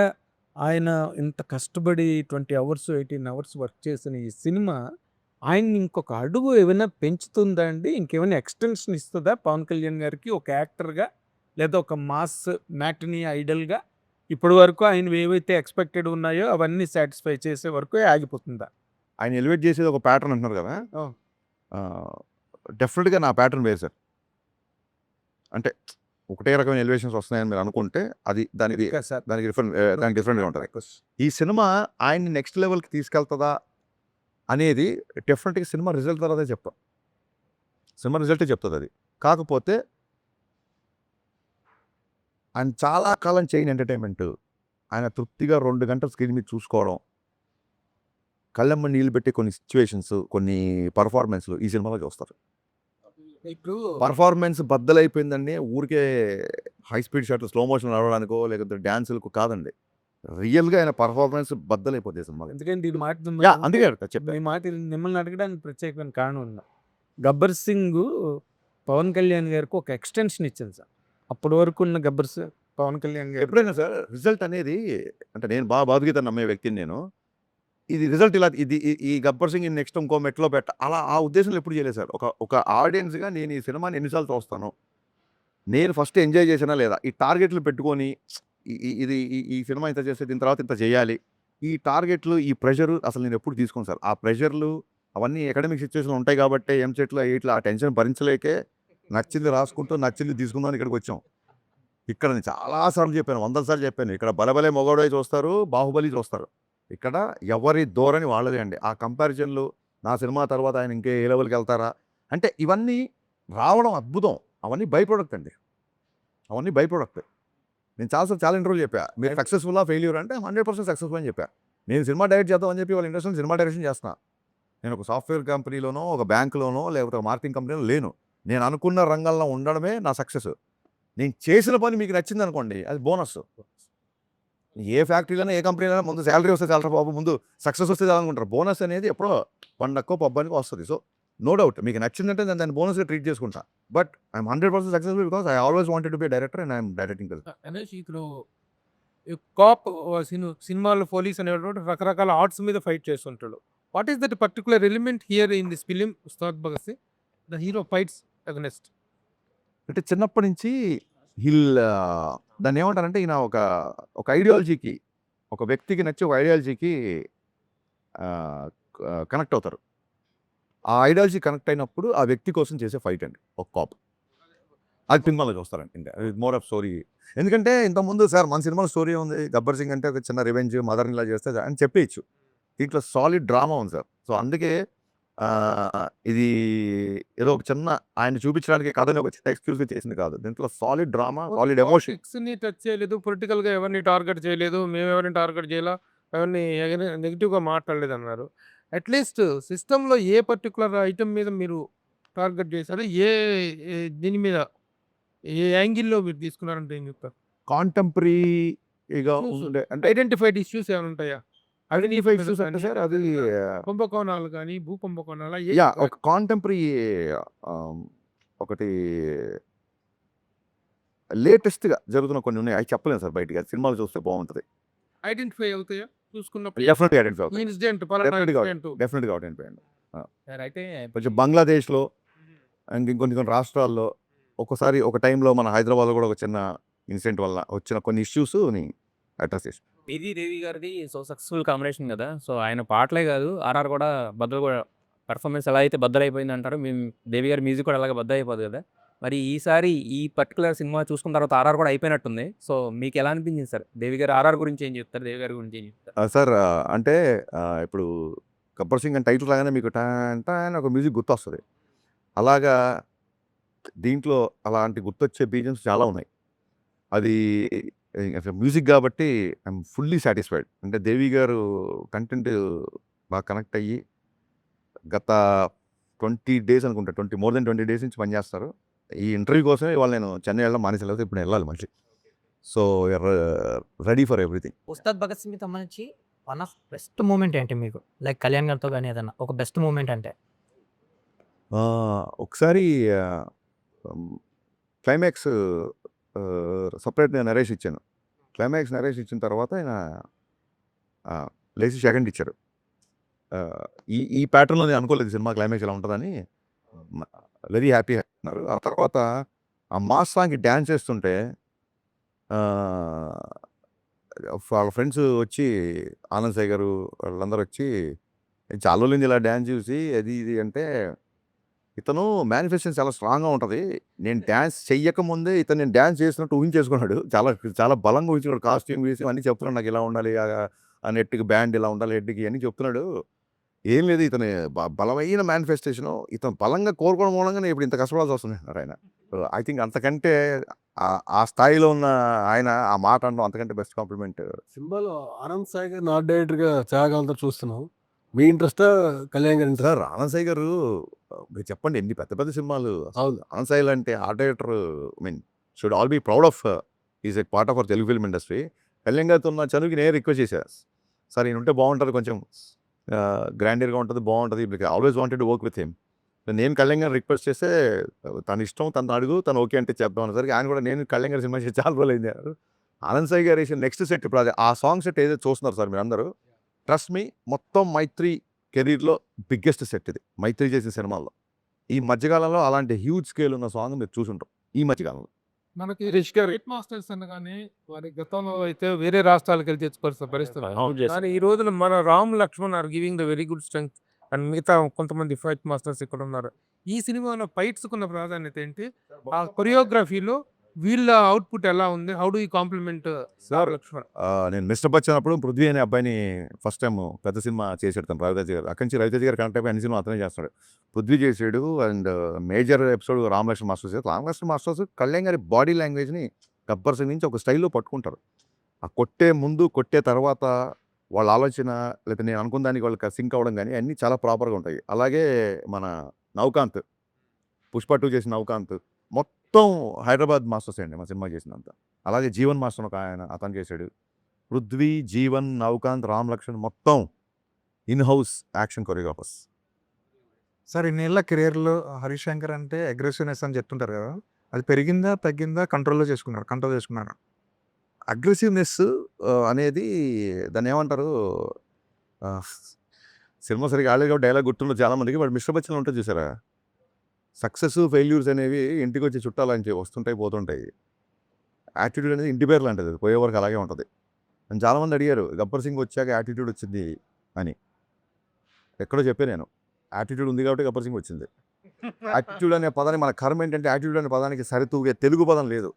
ఆయన ఇంత కష్టపడి 20 అవర్స్ 18 అవర్స్ వర్క్ చేసిన ఈ సినిమా ఆయన్ని ఇంకొక అడుగు ఏమైనా పెంచుతుందా అండి? ఇంకేమైనా ఎక్స్టెన్షన్ ఇస్తుందా పవన్ కళ్యాణ్ గారికి ఒక యాక్టర్గా, లేదా ఒక మాస్ మ్యాటినీ ఐడల్గా? ఇప్పటి వరకు ఆయన ఏవైతే ఎక్స్పెక్టెడ్ ఉన్నాయో అవన్నీ సాటిస్ఫై చేసే వరకు ఆగిపోతుందా? ఆయన ఎలివేట్ చేసేది ఒక ప్యాటర్న్ అంటున్నారు కదా. డెఫినెట్గా నా ప్యాటర్న్ వేరు సార్. అంటే ఒకటే రకమైన ఎలివేషన్స్ వస్తున్నాయని మీరు అనుకుంటే అది దానికి డిఫరెంట్గా ఉంటుంది. ఈ సినిమా ఆయన్ని నెక్స్ట్ లెవెల్కి తీసుకెళ్తుందా అనేది డెఫినెట్గా సినిమా రిజల్ట్ తర్వాతే చెప్తాం. సినిమా రిజల్టే చెప్తుంది అది. కాకపోతే ఆయన చాలా కాలం చేయని ఎంటర్టైన్మెంట్ ఆయన తృప్తిగా 2 గంటల స్క్రీన్ మీద చూసుకోవడం, కళ్ళమ్మ నీళ్ళు పెట్టే కొన్ని సిచ్యువేషన్స్ కొన్ని పర్ఫార్మెన్స్లు ఈ సినిమాలో చూస్తారు. ఇప్పుడు పర్ఫార్మెన్స్ బద్దలైపోయిందండి ఊరికే హై స్పీడ్ షాట్లు స్లో మోషన్ నడవడానికో లేకపోతే డ్యాన్సులకు కాదండి. రియల్గా ఆయన పర్ఫార్మెన్స్ బద్దలైపోతుంది సినిమా. ఎందుకంటే ఇది మాట అందుకే చెప్పాను ఈ మాట మిమ్మల్ని అడగడానికి ప్రత్యేకమైన కారణం ఉందా? గబ్బర్ సింగ్ పవన్ కళ్యాణ్ గారికి ఒక ఎక్స్టెన్షన్ ఇచ్చింది సార్. అప్పటి వరకు ఉన్న గబ్బర్ సింగ్ పవన్ కళ్యాణ్ గారు ఎప్పుడైనా సార్ రిజల్ట్ అనేది అంటే నేను బాధగీత నమ్మే వ్యక్తిని నేను. ఇది రిజల్ట్ ఇలా ఈ గబ్బర్ సింగ్ నెక్స్ట్ ఇంకో మెట్లో అలా ఆ ఉద్దేశంలో ఎప్పుడు చేయలేదు సార్. ఒక ఆడియన్స్గా నేను ఈ సినిమాని ఎన్నిసార్లు చూస్తాను, నేను ఫస్ట్ ఎంజాయ్ చేసినా లేదా ఈ టార్గెట్లు పెట్టుకొని ఇది ఈ సినిమా ఇంత చేస్తే దీని తర్వాత ఇంత చేయాలి ఈ టార్గెట్లు ఈ ప్రెషర్ అసలు నేను ఎప్పుడు తీసుకోను సార్. ఆ ప్రెషర్లు అవన్నీ ఎకడమిక్ సిచ్యువేషన్లు ఉంటాయి కాబట్టి ఎంసెట్లో ఇట్లా ఆ టెన్షన్ భరించలేకే నచ్చింది రాసుకుంటూ నచ్చింది తీసుకుందామని ఇక్కడికి వచ్చాం. ఇక్కడ నేను చాలాసార్లు చెప్పాను 100 సార్లు చెప్పాను. ఇక్కడ బలబలే మొగోడై చూస్తారు, బాహుబలి చూస్తారు. ఇక్కడ ఎవరి ధోరణి వాళ్ళదే అండి. ఆ కంపారిజన్లు నా సినిమా తర్వాత ఆయన ఇంకే ఏ లెవెల్కి వెళ్తారా అంటే ఇవన్నీ రావడం అద్భుతం. అవన్నీ బై ప్రోడక్ట్ అండి. అవన్నీ బై ప్రోడక్ట్. నేను చాలా ఇంటర్వ్యూలు చెప్పా మీరు సక్సెస్ఫుల్లా ఫెయిల్యూర్ అంటే 100% సక్సెస్ఫుల్ అని చెప్పా. నేను సినిమా డైరెక్ట్ చేద్దామని చెప్పి వాళ్ళ ఇండస్ట్రీలో సినిమా డైరెక్షన్ చేస్తున్నా. నేను ఒక సాఫ్ట్వేర్ కంపెనీలోనో ఒక బ్యాంకులోనో లేకపోతే ఒక మార్కెటింగ్ కంపెనీలో లేను. నేను అనుకున్న రంగంలో ఉండడమే నా సక్సెస్. నేను చేసిన పని మీకు నచ్చింది అనుకోండి అది బోనస్. ఏ ఫ్యాక్టరీలోనే ఏ కంపెనీలో ముందు శాలరీ వస్తే చాలా బాబు ముందు సక్సెస్ వస్తే చాలనుకుంటారు. బోనస్ అనేది ఎప్పుడో పండక్కో పబ్బానికో వస్తుంది. సో నో డౌట్ మీకు నచ్చిందంటే నేను దాన్ని బోనస్గా ట్రీట్ చేసుకుంటా. But I'm 100% successful because I always wanted to be director and I'm directing. అనేసి ఇప్పుడు కాప్ సినిమాలో పోలీస్ అనేవాడు రకరకాల ఆర్ట్స్ మీద ఫైట్ చేస్తుంటాడు. What is that particular element here in this film Ustaad Bhagat Singh the hero fights against? అంటే చిన్నప్పటి నుంచి దాన్ని ఏమంటారంటే ఈయన ఒక ఐడియాలజీకి, ఒక వ్యక్తికి నచ్చి ఒక ఐడియాలజీకి కనెక్ట్ అవుతారు. ఆ ఐడియాలజీ కనెక్ట్ అయినప్పుడు ఆ వ్యక్తి కోసం చేసే ఫైట్ అండి ఒక కాప్. అది సినిమాలో చూస్తారండి. ఇంకా మోర్ ఆఫ్ స్టోరీ. ఎందుకంటే ఇంతకుముందు సార్ మన సినిమాలో స్టోరీ ఉంది. 'గబ్బర్ సింగ్' అంటే ఒక చిన్న రివెంజ్, మదర్‌ని ఇలా చేస్తే అని చెప్పేయచ్చు. దీంట్లో సాలిడ్ డ్రామా ఉంది సార్. సో అందుకే ఇది ఏదో ఒక చిన్న ఆయన చూపించడానికి కథని ఒక చిన్న ఎక్స్‌క్యూజ్‌గా చేసింది కాదు. దీంట్లో సాలిడ్ డ్రామా, సాలిడ్ ఎమోషన్. పాలిటిక్స్‌ని టచ్ చేయలేదు. పొలిటికల్‌గా ఎవరిని టార్గెట్ చేయలేదు. మేమెవరిని టార్గెట్ చేయలా. ఎవరిని నెగెటివ్‌గా మాట్లాడలేదన్నారు. అట్‌లీస్ట్ సిస్టమ్‌లో ఏ పర్టిక్యులర్ ఐటెమ్ మీద మీరు టార్గెట్ చేశారు? దీని మీద ఏ యాంగిల్‌లో మీరు తీసుకున్నారంటే ఏం చెప్తారు? కాంటెంపరరీగా ఇష్యూస్ ఉండే అంటే ఐడెంటిఫైడ్ ఇష్యూస్ ఏమైనా ఉంటాయా? ఐడెంటిఫై ఇష్యూస్ అంటే సార్ అది కుంభకోణాలు గాని, భూ కుంభకోణాలా? ఒక కాంటెంపరరీ ఒకటి లేటెస్ట్‌గా జరుగుతున్న కొన్ని ఉన్నాయి. అవి చెప్పలేను సార్ బయటికి. అది సినిమాలు చూస్తే బావుంటది. ఐడెంటిఫై అవుతాయా? చూసుకున్నప్పుడు డెఫినెట్‌గా ఐడెంటిఫై ఈ అవుతాయి. ఇన్సిడెంట్ పలానా డెఫినెట్‌గా ఇన్సిడెంట్. డెఫినెట్‌గా ఐడెంటిఫై అండి. సార్ అయితే కొంచెం బంగ్లాదేశ్‌లో అండ్ ఇంకొన్ని రాష్ట్రాల్లో ఒక్కోసారి ఒక టైంలో మన హైదరాబాద్‌లో కూడా ఒక చిన్న ఇన్సిడెంట్ వల్ల వచ్చిన కొన్ని ఇష్యూస్‌ని అడ్రెస్ చేసాం. ఇది దేవి గారిది సో సక్సెస్‌ఫుల్ కాంబినేషన్ కదా! సో ఆయన పాటలే కాదు, ఆర్ఆర్ కూడా బద్దలు కూడా పెర్ఫార్మెన్స్ ఎలా అయితే బద్దలైపోయింది అంటారో, దేవి గారి మ్యూజిక్ కూడా అలాగే బద్దలైపోద్ది కదా! మరి ఈసారి ఈ పర్టిక్యులర్ సినిమా చూసుకున్న తర్వాత ఆర్ఆర్ కూడా అయిపోయినట్టుంది. సో మీకు ఎలా అనిపించింది సార్? దేవి గారి ఆర్ఆర్ గురించి ఏం చెప్తారు? దేవి గారి గురించి ఏం చెప్తారు? సార్ అంటే ఇప్పుడు 'గబ్బర్ సింగ్' అని టైటిల్ రాగానే మీకు టాన్ టాన్ అని ఒక మ్యూజిక్ గుర్తొస్తది. అలాగా దీంట్లో అలాంటి గుర్తొచ్చే బీజిఎమ్స్ చాలా ఉన్నాయి. అది అసలు మ్యూజిక్ కాబట్టి ఐయామ్ ఫుల్లీ సాటిస్ఫైడ్. అంటే దేవి గారు కంటెంట్ బాగా కనెక్ట్ అయ్యి గత 20 డేస్ అనుకుంటా. మోర్ దెన్ 20 డేస్ నుంచి పనిచేస్తారు. ఈ ఇంటర్వ్యూ కోసమే ఇవాళ నేను చెన్నై వెళ్ళడం మానేసాను. లేకపోతే ఇప్పుడు వెళ్ళాలి మళ్ళీ. So we are ready for everything. Ustad Bhagat సింగ్‌కి సంబంధించి వన్ ఆఫ్ బెస్ట్ మూమెంట్ ఏంటి మీకు? లైక్ కళ్యాణ్ గారితో గాని ఏదన్నా ఒక బెస్ట్ మూమెంట్ అంటే? ఒకసారి క్లైమాక్స్ సెపరేట్ నేను నరేష్ ఇచ్చాను. క్లైమాక్స్ నరేష్ ఇచ్చిన తర్వాత ఆయన లేచి సెకండ్ ఇచ్చారు. ఈ ఈ ప్యాటర్న్‌లో నేను అనుకోలేదు సినిమా క్లైమాక్స్ ఇలా ఉంటదని. వెరీ హ్యాపీ అన్నారు. ఆ తర్వాత ఆ మాస్ సాంగ్‌కి డాన్స్ చేస్తుంటే వాళ్ళ ఫ్రెండ్స్ వచ్చి ఆనంద్ సాయి గారు వాళ్ళందరూ వచ్చి చాలా రోజులైంది ఇలా డాన్స్ చూసి అది ఇది అంటే ఇతను మేనిఫెస్టేషన్ చాలా స్ట్రాంగ్‌గా ఉంటది. నేను డాన్స్ చెయ్యకముందే ఇతను నేను డాన్స్ చేసినట్టు ఊహించేసుకున్నాడు. చాలా చాలా బలంగా ఊహించుకున్నాడు. కాస్ట్యూమ్ వేసి అన్నీ చెప్తున్నాడు నాకు ఇలా ఉండాలి. ఆ నెట్‌కి బ్యాండ్ ఇలా ఉండాలి హెడ్‌కి ఇయన్నీ చెప్తున్నాడు. ఏం లేదు ఇతని బలమైన మేనిఫెస్టేషను. ఇతను బలంగా కోరుకోవడం మూలంగానే ఇప్పుడు ఇంత కష్టపడాల్సి వస్తుంది అన్నారు ఆయన. ఐ థింక్ అంతకంటే ఆ స్థాయిలో ఉన్న ఆయన ఆ మాట అనడం అంతకంటే బెస్ట్ కాంప్లిమెంట్. సినిమాలో ఆనంద్ సాయి గారిని ఆర్ట్ డైరెక్టర్‌గా త్యాగంతో చూస్తున్నాం. మీ ఇంట్రెస్టా? కళ్యాణ్ గారి ఇంట్రెస్టా? సార్ ఆనంద్ సాయి గారు మీరు చెప్పండి ఎన్ని పెద్ద పెద్ద సినిమాలు. అవును. ఆనంద్ సాయి లాంటి art director I mean should all be proud of is a part of our Telugu film industry. Kalyan గారితో ఉన్న చనువుకి నేను రిక్వెస్ట్ చేశా. సార్ ఈయన ఉంటే బాగుంటుంది కొంచెం గ్రాండియర్‌గా ఉంటుంది బాగుంటుంది. Always wanted to work with him. నేను కళ్యాణ్ గారిని రిక్వెస్ట్ చేస్తే తన ఇష్టం తను అడుగు తను ఓకే అంటే చెప్దాం అనేసరికి ఆయన కూడా నేను కళ్యాణ్ గారి సినిమా చేసి చాలా రోజులు అయింది అన్నారు. ఆనంద్ సాయి గారు వేసిన నెక్స్ట్ సెట్ ఇప్పుడు ఆ సాంగ్ సెట్ ఏదైతే చూస్తున్నారు సార్ మీరందరూ ట్రస్ట్ మీ మొత్తం మైత్రి కెరీర్‌లో బిగ్గెస్ట్ సెట్ ఇది. మైత్రి చేసిన సినిమాల్లో. ఈ మధ్యకాలంలో అలాంటి హ్యూజ్ స్కేల్ ఉన్న సాంగ్ మీరు చూసుంటారు ఈ మధ్యకాలంలో. మనకి రైట్ మాస్టర్స్ అనగానే వారి గతంలో అయితే వేరే రాష్ట్రాలకు వెళ్ళి తెచ్చుకోవాల్సిన పరిస్థితి. అవును చేశారు. కానీ ఈ రోజున మన Ram Laxman are giving the very good strength and మిగతా కొంతమంది ఫైట్ మాస్టర్స్ ఇక్కడ ఉన్నారు. ఈ సినిమాలో ఫైట్స్ కున్న ప్రాధాన్యత ఏంటి? ఆ కొరియోగ్రఫీలో వీళ్ళ అవుట్పుట్ ఎలా ఉంది? How do you compliment sir Laxman? నేను మిస్టర్ బచ్చన్ అప్పుడు పృథ్వీ అనే అబ్బాయిని ఫస్ట్ టైం పెద్ద సినిమా చేసాడు తను రవితేజ గారు. అక్కడి నుంచి రవితేజ గారు కనెక్ట్ అయిపోయి అన్ని సినిమా అతనే చేస్తాడు. పృథ్వీ చేసాడు and major episode Ramalakshman masters చేశారు. రామలక్ష్మణ్ మాస్టర్స్ కళ్యాణ్ గారి బాడీ లాంగ్వేజ్ని గబ్బర్ సింగ్ నుంచి ఒక స్టైల్లో పట్టుకుంటారు. ఆ కొట్టే ముందు కొట్టే తర్వాత వాళ్ళ ఆలోచన లేకపోతే నేను అనుకున్న దానికి వాళ్ళకి సింక్ అవ్వడం కానీ అన్నీ చాలా ప్రాపర్గా ఉంటాయి. అలాగే మన నవకాంత్ పుష్ప 2 చేసిన నవకాంత్ మొత్తం హైదరాబాద్ మాస్టర్స్ అండి మా సినిమా చేసినంత. అలాగే జీవన్ మాస్టర్ ఒక ఆయన అతను చేశాడు. పృథ్వీ, జీవన్, నవకాంత్, రామ్ లక్ష్మణ్ మొత్తం in house action choreographers. Sir ఇన్నేళ్ల కెరియర్‌లో హరీష్ శంకర్ అంటే అగ్రెసివ్‌నెస్ అని చెప్తుంటారు కదా! అది పెరిగిందా? తగ్గిందా? కంట్రోల్ చేసుకున్నారా? అగ్రెసివ్‌నెస్ అనేది దాన్ని ఏమంటారు సినిమా సరిగ్గా ఆడలేదు కాబట్టి డైలాగ్ గుర్తుండదు చాలామందికి. బట్ మిస్టర్ బచ్చన్ ఉంటుంది చూసారా? సక్సెస్, ఫెయిల్యూర్స్ అనేవి ఇంటికి వచ్చి చుట్టాలని వస్తుంటాయి పోతుంటాయి. యాటిట్యూడ్ అనేది ఇంటి పేరు లాంటిది, అది పోయే వరకు అలాగే ఉంటుంది. అని చాలామంది అడిగారు, గబ్బర్ సింగ్ వచ్చాక యాటిట్యూడ్ వచ్చింది అని. ఎక్కడో చెప్పాను నేను, యాటిట్యూడ్ ఉంది కాబట్టి గబ్బర్ సింగ్ వచ్చింది. యాటిట్యూడ్ అనే పదాన్ని, మన కర్మ ఏంటంటే యాటిట్యూడ్ అనే పదానికి సరితూగే తెలుగు పదం లేదు.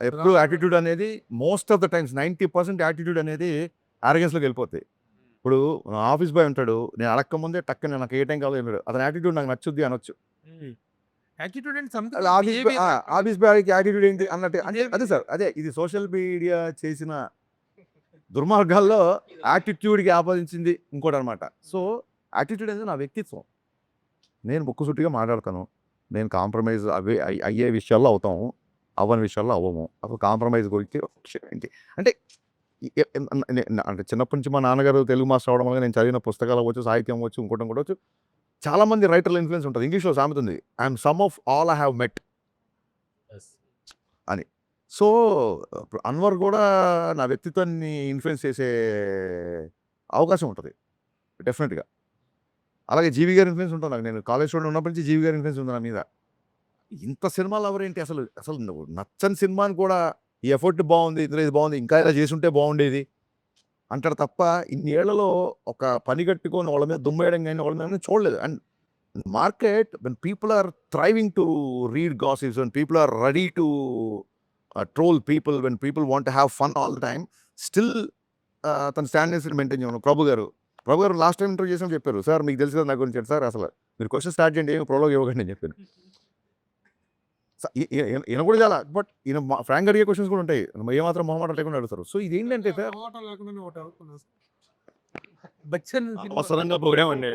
ఎప్పుడు యాటిట్యూడ్ అనేది most of the times 90% attitude అనేది ఆరోగెన్స్లోకి వెళ్ళిపోతాయి. ఇప్పుడు ఆఫీస్ బాయ్ ఉంటాడు, నేను అడక్క ముందే టక్కన నాకు ఏ టైం కావాలో ఏం లేదు, అతని యాటిట్యూడ్ నాకు నచ్చుద్ది అనొచ్చు. యాటిట్యూడ్ అండ్ ఆఫీస్ బాయ్కి యాటిట్యూడ్ ఏంటి అన్నట్టు అదే సార్, అదే ఇది సోషల్ మీడియా చేసిన దుర్మార్గాల్లో యాటిట్యూడ్కి ఆపాదించింది ఇంకోటి అనమాట. సో యాటిట్యూడ్ అనేది నా వ్యక్తిత్వం. నేను ముక్కుసూటిగా మాట్లాడతాను, నేను కాంప్రమైజ్ అయ్యే విషయాల్లో అవుతాము, అవ్వని విషయాల్లో అవ్వము. అసలు కాంప్రమైజ్ గురించి ఏంటి అంటే, అంటే చిన్నప్పటి నుంచి మా నాన్నగారు తెలుగు మాస్టర్ అవడం వల్ల నేను చదివిన పుస్తకాలు అవ్వచ్చు, సాహిత్యం అవ్వచ్చు, ఇంకోటి అవ్వచ్చు, చాలామంది రైటర్ల ఇన్ఫ్లుయెన్స్ ఉంటుంది. ఇంగ్లీష్లో సామెత ఉంది, I'm some of all I have met అని. సో అన్వర్ కూడా నా వ్యక్తిత్వాన్ని ఇన్ఫ్లుయెన్స్ చేసే అవకాశం ఉంటుంది డెఫినెట్గా. అలాగే జీవి గారి ఇన్ఫ్లుయెన్స్ ఉంటుంది నాకు. నేను కాలేజ్ స్టూడెంట్ ఉన్నప్పటి నుంచి జీవి గారి ఇన్ఫ్లుయెన్స్ ఉంది నా మీద. ఇంత సినిమాలు ఎవరేంటి, అసలు అసలు నువ్వు నచ్చని సినిమాని కూడా ఈ ఎఫర్ట్ బాగుంది, ఇందులో ఇది బాగుంది, ఇంకా ఇలా చేసుంటే బాగుండేది అంటారు తప్ప, ఇన్నేళ్లలో ఒక పని కట్టుకొని వాళ్ళ మీద దుమ్మేయడం కానీ వాళ్ళ మీద చూడలేదు. And market, when people are thriving to read gossips, when people are ready to troll people, when people want to have fun all the time, still తన స్టాండర్డ్స్ మెయింటైన్ చేయను. ప్రభు గారు లాస్ట్ టైం ఇంటర్వ్యూ చేసినప్పుడు చెప్పారు, sir మీకు తెలుసు కదా నా గురించి, సార్ అసలు మీరు క్వశ్చన్ స్టార్ట్ చేయండి, ఏమి ప్రోలోగ్ ఇవ్వకండి అని చెప్పాను. ఈయన కూడా చాలా, బట్ ఈయన ఫ్రాంక్ అడిగే క్వశ్చన్స్ కూడా ఉంటాయి, ఏమాత్రం మొహమాట లేకుండా అడుగుతారు. సో ఇది ఏంటంటే సార్, బచ్చన్ అవసరంగా పొగిడామండి,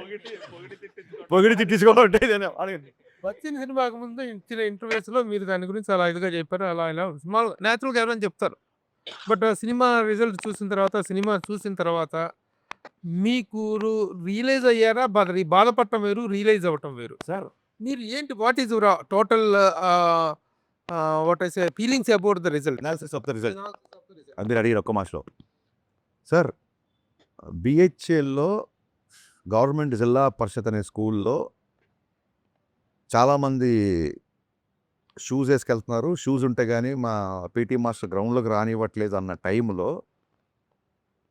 పొగిడి తిట్టించుకోవడం ఉంటాయి. బచ్చన్ సినిమాకు ముందు ఇచ్చిన ఇంటర్వ్యూస్లో మీరు దాని గురించి అలా ఇదిగా చెప్పారు, అలా ఇలా స్మాల్ న్యాచురల్గా ఎవరైనా చెప్తారు. బట్ సినిమా రిజల్ట్ చూసిన తర్వాత మీకు రియలైజ్ అయ్యారా? బాధపడటం వేరు, రియలైజ్ అవ్వటం వేరు. సార్ మీరు ఏంటి, what is your total what I say feelings about the result? Analysis of the result అది మీరు అడిగారు ఒక్క మాసలో. సార్ బిహెచ్ఎల్లో గవర్నమెంట్ జిల్లా పరిషత్ అనే స్కూల్లో చాలామంది షూస్ వేసుకెళ్తున్నారు, షూస్ ఉంటే కానీ మా పీటీ మాస్టర్ గ్రౌండ్లోకి రానివ్వట్లేదు అన్న టైంలో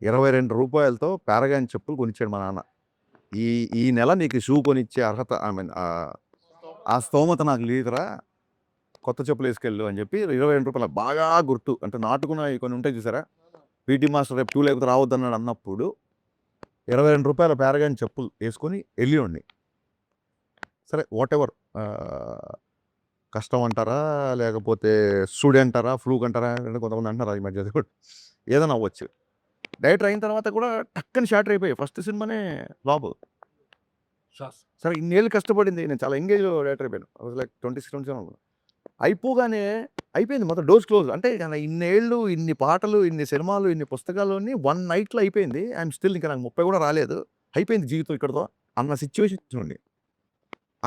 22 రూపాయలతో పారగాన్ చెప్పులు కొనిచ్చాడు మా నాన్న. ఈ నెల నీకు షూ కొనిచ్చే అర్హత, ఐ మీన్ ఆ స్తోమత నాకు లేదురా, కొత్త చెప్పులు వేసుకెళ్ళు అని చెప్పి 22 రూపాయలు బాగా గుర్తు. అంటే నాటుకున్న కొన్ని ఉంటాయి చూసారా, పీటీ మాస్టర్ రేపు 2 లేకపోతే రావద్దన్నాడు అన్నప్పుడు 22 రూపాయల పారగాన్ చెప్పులు వేసుకొని వెళ్ళి, సరే వాట్ ఎవర్, కష్టం అంటారా లేకపోతే స్టూడెంట్ అంటారా ఫ్లూక్ అంటారా అంటే కొంతమంది అంటారా ఈ మధ్య, అది కూడా ఏదైనా అవ్వచ్చు. డైరెక్టర్ అయిన తర్వాత కూడా టక్కని షార్ట్ అయిపోయాయి. ఫస్ట్ సినిమానే ఫ్లాప్. సరే ఇన్నేళ్ళు కష్టపడింది, నేను చాలా ఎంగేజ్ డైరెక్టర్ అయిపోయాను. లైక్ 26-27 అయిపోగానే అయిపోయింది మొత్తం, డోర్స్ క్లోజ్. అంటే ఇన్నేళ్ళు, ఇన్ని పాటలు, ఇన్ని సినిమాలు, ఇన్ని పుస్తకాలు 1 నైట్లో అయిపోయింది. ఐఎమ్ స్టిల్, ఇంకా నాకు 30 కూడా రాలేదు, అయిపోయింది జీవితం ఇక్కడతో అన్న సిచ్యువేషన్ చూడండి.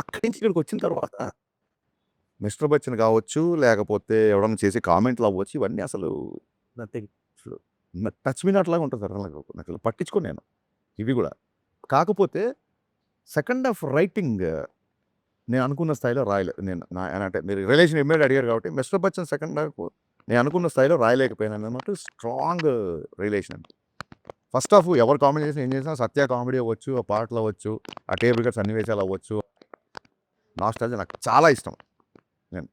అక్కడి నుంచి ఇక్కడికి వచ్చిన తర్వాత మిస్టర్ బచ్చన్ కావచ్చు, లేకపోతే ఎవడన్నా చేసే కామెంట్లు అవ్వచ్చు, ఇవన్నీ అసలు టచ్ మీ నాట్ లాగా ఉంటుంది సార్. నాకు పట్టించుకోను నేను ఇవి కూడా. కాకపోతే సెకండ్ హాఫ్ రైటింగ్ నేను అనుకున్న స్థాయిలో రాయలేదు. నేను అంటే మీరు రిలేషన్ ఇమ్మీడియట్ అడిగారు కాబట్టి మిస్టర్ బచ్చన్ సెకండ్ హాఫ్ నేను అనుకున్న స్థాయిలో రాయలేకపోయాను అన్నమాట. Strong relation. ఫస్ట్ హాఫ్ ఎవరు కామెడీ చేసినా ఏం చేసినా, సత్య కామెడీ అవ్వచ్చు, ఆ పాటలు అవ్వచ్చు, ఆ టేబుల్ కట్ సన్నివేశాలు అవ్వచ్చు, నాస్టాల్జియా నాకు చాలా ఇష్టం. నేను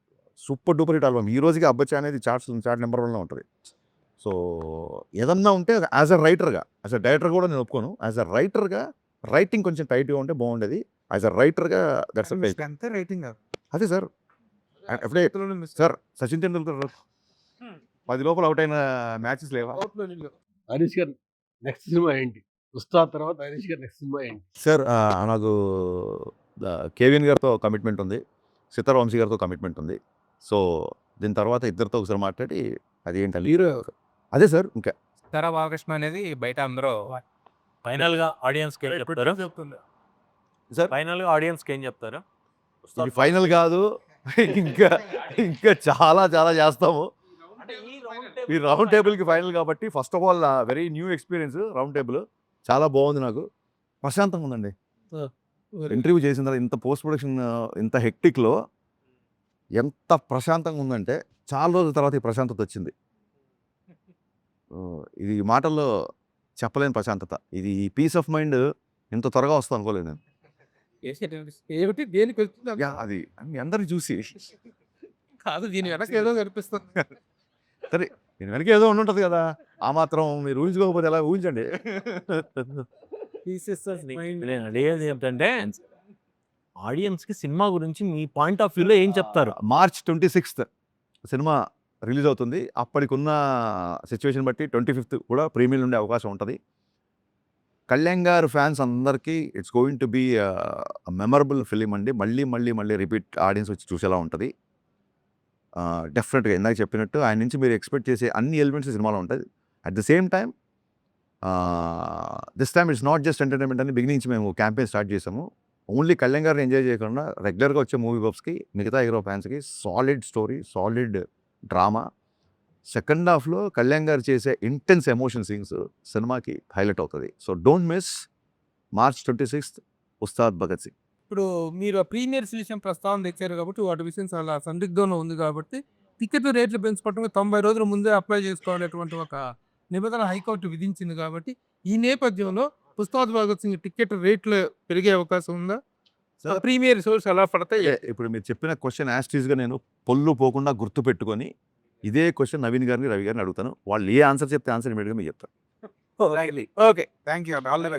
సూపర్ డూపర్ హిట్ ఆల్బమ్. ఈ రోజుకి అబ్బచ్చా అనేది చార్ట్ నెంబర్ 1లో ఉంటుంది. సో ఏదన్నా ఉంటే యాజ్ అ రైటర్గా, యాజ్ అ డైరెక్టర్ కూడా నేను ఒప్పుకోను, యాజ్ అ రైటర్గా రైటింగ్ కొంచెం టైట్గా ఉంటే బాగుండేది. యాజ్ అ రైటర్గా దట్స్ అంతే రైటింగ్ అదే సార్. ఎప్పుడే సార్ సచిన్ తెండూల్కర్ 10 లోపల అవుట్ అయిన మ్యాచెస్ లేవా? హరీష్ గారు నెక్స్ట్ సినిమా ఏంటి? ఉస్తాద్ తర్వాత హరీష్ గారు నెక్స్ట్ సినిమా ఏంటి? సార్ నాకు కేవిఎన్ గారితో కమిట్మెంట్ ఉంది, సితార్ వంశీ గారితో కమిట్మెంట్ ఉంది. సో దీని తర్వాత ఇద్దరితో ఒకసారి మాట్లాడి అది ఏంటంటే హీరో అదే సార్. ఇంకా తర బాలకృష్ణ అనేది బయట అందరూ ఫైనల్గా ఆడియన్స్కి ఏం చెప్తారు? సార్ ఫైనల్గా ఆడియన్స్కి ఏం చెప్తారు? ఇది ఫైనల్ కాదు, ఇంకా ఇంకా చాలా చాలా చేస్తాము. ఈ రౌండ్ టేబుల్కి ఫైనల్ కాబట్టి first of all very new experience. Round table చాలా బాగుంది, నాకు ప్రశాంతంగా ఉందండి. ఇంటర్వ్యూ చేసిన తర్వాత ఇంత పోస్ట్ ప్రొడక్షన్ ఇంత హెక్టిక్లో ఎంత ప్రశాంతంగా ఉందంటే చాలా రోజుల తర్వాత ఈ ప్రశాంతత వచ్చింది. ఇది మాటల్లో చెప్పలేని ప్రశాంతత. ఇది ఈ పీస్ ఆఫ్ మైండ్ ఇంత త్వరగా వస్తుంది అనుకోలేదు నేను. ఏమిటి దేనికి వెళ్తుంది అంత? యాహ్! అది మీ అందరిని చూసి కాదు దీని వెనక ఏదో కనిపిస్తుంది. సరే దీని వెనక ఏదో ఉండుంటది కదా! ఆ మాత్రం మీరు ఊహించుకోకపోతే ఎలా ఊహించండి. నేను అడిగేది ఏంటంటే ఆడియన్స్కి సినిమా గురించి మీ పాయింట్ ఆఫ్ వ్యూలో ఏం చెప్తారు? మార్చ్ 26థ్ సినిమా రిలీజ్ అవుతుంది. అప్పటికున్న సిచ్యువేషన్ బట్టి 25th కూడా ప్రీమియర్ ఉండే అవకాశం ఉంటది. కళ్యాణ్ గారు ఫ్యాన్స్ అందరికీ it's going to be memorable film అండి. మళ్ళీ రిపీట్ ఆడియన్స్ వచ్చి చూసేలా ఉంటది. డెఫినెట్‌గా ఇందాక చెప్పినట్టు ఆయన నుంచి మీరు ఎక్స్‌పెక్ట్ చేసే అన్ని ఎలిమెంట్స్ సినిమాలో ఉంటాయి. At the same time this time it's not just entertainment అని బిగినింగ్ నుంచి మేము క్యాంపెయిన్ స్టార్ట్ చేసాము. ఓన్లీ కళ్యాణ్ గారిని ఎంజాయ్ చేయకుండా రెగ్యులర్‌గా వచ్చే మూవీ బఫ్స్‌కి మిగతా హీరో ఫ్యాన్స్‌కి solid story, solid drama. Second హాఫ్‌లో కళ్యాణ్ గారు చేసే ఇంటెన్స్ ఎమోషన్ సీన్స్ సినిమాకి హైలైట్ అవుతది. సో డోంట్ మిస్ మార్చ్ 26థ్ ఉస్తాద్ భగత్ సింగ్. ఇప్పుడు మీరు ఆ ప్రీమియర్స్ విషయం ప్రస్తావన తెచ్చారు కాబట్టి వాటి విషయం చాలా సందిగ్ధంలో ఉంది కాబట్టి టికెట్ రేట్లు పెంచుకోవటం 90 రోజుల ముందే అప్లై చేసుకోవాలనేటువంటి ఒక నిబంధన హైకోర్టు విధించింది కాబట్టి ఈ నేపథ్యంలో ఉస్తాద్ భగత్ సింగ్ టికెట్ రేట్లు పెరిగే అవకాశం ఉందా? ప్రీమియర్ షోస్ ఎలా పడతాయి? ఇప్పుడు మీరు చెప్పిన క్వశ్చన్ యాస్టీస్‌గా నేను పొల్లు పోకుండా గుర్తుపెట్టుకొని ఇదే క్వశ్చన్ నవీన్ గారిని, రవి గారిని అడుగుతాను. వాళ్ళు ఏ ఆన్సర్ చెప్తే ఆన్సర్ ఇమ్మీడియేట్‌గా మీకు చెప్తాను. Okay thank you all the best.